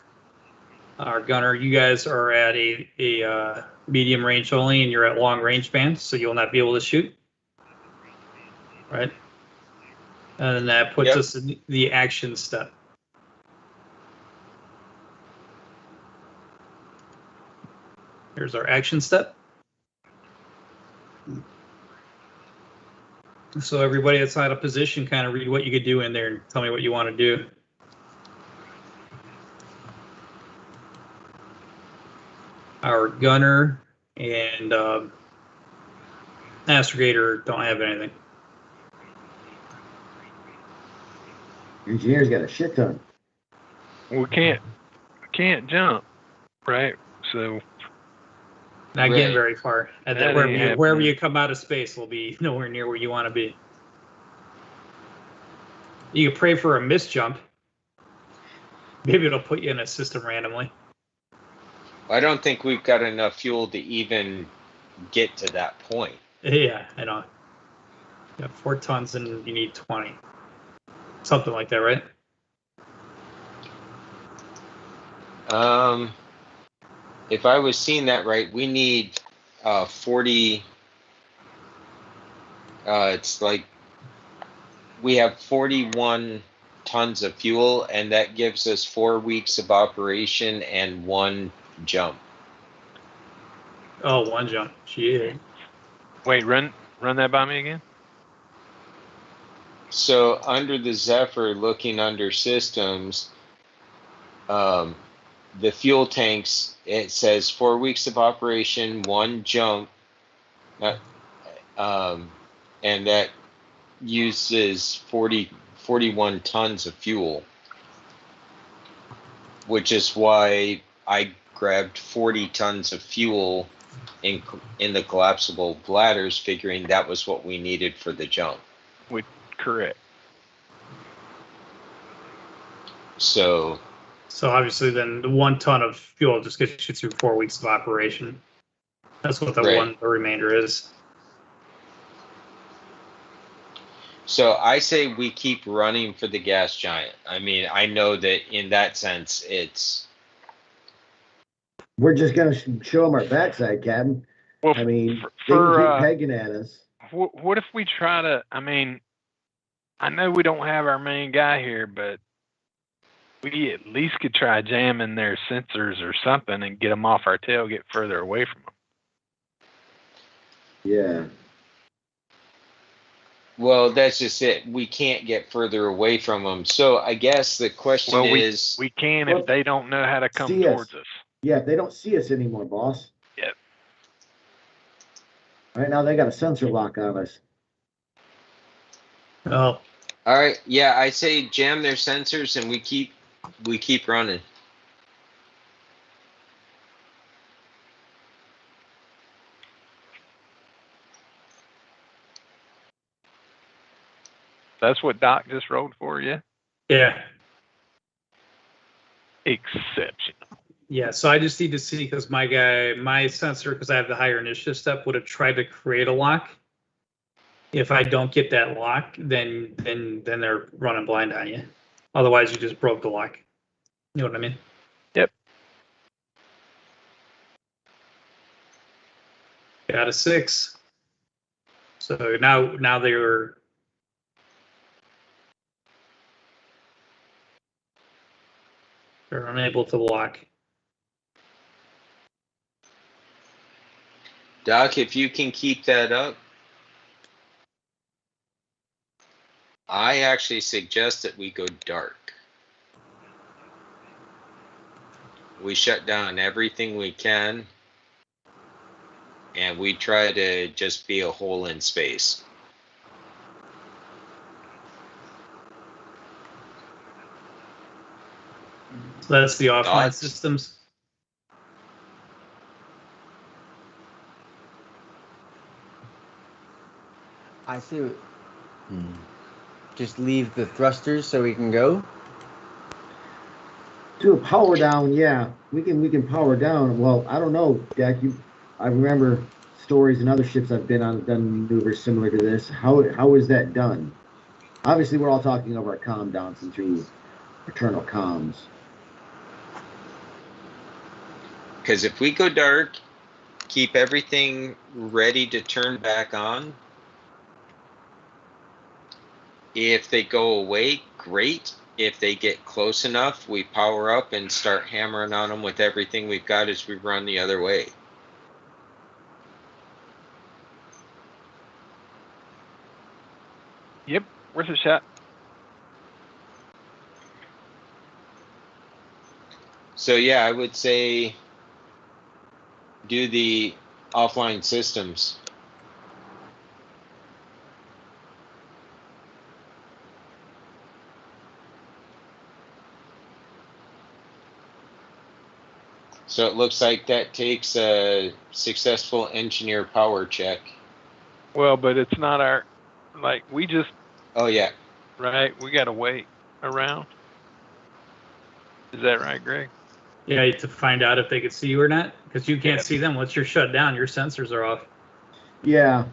Our gunner, you guys are at a medium range only, and you're at long range band, so you'll not be able to shoot. Right? And that puts us in the action step. Here's our action step. So everybody that's out of position, kind of read what you could do in there and tell me what you want to do. Our gunner and astrogator don't have anything. Engineer's got a shit ton. We can't jump, right? So Not getting very far. And then That ain't wherever happening. you come out of space will be nowhere near where you want to be. You can pray for a miss jump. Maybe it'll put you in a system randomly. I don't think we've got enough fuel to even get to that point. Yeah, I know. You have 4 tons and you need 20. Something like that, right? If I was seeing that right, we need 40. It's like we have 41 tons of fuel, and that gives us 4 weeks of operation and 1 jump. Oh, 1 jump. Shit. wait, run that by me again. So under the Zephyr, looking under systems, the fuel tanks, it says 4 weeks of operation, 1 jump, and that uses 41 tons of fuel, which is why I grabbed 40 tons of fuel in the collapsible bladders, figuring that was what we needed for the jump. Correct. So obviously then the 1 ton of fuel just gets you through 4 weeks of operation. That's what the Right. the remainder is. So I say we keep running for the gas giant. I mean, I know that in that sense, it's. We're just gonna show them our backside, Captain. Well, I mean, they for can keep pegging at us. what if we try to? I mean, I know we don't have our main guy here, but we at least could try jamming their sensors or something and get them off our tail, get further away from them. Yeah. Well, that's just it. We can't get further away from them. So I guess the question is. We can if they don't know how to come See towards us. Yeah, they don't see us anymore, boss. Yep. Right now they got a sensor lock on us. Oh. All right. Yeah, I say jam their sensors and we keep running. That's what Doc just rolled for you? Yeah. Exceptional. Yeah, so I just need to see because my sensor, because I have the higher initiative step, would have tried to create a lock. If I don't get that lock, then they're running blind on you. Otherwise, you just broke the lock. You know what I mean? Yep. Got a 6. So now they're unable to lock. Doc, if you can keep that up, I actually suggest that we go dark. We shut down everything we can, and we try to just be a hole in space. So that's the offline Thoughts? systems. I say, just leave the thrusters so we can go. Do a power down, yeah. We can power down. Well, I don't know, Jack. I remember stories and other ships I've been on done maneuvers similar to this. How is that done? Obviously, we're all talking over our comm downs and through internal comms. Because if we go dark, keep everything ready to turn back on. If they go away, great. If they get close enough, we power up and start hammering on them with everything we've got as we run the other way. Yep, worth a shot. So yeah, I would say do the offline systems. So it looks like that takes a successful engineer power check. Well, but it's not our, like, we just, Oh yeah. right, we got to wait around. Is that right, Greg? Yeah, to find out if they could see you or not, because you can't Yeah. see them. Once you're shut down, your sensors are off. Yeah.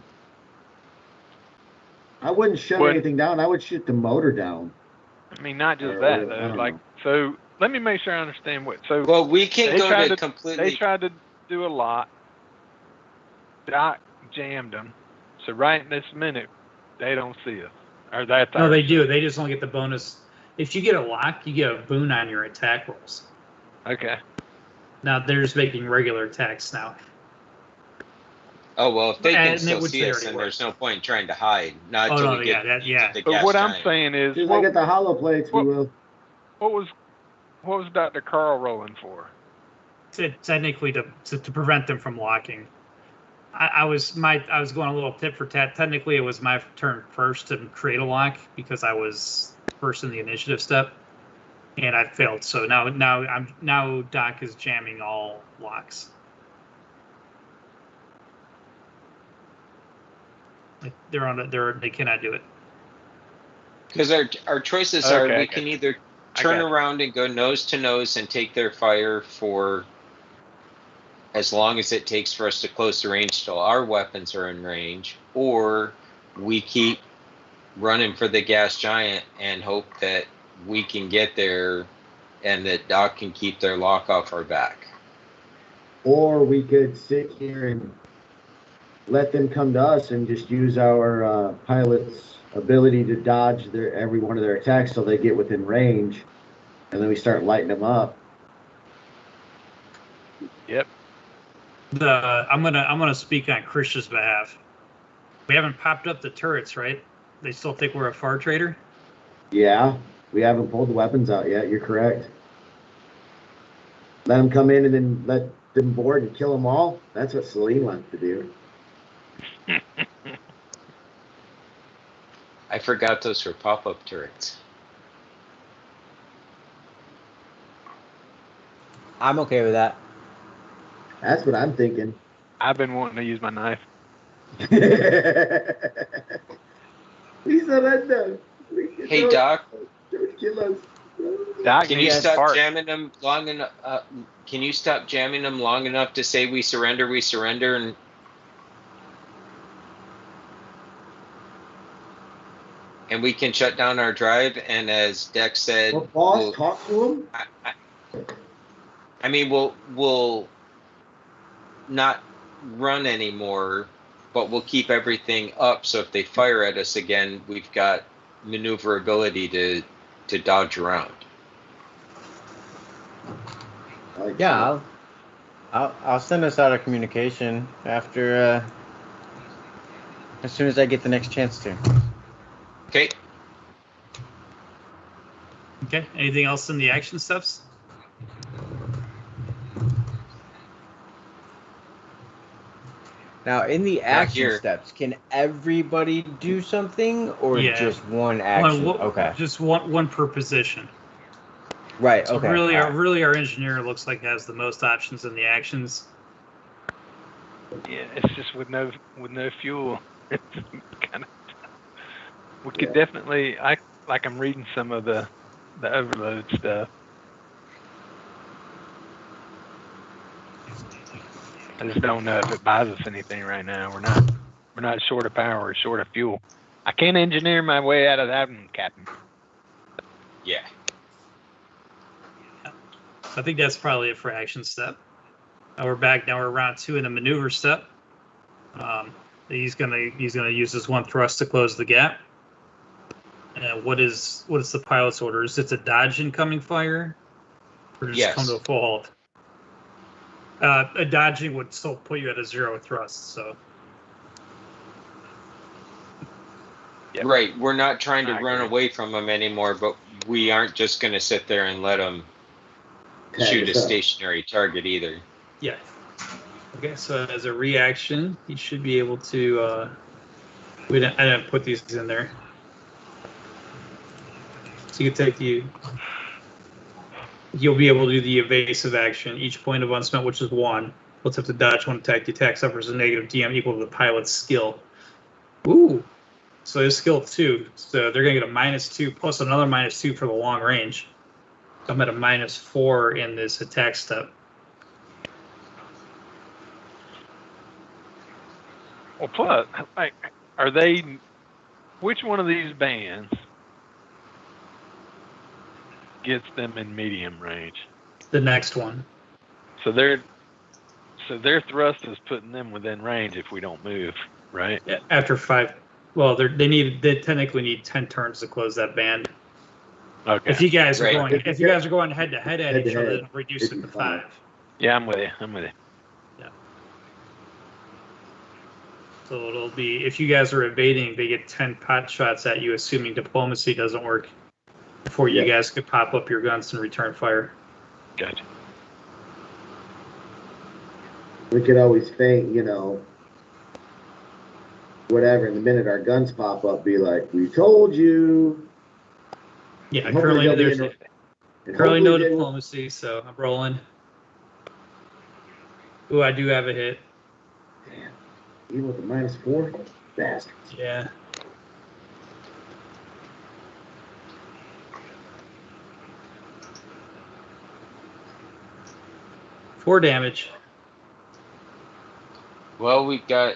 I wouldn't shut What- anything down. I would shut the motor down. I mean, not just Or- that, I though. don't Like, know. so let me make sure I understand what. So Well, we can They go tried to to- completely. they tried to do a lot. Doc jammed them. So right this minute, they don't see us. Or that's No, our they do. They just don't get the bonus. If you get a lock, you get a boon on your attack rolls. Okay. Now they're just making regular attacks now. Oh well, if they can And still which see they us, already then were. there's no point in trying to hide. Not Oh, until no, we yeah, get that- yeah. to the But gas what I'm giant. saying is, As soon as I get the hollow plates, we will. what was Dr. Carl rolling for? Technically, to prevent them from locking. I was going a little tit for tat. Technically, it was my turn first to create a lock because I was first in the initiative step, and I failed. So now Doc is jamming all locks. Like they cannot do it. Because our choices are Okay, we I can got you. either I turn got you. around and go nose to nose and take their fire for as long as it takes for us to close the range till our weapons are in range, or we keep running for the gas giant and hope that we can get there and that Doc can keep their lock off our back. Or we could sit here and let them come to us and just use our pilot's ability to dodge every one of their attacks till they get within range, and then we start lighting them up. Yep. I'm gonna speak on Christian's behalf. We haven't popped up the turrets, right? They still think we're a far trader. Yeah, we haven't pulled the weapons out yet. You're correct. Let them come in and then let them board and kill them all. That's what Celine wants to do. I forgot those were pop-up turrets. I'm okay with that. That's what I'm thinking. I've been wanting to use my knife. Lisa, let them. Hey Doc, Don't kill us. Doc can you needs stop parts. jamming them long enough? Can you stop jamming them long enough to say we surrender, and we can shut down our drive? And as Dex said, Well, boss, talk to him. I mean, we'll not run anymore, but we'll keep everything up. So if they fire at us again, we've got maneuverability to dodge around. Yeah, I'll send us out a communication after as soon as I get the next chance to. Okay. Okay. Anything else in the action steps? Now, in the action here. steps, can everybody do something or Yeah. just one action? One, Okay. Just one per position. Right. So Okay. really, all right. our engineer looks like has the most options in the actions. Yeah, it's just with no fuel. It's kind of. We could definitely. I'm reading some of the overload stuff. I just don't know if it buys us anything right now. We're not short of power. We're short of fuel. I can't engineer my way out of that one, Captain. Yeah. I think that's probably it for action step. Now we're back. Now we're round 2 in the maneuver step. He's gonna use this one thrust to close the gap. What is the pilot's order? Is it to dodge incoming fire, or just Yes. come to a full halt? A dodging would still put you at a 0 thrust. So Yep. Right. We're not trying to I run agree. away from them anymore, but we aren't just going to sit there and let them Tag shoot a us up. stationary target either. yeah. Okay. So as a reaction, he should be able to. I didn't put these in there. So you can take you'll be able to do the evasive action. Each point of unspent, which is 1. Let's have to dodge one attack. The attack suffers a negative DM equal to the pilot's skill. Ooh. So there's skill 2. So they're going to get a -2 plus another -2 for the long range. So I'm at a -4 in this attack step. Well, plus, like, are they? Which one of these bands gets them in medium range? The next one. So their thrust is putting them within range if we don't move, right? Yeah, after 5. Well, they technically need 10 turns to close that band. Okay. If you guys are Right. going head to head at each other, then reduce it to 5. Yeah, I'm with you. Yeah. So it'll be, if you guys are evading, they get 10 pot shots at you, assuming diplomacy doesn't work, before you guys could pop up your guns and return fire. Gotcha. We could always feint, whatever. And the minute our guns pop up, be like, "We told you." Yeah, And currently hopefully there's and currently no hopefully they will- diplomacy, so I'm rolling. Ooh, I do have a hit. Damn. Even with the -4, bastards. Yeah. Four damage. Well, we got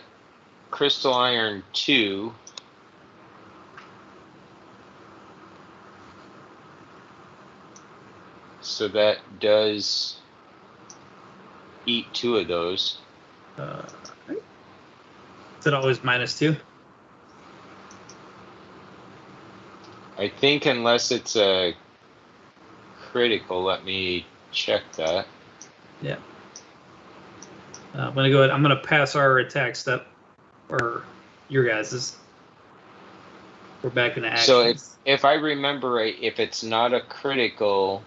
Crystal Iron 2. So that does eat 2 of those. Is it always -2? I think unless it's a critical, let me check that. Yeah. I'm gonna go ahead. I'm gonna pass our attack step, or your guys's. We're back into action. So if I remember right, if it's not a critical,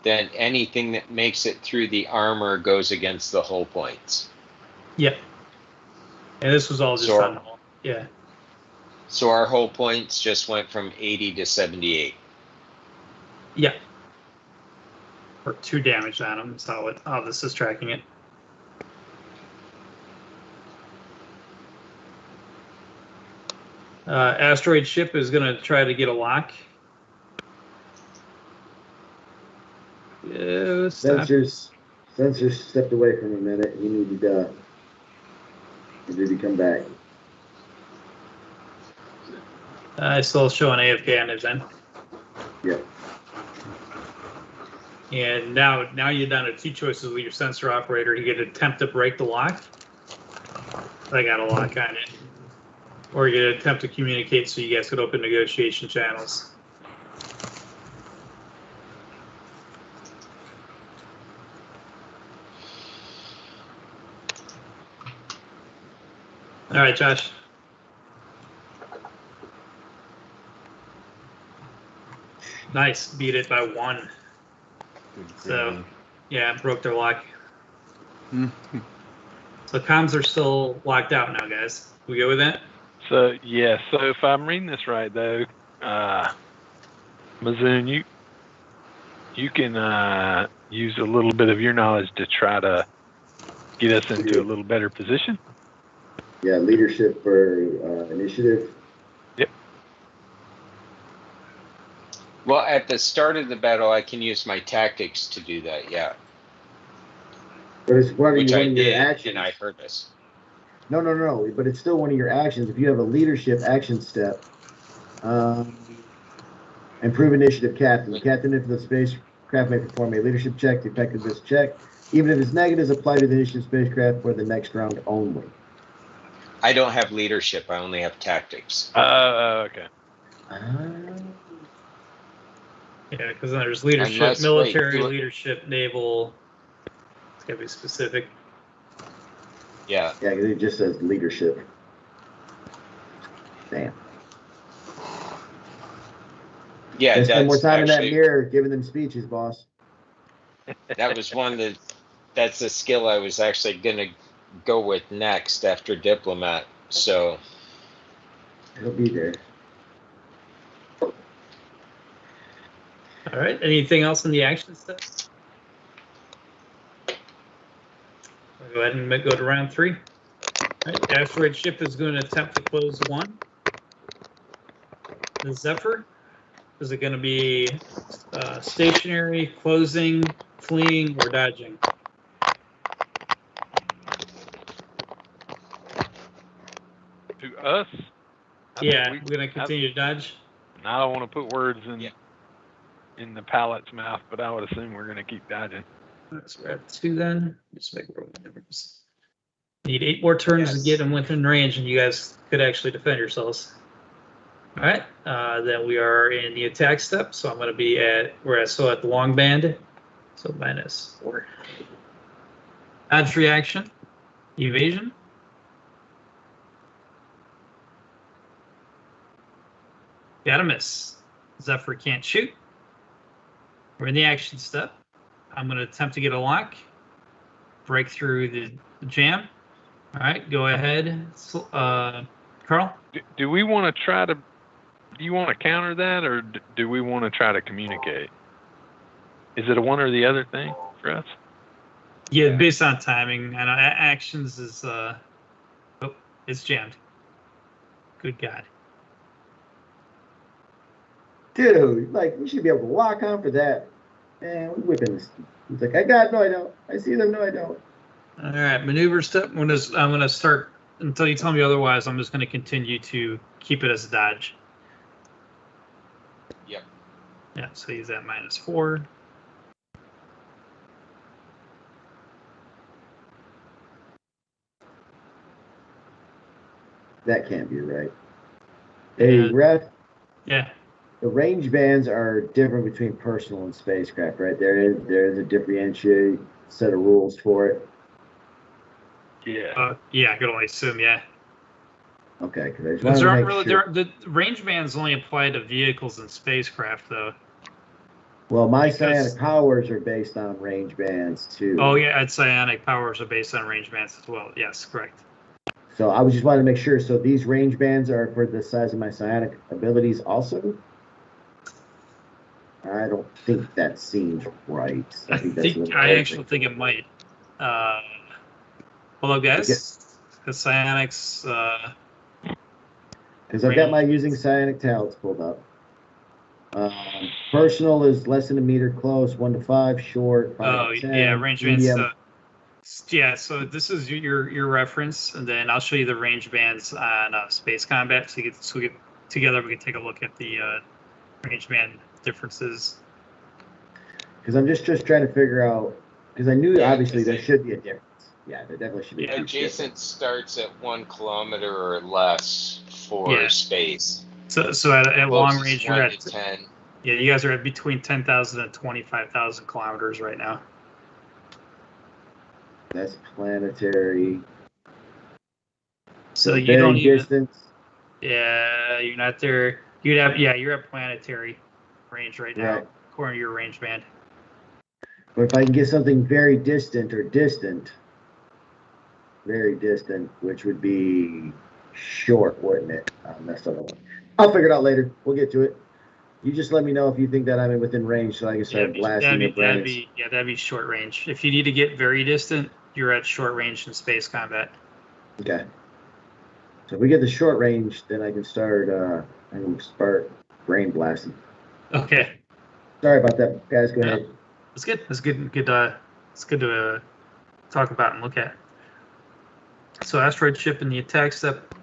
then anything that makes it through the armor goes against the hull points. Yep. And this was all just on hull. Yeah. So our hull points just went from 80 to 78. Yeah. Or 2 damage on them. That's how this is tracking it. Asteroid ship is going to try to get a lock. Yeah, Sensors stepped away from a minute. He needed to come back. I still show an AFK on his end. Yep. And now you're down to 2 choices with your sensor operator. You get to attempt to break the lock. I got a lock on it. Or you get to attempt to communicate so you guys could open negotiation channels. All right, Josh. Nice, beat it by 1. So, yeah, broke their lock. So comms are still locked out now, guys. We go with that? So yeah. So if I'm reading this right, though, Mazoon, you can use a little bit of your knowledge to try to get us into a little better position. Yeah, leadership for initiative. Yep. Well, at the start of the battle, I can use my tactics to do that, yeah. But it's one of Which I your did, actions. and I heard this. No. But it's still one of your actions. If you have a leadership action step, improve initiative captain. The captain of the spacecraft may perform a leadership check, the effectiveness check. Even if it's negative, apply to the initiative spacecraft for the next round only. I don't have leadership. I only have tactics. Okay. Yeah, because there's leadership, Unless- military wait, leadership, naval. It's got to be specific. Yeah. Yeah, because it just says leadership. Damn. Yeah, Spend that's more time in that actually, mirror giving them speeches, boss. that was that's the skill I was actually going to go with next after diplomat. So It'll be there. All right. Anything else in the action step? We'll go ahead and go to round 3. All right, the asteroid ship is going to attempt to close 1. The Zephyr, is it going to be stationary, closing, fleeing, or dodging? To us? Yeah, we're going to continue to dodge. I don't want to put words in Yeah. in the pilot's mouth, but I would assume we're going to keep dodging. So we're at 2 then. Just make roll numbers. Need 8 more turns to Yes. get them within range, and you guys could actually defend yourselves. All right, then we are in the attack step, so I'm going to be we're still at the long band, so -4. Dodge reaction, evasion. Got a miss. Zephyr can't shoot. We're in the action step. I'm going to attempt to get a lock, break through the jam. All right, go ahead, Carl. Do we want to try to? Do you want to counter that, or do we want to try to communicate? Is it a one or the other thing for us? Yeah, based on timing. And actions is oh, it's jammed. Good God. Dude, like, we should be able to lock on for that. Man, we're whipping this. He's like, I got, no, I don't. I see them, no, I don't. All right, maneuver step. I'm gonna start until you tell me otherwise. I'm just gonna continue to keep it as a dodge. Yep. Yeah, so he's at -4. That can't be right. Hey, ref, Yeah. the range bands are different between personal and spacecraft, right? There's a differentiated set of rules for it. Yeah. Yeah, I could only assume. Yeah. Okay, because I just Because wanted there to aren't make really sure. the range bands only apply to vehicles and spacecraft, though. Well, my because- psionic powers are based on range bands too. Oh yeah, and psionic powers are based on range bands as well. Yes, correct. So I was just wanting to make sure. So these range bands are for the size of my psionic abilities also? I don't think that seems right. I actually think it might. Hello, guys. Because psionics. Because I've got my using psionic talents pulled up. Personal is less than a meter close, 1 to 5, short, 5 to 10. Yeah, range medium. bands. Yeah, so this is your reference, and then I'll show you the range bands on space combat. So we get together, we can take a look at the range band differences. Because I'm just trying to figure out, because I knew Yeah, obviously there should be a difference. Yeah, there definitely should be a Adjacent starts at 1 kilometer or less for space. So at long Closest range, 1 you're to at 10. Yeah, you guys are at between 10,000 and 25,000 kilometers right now. That's planetary. So you don't even. Distance. Yeah, you're not there. You're at planetary range right now, Right. according to your range band. But if I can get something very distant, very distant, which would be short, wouldn't it? That's the one. I'll figure it out later. We'll get to it. You just let me know if you think that I'm within range, so I can start blasting your brains. That'd be short range. If you need to get very distant, you're at short range in space combat. Okay. So if we get the short range, then I can start brain blasting. Okay. Sorry about that, guys. Go ahead. It's good. It's good. It's good to talk about and look at. So asteroid ship in the attack step.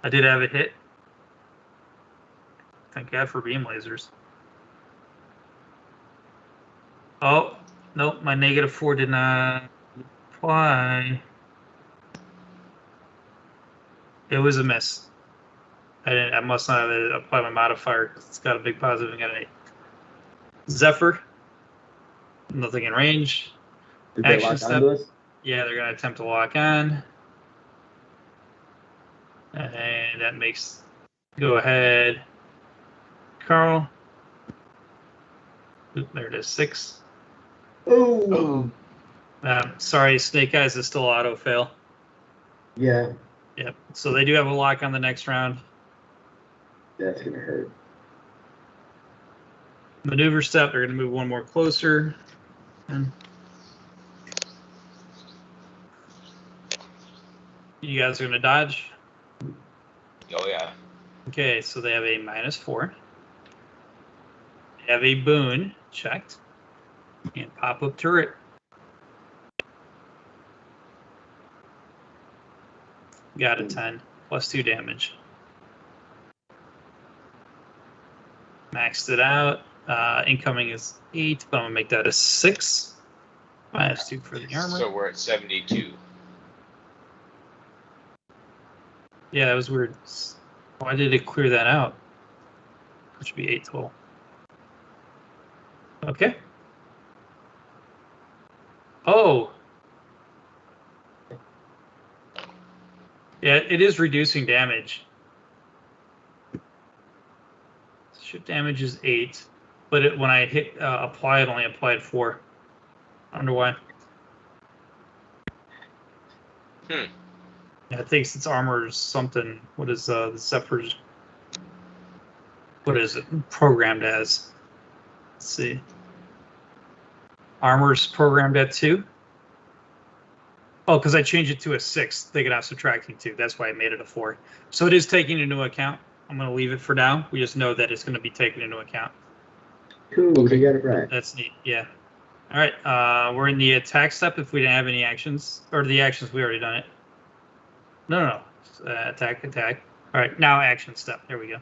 I did have a hit. Thank God for beam lasers. Oh, nope, my -4 did not apply. It was a miss. I must not have applied my modifier because it's got a big positive and got an 8. Zephyr. Nothing in range. Did they Action lock step. onto us? Yeah, they're going to attempt to lock on. And that makes. Go ahead. Carl. Oop, there it is, 6. Oh. Sorry, Snake Eyes is still auto fail. Yeah. Yep. So they do have a lock on the next round. That's gonna hurt. Maneuver step. They're going to move 1 more closer. And You guys are gonna dodge. Oh yeah. Okay, so they have a -4. They have a boon checked. And pop-up turret. Got a 10. +2 damage. Maxed it out. Incoming is 8, but I'm gonna make that a 6. -2 for the armor. So we're at 72. Yeah, that was weird. Why did it clear that out? It should be 8 total. Okay. Oh. Yeah, it is reducing damage. Ship damage is 8, but when I hit apply, it only applied 4. I wonder why. Yeah, it thinks its armor is something. What is the Zephyr's? What is it programmed as? Let's see. Armor's programmed at 2. Oh, because I changed it to a 6, taking out subtracting 2. That's why I made it a 4. So it is taking into account. I'm going to leave it for now. We just know that it's going to be taken into account. Cool, Okay. you got it right. That's neat. Yeah. All right. We're in the attack step if we didn't have any actions. Or the actions, we already done it. No. Attack. All right. Now action step. There we go.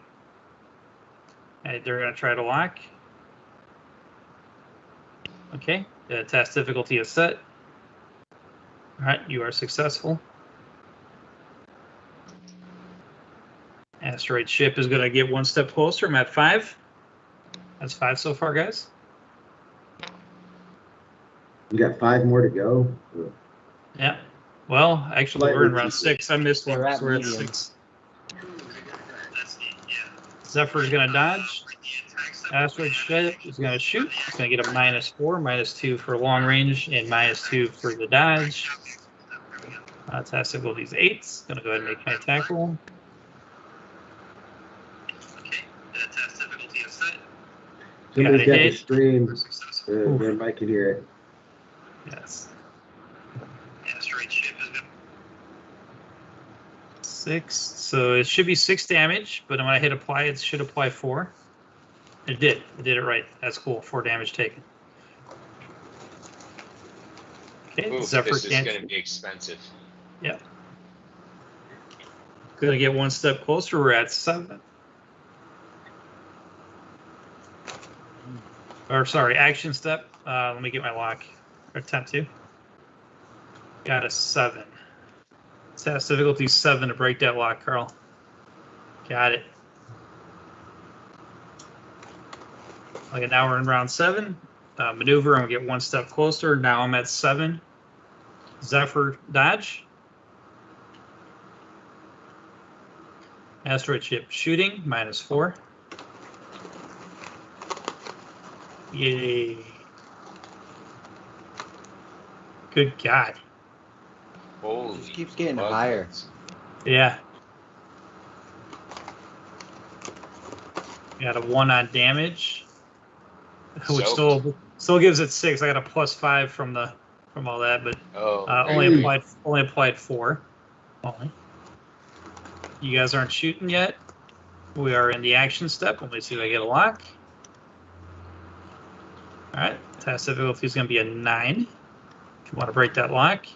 And they're going to try to lock. Okay. The task difficulty is set. All right. You are successful. Asteroid ship is going to get 1 step closer. I'm at 5. That's 5 so far, guys. You got 5 more to go. Yeah. Well, actually, we're in round 6. I missed one. They're So we're at medium. 6. Zephyr's going to dodge. Asteroid ship is going to shoot. It's going to get a -4, -2 for long range, and -2 for the dodge. Task difficulty is 8. Going to go ahead and make my attack roll. Okay. Task difficulty is set. Somebody's got the hit. stream. Their mic can hear it. Yes. Asteroid ship is good. 6. So it should be 6 damage, but when I hit apply, it should apply 4. It did. It did it right. That's cool. 4 damage taken. Okay. Ooh, Zephyr this is can't. going to be expensive. Yeah. Gonna get 1 step closer. We're at 7. Or sorry, action step. Let me get my lock. Or attempt to. Got a 7. Task difficulty 7 to break that lock, Carl. Got it. Okay, now we're in round 7. Maneuver, I'm gonna get 1 step closer. Now I'm at 7. Zephyr dodge. Asteroid ship shooting, -4. Yay. Good God. Holy. Just keeps getting buckets. higher. Yeah. Got a 1 on damage, which Soaked. still gives it 6. I got a +5 from all that, but Oh, only applied 4. Only. You guys aren't shooting yet. We are in the action step. Let me see if I get a lock. All right. Task difficulty is going to be a 9. If you want to break that lock.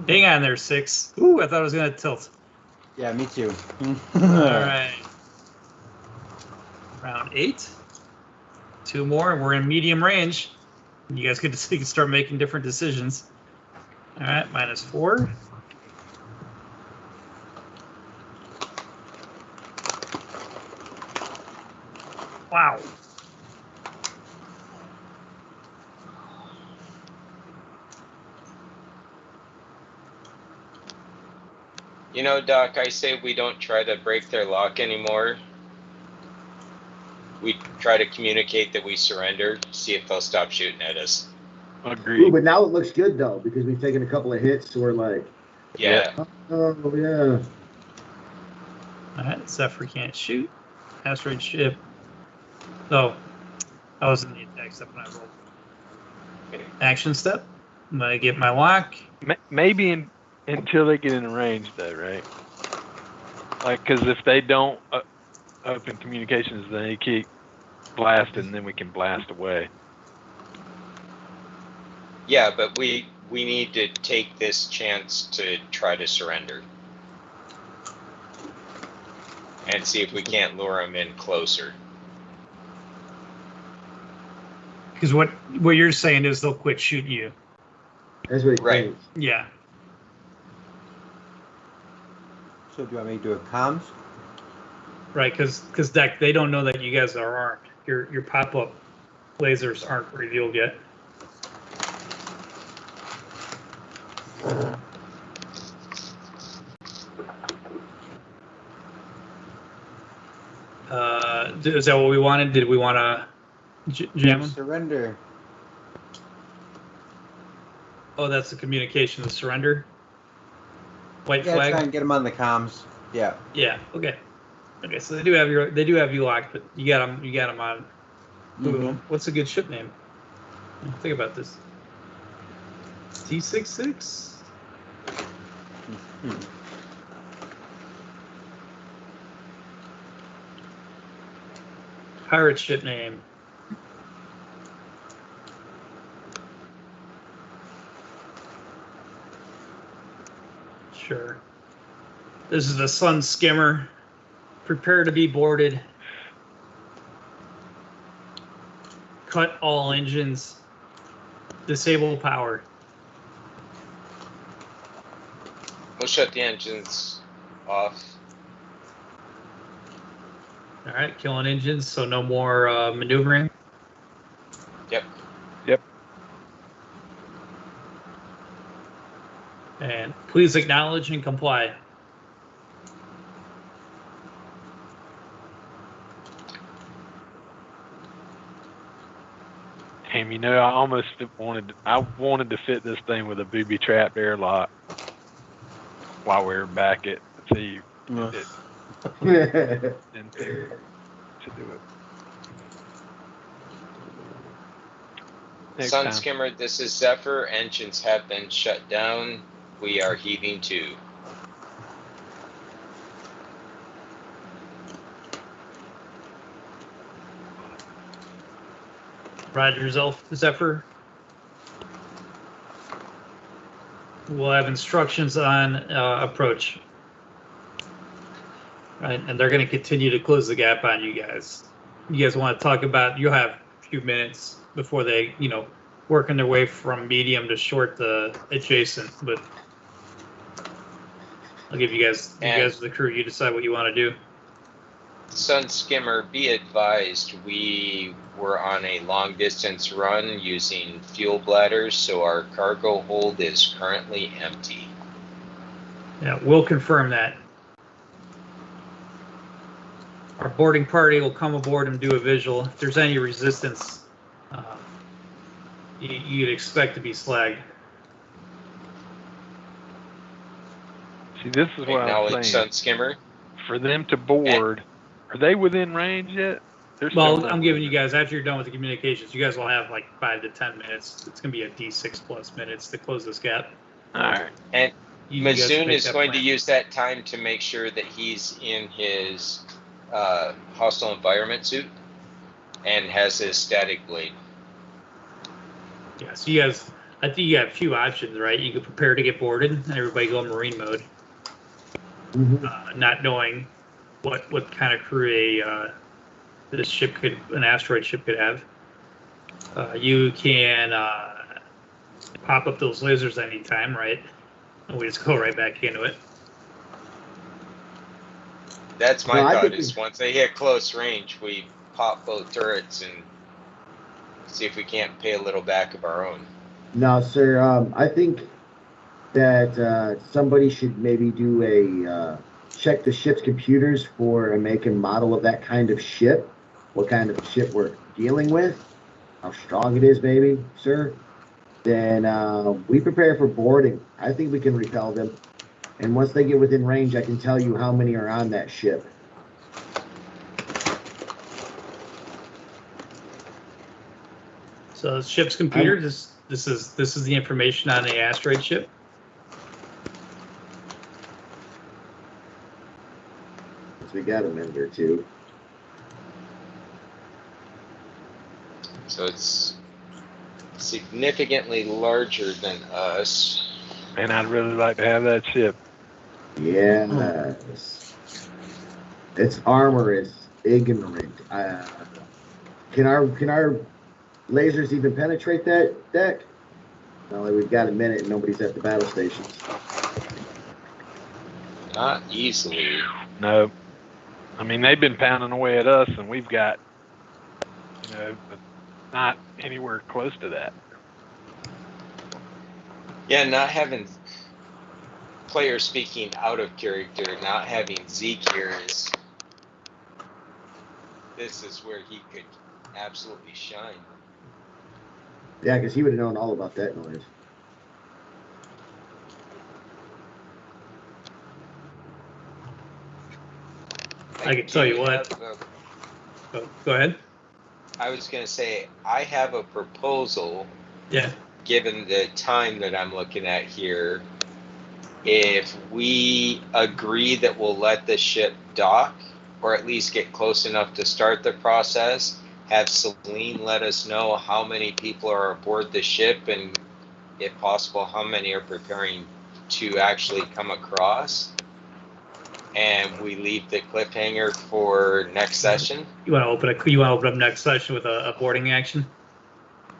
Hang on there, 6. Ooh, I thought it was going to tilt. Yeah, me too. All right. Round 8. 2 more, and we're in medium range. You guys get to start making different decisions. All right, -4. Wow. You know, Doc, I say we don't try to break their lock anymore. We try to communicate that we surrender, see if they'll stop shooting at us. Ooh, Agreed. but now it looks good though because we've taken a couple of hits, so we're like, Yeah. oh yeah. All right, Zephyr can't shoot. Asteroid ship. Oh, I was in the attack step when I rolled. Action step. I'm gonna get my lock. Maybe in Until they get in range, though, right? Like, because if they don't open communications, then they keep blasting, then we can blast away. Yeah, but we need to take this chance to try to surrender and see if we can't lure them in closer. Because what you're saying is they'll quit shooting you. That's what he Right. thinks. Yeah. So do you want me to do a comms? Right, because Deck, they don't know that you guys are armed. Your pop-up lasers aren't revealed yet. Is that what we wanted? Did we want to jam them? Surrender. Oh, that's the communication, the surrender. White Yeah, flag. try and get them on the comms. Yeah. Yeah. Okay. Okay. So they do have you locked, but you got them on. Mhm. What's a good ship name? Think about this. T66. Pirate ship name. Sure. This is the Sun Skimmer. Prepare to be boarded. Cut all engines. Disable power. We'll shut the engines off. All right, killing engines, so no more maneuvering. Yep. Yep. And please acknowledge and comply. Damn, you know, I wanted to fit this thing with a booby-trapped airlock while we were back at sea. It didn't to do it. Next Sun time. Skimmer, this is Zephyr. Engines have been shut down. We are heaving to. Roger, Zephyr. We'll have instructions on approach. Right, and they're going to continue to close the gap on you guys. You guys want to talk about? You'll have a few minutes before they, working their way from medium to short the adjacent. But I'll give you guys the crew. You decide what you want to do. Sun Skimmer, be advised, we were on a long distance run using fuel bladders, so our cargo hold is currently empty. Yeah, we'll confirm that. Our boarding party will come aboard and do a visual. If there's any resistance, you'd expect to be slagged. See, this is what I'm Acknowledge, saying. Sun Skimmer. For them to board, are they within range yet? Well, I'm giving you guys, after you're done with the communications, you guys will have like 5 to 10 minutes. It's going to be a D6 plus minutes to close this gap. All right. And Mazoon is going to plan. use that time to make sure that he's in his hostile environment suit and has his static blade. Yeah, so you guys, I think you have a few options, right? You could prepare to get boarded and everybody go Marine mode, not knowing what kind of crew an asteroid ship could have. You can pop up those lasers anytime, right? And we just go right back into it. That's my thought, is once they hit close range, we pop both turrets and see if we can't pay a little back of our own. No, sir. I think that somebody should maybe do a check the ship's computers for a make and model of that kind of ship, what kind of ship we're dealing with, how strong it is, maybe, sir. Then we prepare for boarding. I think we can repel them. And once they get within range, I can tell you how many are on that ship. So the ship's computer, this is the information on the asteroid ship. since we got a minute or two. So it's significantly larger than us. Man, I'd really like to have that ship. Yes. Its armor is ignorant. Can our lasers even penetrate that deck? Well, we've got a minute and nobody's at the battle stations. Not easily. No. I mean, they've been pounding away at us, and we've got, not anywhere close to that. Yeah, not having players speaking out of character, not having Zeke here this is where he could absolutely shine. Yeah, because he would have known all about that noise. I can tell you what. Go ahead. I was going to say, I have a proposal. Yeah. Given the time that I'm looking at here, if we agree that we'll let the ship dock, or at least get close enough to start the process, have Celine let us know how many people are aboard the ship, and if possible, how many are preparing to actually come across, and we leave the cliffhanger for next session. You want to open up next session with a boarding action?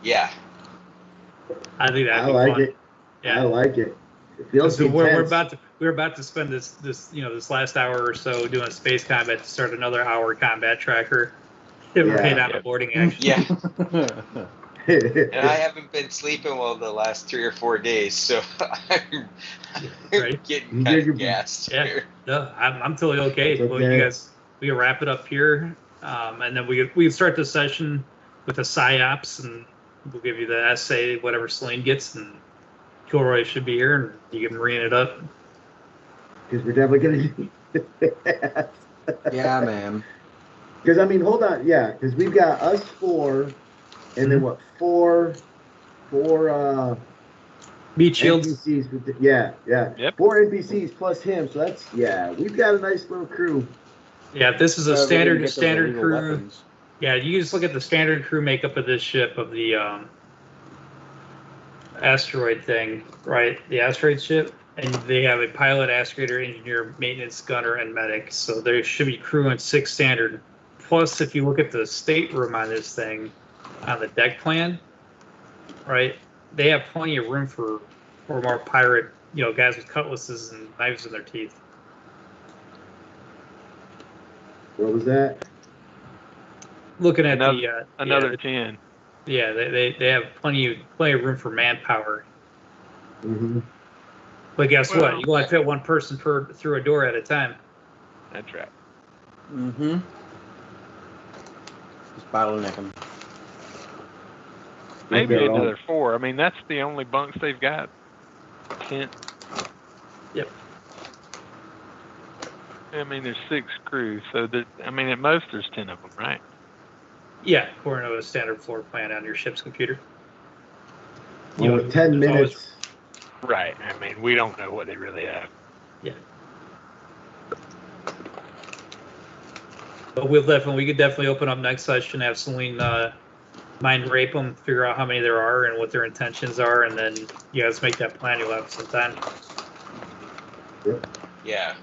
Yeah. I think that'd be like fun. it. Yeah. I like it. It feels intense. We're about to spend this last hour or so doing space combat to start another hour combat tracker. Right on a boarding action. Yeah. And I haven't been sleeping well the last 3 or 4 days, so I'm getting kind of gassed here. No, I'm totally okay. Well, you guys, we can wrap it up here, and then we can start the session with a psyops, and we'll give you the essay, whatever Celine gets, and Kilroy should be here, and you can marine it up. Because we're definitely going to Yeah, man. Because, I mean, hold on. Yeah, because we've got us 4, and then what, 4 meat shields. NPCs. Yeah. Yep. 4 NPCs plus him. So that's, we've got a nice little crew. Yeah, this is a standard crew. Weapons. Yeah, you just look at the standard crew makeup of this ship, of the asteroid thing, right? The asteroid ship. And they have a pilot, asteroider, engineer, maintenance, gunner, and medic. So there should be crew in 6 standard. Plus, if you look at the stateroom on this thing, on the deck plan, right, they have plenty of room for more pirate, guys with cutlasses and knives in their teeth. What was that? Looking at another 10. Yeah, they have plenty of room for manpower. Mm-hmm. But guess what? You want to fit one person through a door at a time. That's right. Mm-hmm. Just bottleneck them. Maybe another 4. I mean, that's the only bunks they've got. 10. Yep. I mean, there's 6 crews, so at most there's 10 of them, right? Yeah, according to a standard floor plan on your ship's computer. Well, with 10 minutes. Right. I mean, we don't know what they really have. Yeah. But we could definitely open up next session, have Celine mind rape them, figure out how many there are and what their intentions are, and then you guys make that plan. You'll have some time. Yeah.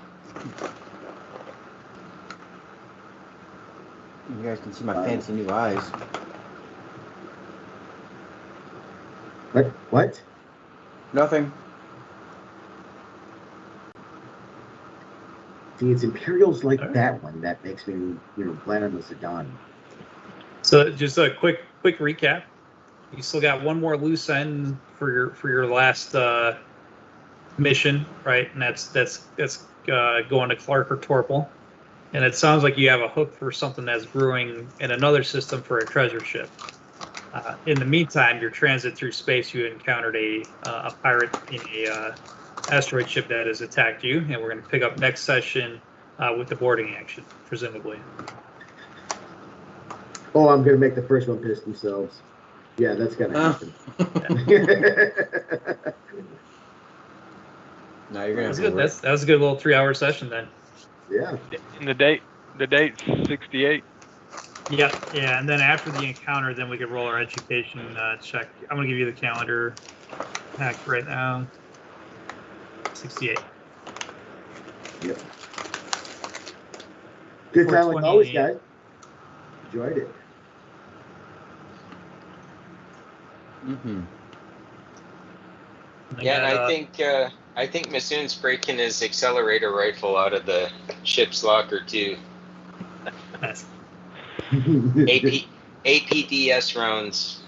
You guys can see my fancy new eyes. What? Nothing. See, it's Imperials like that one that makes me, plan on the Sedan. So just a quick recap. You still got one more loose end for your last mission, right? And that's going to Clark or Torpal. And it sounds like you have a hook for something that's brewing in another system for a treasure ship. In the meantime, your transit through space, you encountered a pirate in a asteroid ship that has attacked you, and we're going to pick up next session with the boarding action, presumably. Oh, I'm going to make the first one piss themselves. Yeah, that's going to happen. No, you're going to That was a good little 3-hour session then. Yeah. And the date's 68. Yeah, and then after the encounter, then we could roll our education check. I'm gonna give you the calendar hack right now. 68. Yep. Good time like always, 420. guys. Enjoyed it. Mm-hmm. Yeah, and I think Missoon's breaking his accelerator rifle out of the ship's locker too. Nice. APDS rounds.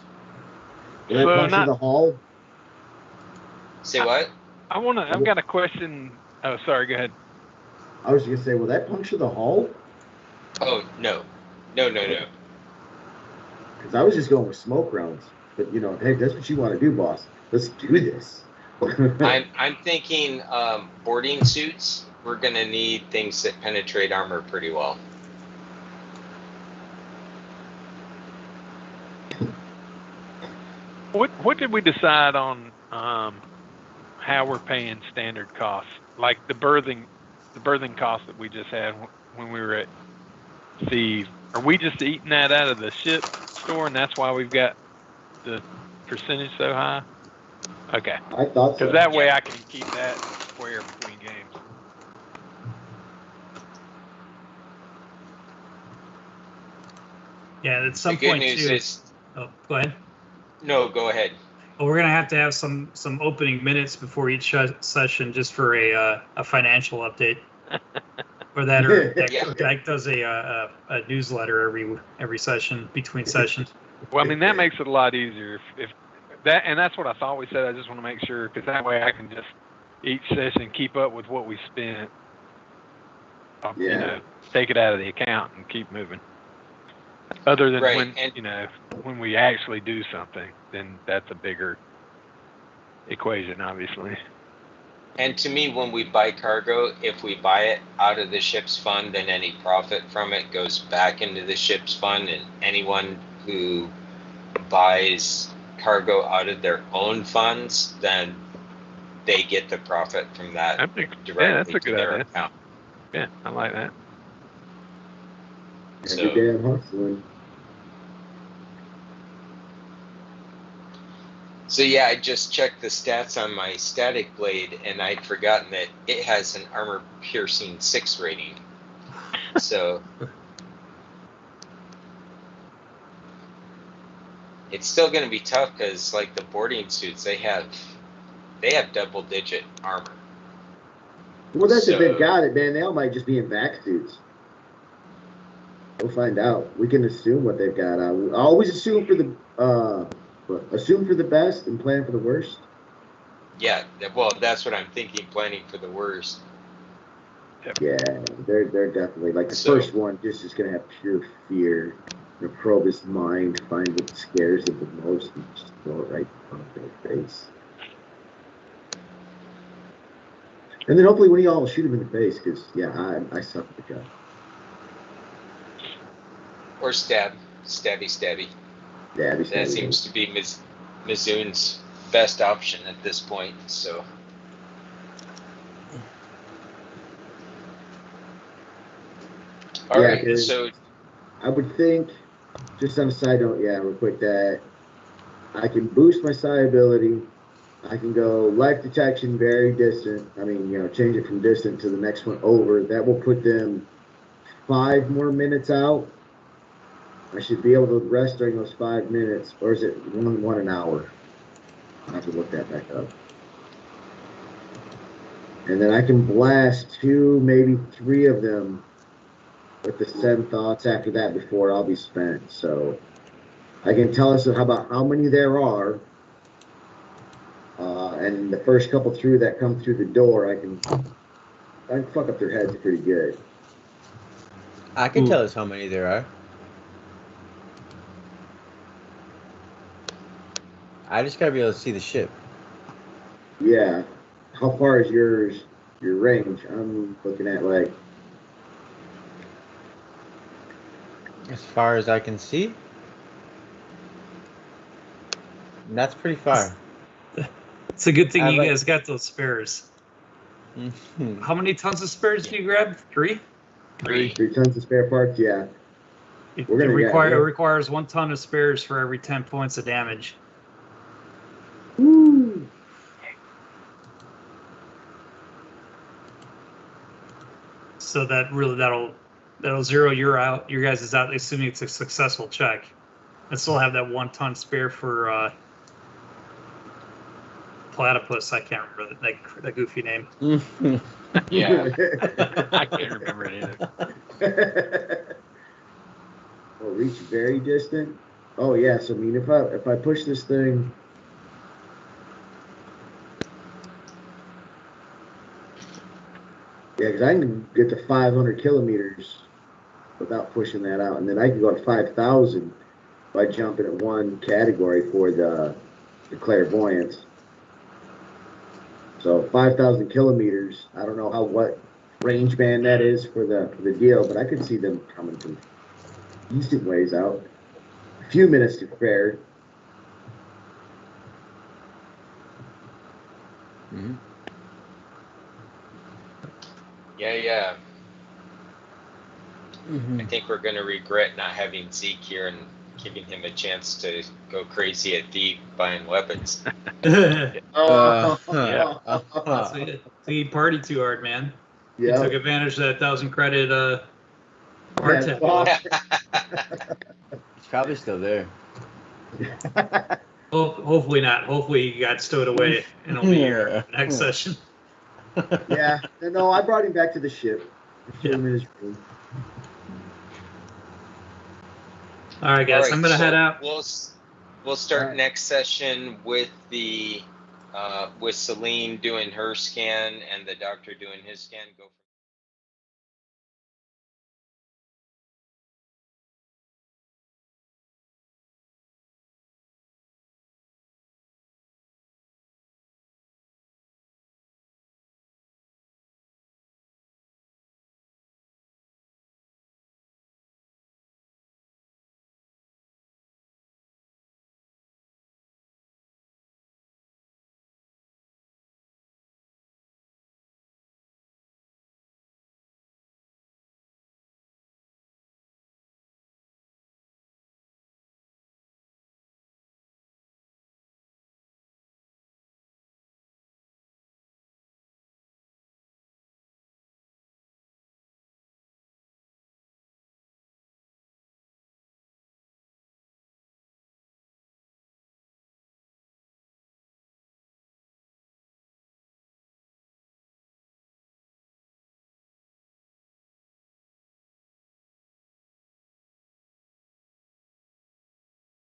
Did I So puncture the hull? Say what? I've got a question. Oh, sorry, go ahead. I was gonna say, will that puncture the hull? Oh no. Because I was just going with smoke rounds. But hey, that's what you want to do, boss. Let's do this. I'm thinking boarding suits. We're gonna need things that penetrate armor pretty well. What did we decide on how we're paying standard costs, like the berthing cost that we just had when we were at sea? Are we just eating that out of the ship store, and that's why we've got the percentage so high? Okay, I thought so. because that way I can keep that square between games. Yeah, at some The good point news too. is Oh, go ahead. no. Go ahead. Well, we're gonna have to have some opening minutes before each session just for a financial update. Or Jack does a newsletter every session between sessions. Well, I mean that makes it a lot easier if that, and that's what I thought we said. I just want to make sure, because that way I can just each session keep up with what we spent. Take it out of the account and keep moving. Other than when we actually do something, then that's a bigger equation, obviously. And to me, when we buy cargo, if we buy it out of the ship's fund, then any profit from it goes back into the ship's fund, and anyone who buys cargo out of their own funds, then they get the profit from that directly to their account. Yeah, I like that. Every day I'm hustling. So yeah, I just checked the stats on my static blade, and I'd forgotten that it has an armor piercing 6 rating. So it's still going to be tough because, like the boarding suits, they have double-digit armor. Well, that's if they've got it, man. They all might just be in back suits. We'll find out. We can assume what they've got. I always assume for the best and plan for the worst. Yeah, well, that's what I'm thinking. Planning for the worst. Yeah, they're definitely like the first one. Just is gonna have pure fear. Gonna probe his mind, find what scares him the most, and just throw it right in their face. And then hopefully when y'all shoot him in the face, because I suck at the gun. Or stabby. That seems to be Mizoon's best option at this point. So. All right. So. I would think, just on a side note, real quick, that I can boost my psi ability. I can go life detection, very distant. I mean, change it from distant to the next one over. That will put them 5 more minutes out. I should be able to rest during those 5 minutes, or is it one an hour? I have to look that back up. And then I can blast 2, maybe 3 of them with the 7 thoughts after that before I'll be spent. So I can tell us about how many there are. And the first couple through that come through the door, I can fuck up their heads pretty good. I can tell us how many there are. I just gotta be able to see the ship. Yeah. How far is your range? I'm looking at like as far as I can see. And that's pretty far. It's a good thing you guys got those spares. Mhm. How many tons of spares do you grab? 3? 3. 3 tons of spare parts, yeah. It, We're gonna get- requires 1 ton of spares for every 10 points of damage. Woo! So that'll zero your guys' out, assuming it's a successful check. And still have that 1 ton spare for platypus. I can't remember that goofy name. Mhm. Yeah. I can't remember it either. Oh, reach very distant. Oh yeah, so I mean, if I push this thing, yeah, because I can get to 500 kilometers without pushing that out, and then I can go to 5,000 by jumping at one category for the clairvoyance. So 5,000 kilometers. I don't know what range band that is for the deal, but I could see them coming from decent ways out. A few minutes to spare. Mhm. Yeah. I Mhm. think we're going to regret not having Zeke here and giving him a chance to go crazy at deep buying weapons. That's Yeah. he partied too hard, man. He Yeah. took advantage of that 1,000 credit bar Yeah, tab. well, It's probably still there. Hopefully not. Hopefully he got stowed away and he'll be here next session. yeah. No, I brought him back to the ship. I showed him in his room. All right, guys. All right, I'm gonna so head out. We'll start All right. next session with with Celine doing her scan and the doctor doing his scan. Go from